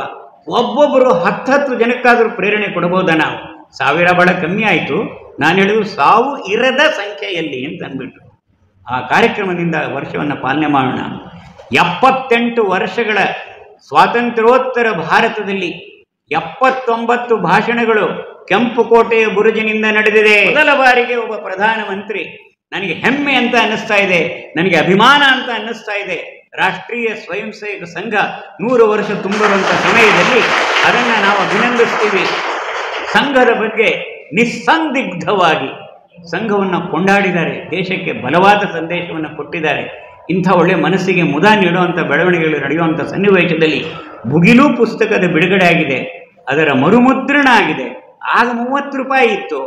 ಒಬ್ಬೊಬ್ಬರು 10 ಜನಕ್ಕಾದರೂ ಪ್ರೇರಣೆ ಕೊಡಬಹುದಾ? ನಾವು 1000 ಬಹಳ ಕಮ್ಮಿ ಆಯಿತು. ನಾನು ಹೇಳಿದ್ರು 1000 ಇರದ ಸಂಖ್ಯೆಯಲ್ಲಿ ಅಂತ ಅಂದ್ಬಿಟ್ಟು ಆ ಕಾರ್ಯಕ್ರಮದಿಂದ ವರ್ಷವನ್ನು ಪಾಲನೆ ಮಾಡೋಣ. 78 ವರ್ಷಗಳ ಸ್ವಾತಂತ್ರ್ಯೋತ್ತರ ಭಾರತದಲ್ಲಿ 79 ಭಾಷಣಗಳು ಕೆಂಪುಕೋಟೆಯ ಬುರುಜಿನಿಂದ ನಡೆದಿದೆ. ಮೊದಲ ಬಾರಿಗೆ ಒಬ್ಬ ಪ್ರಧಾನಮಂತ್ರಿ, ನನಗೆ ಹೆಮ್ಮೆ ಅಂತ ಅನ್ನಿಸ್ತಾ ಇದೆ, ನನಗೆ ಅಭಿಮಾನ ಅಂತ ಅನ್ನಿಸ್ತಾ ಇದೆ. ರಾಷ್ಟ್ರೀಯ ಸ್ವಯಂ ಸೇವಕ ಸಂಘ 100 ವರ್ಷ ತುಂಬಿರುವಂಥ ಸಮಯದಲ್ಲಿ ಅದನ್ನು ನಾವು ಅಭಿನಂದಿಸ್ತೀವಿ. ಸಂಘದ ಬಗ್ಗೆ ನಿಸ್ಸಂದಿಗ್ಧವಾಗಿ ಸಂಘವನ್ನು ಕೊಂಡಾಡಿದ್ದಾರೆ, ದೇಶಕ್ಕೆ ಬಲವಾದ ಸಂದೇಶವನ್ನು ಕೊಟ್ಟಿದ್ದಾರೆ. ಇಂಥ ಒಳ್ಳೆಯ ಮನಸ್ಸಿಗೆ ಮುದ ನೀಡುವಂಥ ಬೆಳವಣಿಗೆಗಳು ನಡೆಯುವಂಥ ಸನ್ನಿವೇಶದಲ್ಲಿ ಭುಗಿಲು ಪುಸ್ತಕದ ಬಿಡುಗಡೆ ಆಗಿದೆ, ಅದರ ಮರುಮುದ್ರಣ ಆಗಿದೆ. ಆಗ 30 ರೂಪಾಯಿ ಇತ್ತು,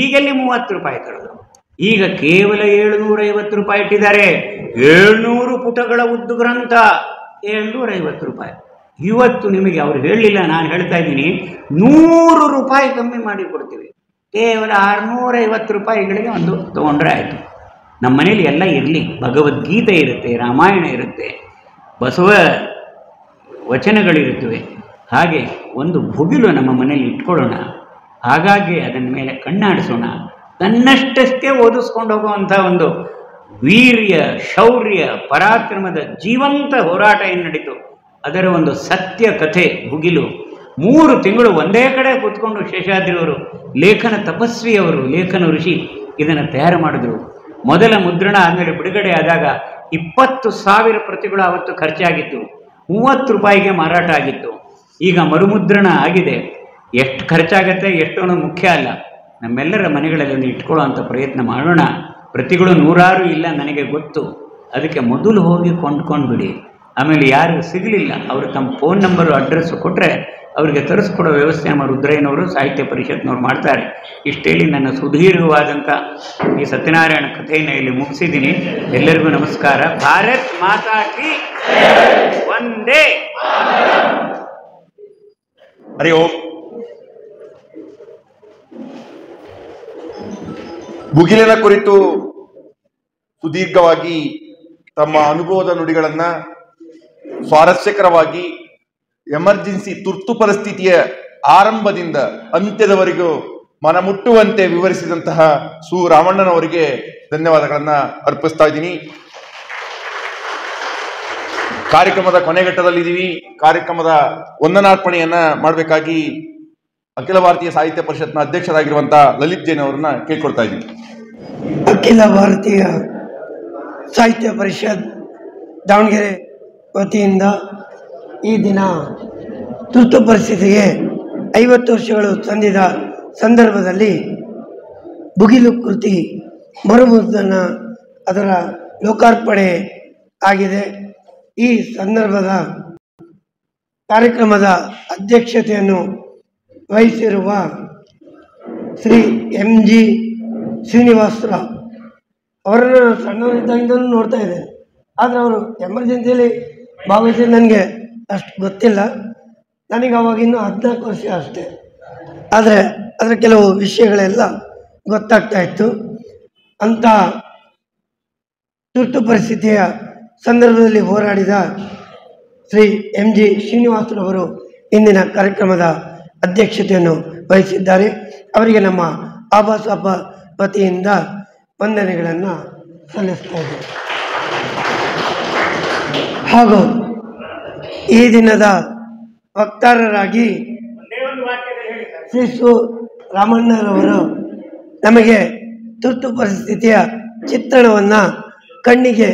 ಈಗಲ್ಲಿ 30 ರೂಪಾಯಿ ತರೋದು. ಈಗ ಕೇವಲ 750 ರೂಪಾಯಿ ಇಟ್ಟಿದ್ದಾರೆ. 700 ಪುಟಗಳ ಉದ್ದು ಗ್ರಂಥ 750 ರೂಪಾಯಿ. ಇವತ್ತು ನಿಮಗೆ ಅವರು ಹೇಳಲಿಲ್ಲ, ನಾನು ಹೇಳ್ತಾ ಇದ್ದೀನಿ, 100 ರೂಪಾಯಿ ಕಮ್ಮಿ ಮಾಡಿ ಕೊಡ್ತೀವಿ. ಕೇವಲ 650 ರೂಪಾಯಿಗಳಿಗೆ ಒಂದು ತೊಗೊಂಡ್ರೆ ಆಯಿತು. ನಮ್ಮ ಮನೇಲಿ ಎಲ್ಲ ಇರಲಿ, ಭಗವದ್ಗೀತೆ ಇರುತ್ತೆ, ರಾಮಾಯಣ ಇರುತ್ತೆ, ಬಸವ ವಚನಗಳಿರುತ್ತವೆ. ಹಾಗೆ ಒಂದು ಭುಗಿಲು ನಮ್ಮ ಮನೇಲಿ ಇಟ್ಕೊಳ್ಳೋಣ. ಹಾಗಾಗಿ ಅದನ್ನ ಮೇಲೆ ಕಣ್ಣಾಡಿಸೋಣ. ತನ್ನಷ್ಟಕ್ಕೆ ಓದಿಸ್ಕೊಂಡು ಹೋಗುವಂಥ ಒಂದು ವೀರ್ಯ, ಶೌರ್ಯ, ಪರಾಕ್ರಮದ ಜೀವಂತ ಹೋರಾಟ ಏನು ನಡೀತು ಅದರ ಒಂದು ಸತ್ಯ ಕಥೆ ಭುಗಿಲು. 3 ತಿಂಗಳು ಒಂದೇ ಕಡೆ ಕೂತ್ಕೊಂಡು ಶೇಷಾದ್ರಿಯವರು, ಲೇಖನ ತಪಸ್ವಿಯವರು, ಲೇಖನ ಋಷಿ ಇದನ್ನು ತಯಾರು ಮಾಡಿದ್ರು. ಮೊದಲ ಮುದ್ರಣ ಆದಮೇಲೆ ಬಿಡುಗಡೆ ಆದಾಗ 20,000 ಪ್ರತಿಗಳು ಆವತ್ತು ಖರ್ಚಾಗಿತ್ತು. 30 ರೂಪಾಯಿಗೆ ಮಾರಾಟ ಆಗಿತ್ತು. ಈಗ ಮರುಮುದ್ರಣ ಆಗಿದೆ. ಎಷ್ಟು ಖರ್ಚಾಗತ್ತೆ ಎಷ್ಟು ಅನ್ನೋದು ಮುಖ್ಯ ಅಲ್ಲ, ನಮ್ಮೆಲ್ಲರ ಮನೆಗಳಲ್ಲಿ ಇಟ್ಕೊಳ್ಳೋ ಅಂಥ ಪ್ರಯತ್ನ ಮಾಡೋಣ. ಪ್ರತಿಗಳು 100 ಇಲ್ಲ ನನಗೆ ಗೊತ್ತು. ಅದಕ್ಕೆ ಮೊದಲು ಹೋಗಿ ಕೊಂಡ್ಕೊಂಡ್ಬಿಡಿ. ಆಮೇಲೆ ಯಾರು ಸಿಗಲಿಲ್ಲ ಅವರು ತಮ್ಮ ಫೋನ್ ನಂಬರು ಅಡ್ರೆಸ್ಸು ಕೊಟ್ಟರೆ ಅವರಿಗೆ ತರಿಸ್ಕೊಡೋ ವ್ಯವಸ್ಥೆ ನಮ್ಮ ರುದ್ರಯ್ಯನವರು ಸಾಹಿತ್ಯ ಪರಿಷತ್ನವ್ರು ಮಾಡ್ತಾರೆ. ಇಷ್ಟೇಳಿ ನನ್ನ ಸುದೀರ್ಘವಾದಂಥ ಈ ಸತ್ಯನಾರಾಯಣ ಕಥೆಯನ್ನು ಇಲ್ಲಿ ಮುಗಿಸಿದ್ದೀನಿ. ಎಲ್ಲರಿಗೂ ನಮಸ್ಕಾರ. ಭಾರತ್ ಮಾತಾ ಕಿ ವಂದೇ. ಹರಿ ಓಂ. ಭುಗಿಲಿನ ಕುರಿತು ಸುದೀರ್ಘವಾಗಿ ತಮ್ಮ ಅನುಭವದ ನುಡಿಗಳನ್ನ ಸ್ವಾರಸ್ಯಕರವಾಗಿ ಎಮರ್ಜೆನ್ಸಿ ತುರ್ತು ಪರಿಸ್ಥಿತಿಯ ಆರಂಭದಿಂದ ಅಂತ್ಯದವರೆಗೂ ಮನಮುಟ್ಟುವಂತೆ ವಿವರಿಸಿದಂತಹ ಸು ರಾಮಣ್ಣನವರಿಗೆ ಧನ್ಯವಾದಗಳನ್ನ ಅರ್ಪಿಸ್ತಾ ಇದ್ದೀನಿ. ಕಾರ್ಯಕ್ರಮದ ಕೊನೆಘಟ್ಟದಲ್ಲಿದ್ದೀವಿ. ಕಾರ್ಯಕ್ರಮದ ವಂದನಾರ್ಪಣೆಯನ್ನ ಮಾಡಬೇಕಾಗಿ ಅಖಿಲ ಭಾರತೀಯ ಸಾಹಿತ್ಯ ಪರಿಷತ್ನ ಅಧ್ಯಕ್ಷರಾಗಿರುವಂತಹ ಲಲಿತ್ ಜೈನ್ ಅವರನ್ನ ಕೇಳ್ಕೊಳ್ತಾ ಇದ್ದೀನಿ. ಅಖಿಲ ಭಾರತೀಯ ಸಾಹಿತ್ಯ ಪರಿಷತ್ ದಾವಣಗೆರೆ ವತಿಯಿಂದ ಈ ದಿನ ತುರ್ತು ಪರಿಸ್ಥಿತಿಗೆ 50 ವರ್ಷಗಳು ಸಂದಿದ ಸಂದರ್ಭದಲ್ಲಿ ಭುಗಿಲು ಕೃತಿ ಮರುಮುದ್ರಣ ಅದರ ಲೋಕಾರ್ಪಣೆ ಆಗಿದೆ. ಈ ಸಂದರ್ಭದ ಕಾರ್ಯಕ್ರಮದ ಅಧ್ಯಕ್ಷತೆಯನ್ನು ವಹಿಸಿರುವ ಶ್ರೀ MG ಶ್ರೀನಿವಾಸರಾವ್ ಅವರನ್ನು ಸಣ್ಣವರಿದ್ದಾಗಿಂದಲೂ ನೋಡ್ತಾ ಇದ್ದೇನೆ. ಆದರೆ ಅವರು ಎಮರ್ಜೆನ್ಸಿಯಲ್ಲಿ ಭಾಗವಹಿಸಿ ನನಗೆ ಅಷ್ಟು ಗೊತ್ತಿಲ್ಲ. ನನಗೆ ಅವಾಗಿನ್ನೂ 14 ವರ್ಷ ಅಷ್ಟೇ. ಆದರೆ ಅದರ ಕೆಲವು ವಿಷಯಗಳೆಲ್ಲ ಗೊತ್ತಾಗ್ತಾ ಇತ್ತು. ಅಂಥ ತುರ್ತು ಪರಿಸ್ಥಿತಿಯ ಸಂದರ್ಭದಲ್ಲಿ ಹೋರಾಡಿದ ಶ್ರೀ MG ಶ್ರೀನಿವಾಸರವರು ಇಂದಿನ ಕಾರ್ಯಕ್ರಮದ ಅಧ್ಯಕ್ಷತೆಯನ್ನು ವಹಿಸಿದ್ದಾರೆ. ಅವರಿಗೆ ನಮ್ಮ ಆಭಾಸಪ ವತಿಯಿಂದ ವಂದನೆಗಳನ್ನು ಸಲ್ಲಿಸ್ತಾ ಇದ್ದೇವೆ. ಹಾಗೂ ಈ ದಿನದ ವಕ್ತಾರರಾಗಿ ಶ್ರೀ ಸು ರಾಮಣ್ಣರವರು ನಮಗೆ ತುರ್ತು ಪರಿಸ್ಥಿತಿಯ ಚಿತ್ರಣವನ್ನು ಕಣ್ಣಿಗೆ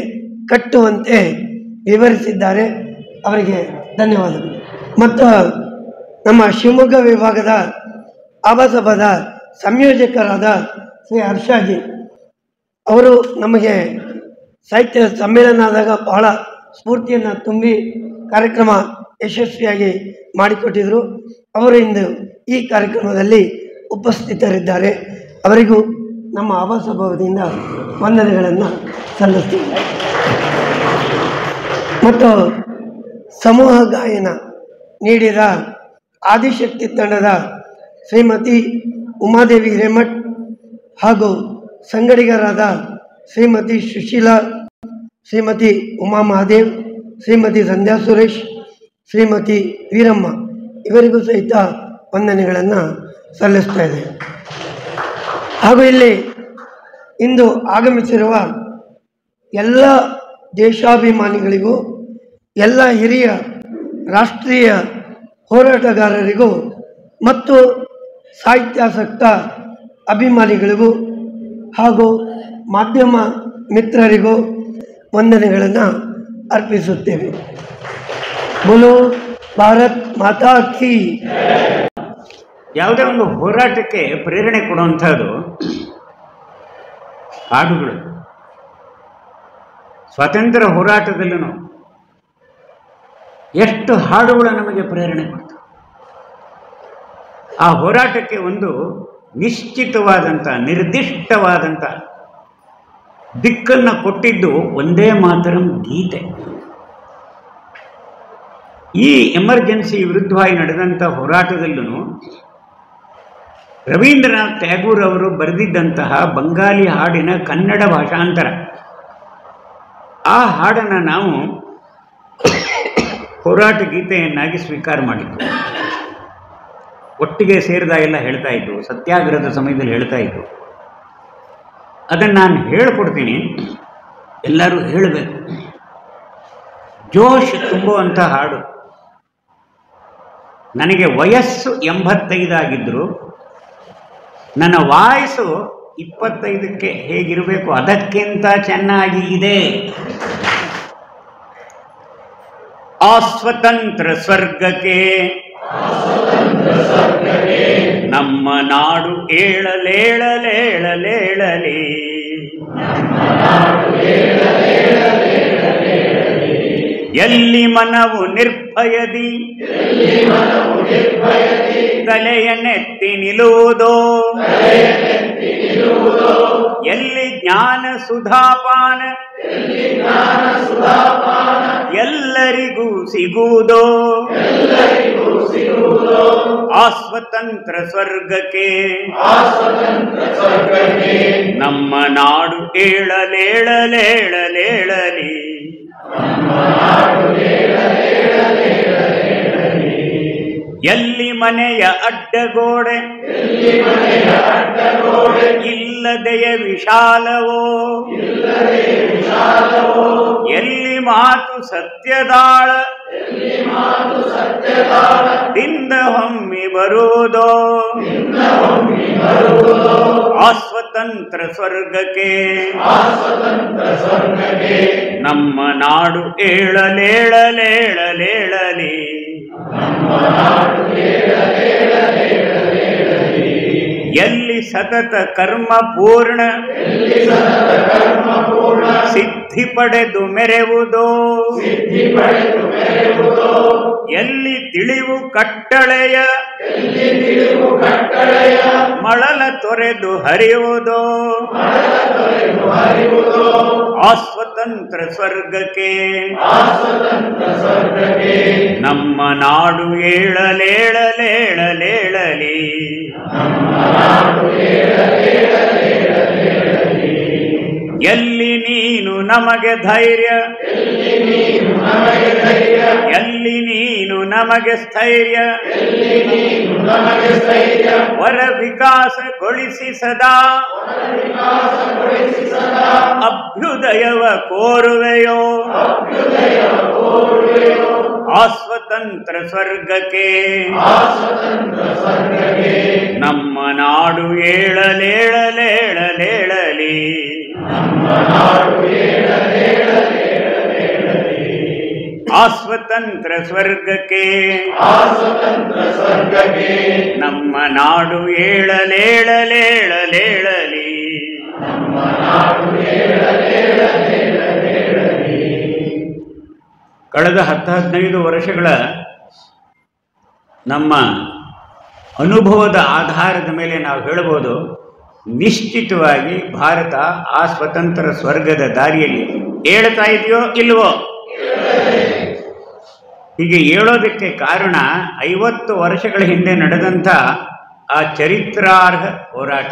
ಕಟ್ಟುವಂತೆ ವಿವರಿಸಿದ್ದಾರೆ. ಅವರಿಗೆ ಧನ್ಯವಾದಗಳು. ಮತ್ತು ನಮ್ಮ ಶಿವಮೊಗ್ಗ ವಿಭಾಗದ ಆಭಾಸಪದ ಸಂಯೋಜಕರಾದ ಶ್ರೀ ಹರ್ಷಾಜಿ ಅವರು ನಮಗೆ ಸಾಹಿತ್ಯ ಸಮ್ಮೇಳನ ಆದಾಗ ಬಹಳ ಸ್ಫೂರ್ತಿಯನ್ನು ತುಂಬಿ ಕಾರ್ಯಕ್ರಮ ಯಶಸ್ವಿಯಾಗಿ ಮಾಡಿಕೊಟ್ಟಿದ್ದರು. ಅವರು ಇಂದು ಈ ಕಾರ್ಯಕ್ರಮದಲ್ಲಿ ಉಪಸ್ಥಿತರಿದ್ದಾರೆ. ಅವರಿಗೂ ನಮ್ಮ ಆಭಾಸಪ ವತಿಯಿಂದ ವಂದನೆಗಳನ್ನು ಸಲ್ಲಿಸ್ತೀವಿ. ಮತ್ತು ಸಮೂಹ ಗಾಯನ ನೀಡಿದ ಆದಿಶಕ್ತಿ ತಂಡದ ಶ್ರೀಮತಿ ಉಮಾದೇವಿ ಹಿರೇಮಠ್ ಹಾಗೂ ಸಂಗಡಿಗರಾದ ಶ್ರೀಮತಿ ಸುಶೀಲಾ, ಶ್ರೀಮತಿ ಉಮಾ ಮಹಾದೇವ್, ಶ್ರೀಮತಿ ಸಂಧ್ಯಾ ಸುರೇಶ್, ಶ್ರೀಮತಿ ವೀರಮ್ಮ ಇವರಿಗೂ ಸಹಿತ ವಂದನೆಗಳನ್ನು ಸಲ್ಲಿಸ್ತಾ ಇದೆ. ಹಾಗೂ ಇಲ್ಲಿ ಇಂದು ಆಗಮಿಸಿರುವ ಎಲ್ಲ ದೇಶಾಭಿಮಾನಿಗಳಿಗೂ, ಎಲ್ಲ ಹಿರಿಯ ರಾಷ್ಟ್ರೀಯ ಹೋರಾಟಗಾರರಿಗೂ ಮತ್ತು ಸಾಹಿತ್ಯಾಸಕ್ತ ಅಭಿಮಾನಿಗಳಿಗೂ ಹಾಗೂ ಮಾಧ್ಯಮ ಮಿತ್ರರಿಗೂ ವಂದನೆಗಳನ್ನು ಅರ್ಪಿಸುತ್ತೇವೆ. ಬೋಲೋ ಭಾರತ್ ಮಾತಾ ಕೀ. ಯಾವುದೇ ಒಂದು ಹೋರಾಟಕ್ಕೆ ಪ್ರೇರಣೆ ಕೊಡುವಂಥದ್ದು ಹಾಡುಗಳು. ಸ್ವಾತಂತ್ರ್ಯ ಹೋರಾಟದಲ್ಲೂ ಎಷ್ಟು ಹಾಡುಗಳು ನಮಗೆ ಪ್ರೇರಣೆ ಕೊಡ್ತವೆ. ಆ ಹೋರಾಟಕ್ಕೆ ಒಂದು ನಿಶ್ಚಿತವಾದಂಥ ನಿರ್ದಿಷ್ಟವಾದಂಥ ದಿಕ್ಕನ್ನು ಕೊಟ್ಟಿದ್ದು ಒಂದೇ ಮಾತರಂ ಗೀತೆ. ಈ ಎಮರ್ಜೆನ್ಸಿ ವಿರುದ್ಧವಾಗಿ ನಡೆದಂಥ ಹೋರಾಟದಲ್ಲೂ ರವೀಂದ್ರನಾಥ್ ಟ್ಯಾಗೂರ್ ಅವರು ಬರೆದಿದ್ದಂತಹ ಬಂಗಾಲಿ ಹಾಡಿನ ಕನ್ನಡ ಭಾಷಾಂತರ, ಆ ಹಾಡನ್ನು ನಾವು ಹೋರಾಟ ಗೀತೆಯನ್ನಾಗಿ ಸ್ವೀಕಾರ ಮಾಡಿದ್ದು. ಒಟ್ಟಿಗೆ ಸೇರಿದಾಗೆಲ್ಲ ಹೇಳ್ತಾ ಇದ್ದು, ಸತ್ಯಾಗ್ರಹದ ಸಮಯದಲ್ಲಿ ಹೇಳ್ತಾ ಇದ್ದು. ಅದನ್ನು ನಾನು ಹೇಳಿಕೊಡ್ತೀನಿ, ಎಲ್ಲರೂ ಹೇಳಬೇಕು. ಜೋಶ್ ತುಂಬುವಂಥ ಹಾಡು. ನನಗೆ ವಯಸ್ಸು 85 ಆಗಿದ್ದರೂ ನನ್ನ ವಾಯ್ಸು 25ಕ್ಕೆ ಹೇಗಿರಬೇಕು ಅದಕ್ಕಿಂತ ಚೆನ್ನಾಗಿ ಇದೆ. ಆ ಸ್ವತಂತ್ರ ಸ್ವರ್ಗಕ್ಕೆ ನಮ್ಮ ನಾಡು ಏಳಲೇಳಲೇಳಲೇಳಲಿ, ಎಲ್ಲಿ ಮನವು ನಿರ್ಭಯದಿ ತಲೆಯನ್ನೆತ್ತಿ ನಿಲ್ಲುವುದೋ, ಎಲ್ಲಿ ಜ್ಞಾನ ಸುಧಾಪಾನ ಎಲ್ಲರಿಗೂ ಸಿಗುವುದೋ, ಆ ಸ್ವತಂತ್ರ ಸ್ವರ್ಗಕ್ಕೆ ನಮ್ಮ ನಾಡು ಏಳಲೇಳಲೇಳಲೇಳಲಿ. ಎಲ್ಲಿ ಮನೆಯ ಅಡ್ಡಗೋಡೆ ಇಲ್ಲದೆಯ ವಿಶಾಲವೋ, ಎಲ್ಲಿ ಮಾತು ಸತ್ಯದಾಳ ದಿಂದ ಹೊಮ್ಮಿ ಬರುವುದೋ, ಆ ಸ್ವತಂತ್ರ ಸ್ವರ್ಗಕ್ಕೆ ನಮ್ಮ ನಾಡು ಏಳಲೇಳಲೇಳಲೇಳಲಿ. ಎಲ್ಲಿ ಸತತ ಕರ್ಮ ಪೂರ್ಣ ಸಿದ್ಧಿ ಪಡೆದು ಮೆರೆವುದೋ, ಎಲ್ಲಿ ತಿಳಿವು ಕಟ್ಟಳೆಯ ಮಳಲ ತೊರೆದು ಹರಿಯುವುದೋ, ಆ ಸ್ವತಂತ್ರ ಸ್ವರ್ಗಕ್ಕೆ ನಮ್ಮ ನಾಡು ಏಳಲೇಳಲೇಳಲೇಳಲಿ. ಎಲ್ಲಿ ನೀನು ನಮಗೆ ಧೈರ್ಯ, ಎಲ್ಲಿ ನೀನು ನಮಗೆ ಸ್ಥೈರ್ಯ, ವರ ವಿಕಾಸಗೊಳಿಸಿ ಸದಾ ಅಭ್ಯುದಯವ ಕೋರುವೆಯೋ, ಆ ಸ್ವತಂತ್ರ ಸ್ವರ್ಗಕ್ಕೆ ನಮ್ಮ ನಾಡು ಏಳಲೇಳಲೇಳಲೇಳಲಿ. ಆ ಸ್ವತಂತ್ರ ಸ್ವರ್ಗಕ್ಕೆ ನಮ್ಮ ನಾಡು ಏಳಲೇಳಲೇಳಲೇಳಲಿ. ಕಳೆದ 10-15 ವರ್ಷಗಳ ನಮ್ಮ ಅನುಭವದ ಆಧಾರದ ಮೇಲೆ ನಾವು ಹೇಳಬಹುದು, ನಿಶ್ಚಿತವಾಗಿ ಭಾರತ ಆ ಸ್ವತಂತ್ರ ಸ್ವರ್ಗದ ದಾರಿಯಲ್ಲಿ ಏಳ್ತಾ ಇದೆಯೋ ಇಲ್ವೋ? ಹೀಗೆ ಹೇಳೋದಕ್ಕೆ ಕಾರಣ 50 ವರ್ಷಗಳ ಹಿಂದೆ ನಡೆದಂಥ ಆ ಚರಿತ್ರಾರ್ಹ ಹೋರಾಟ.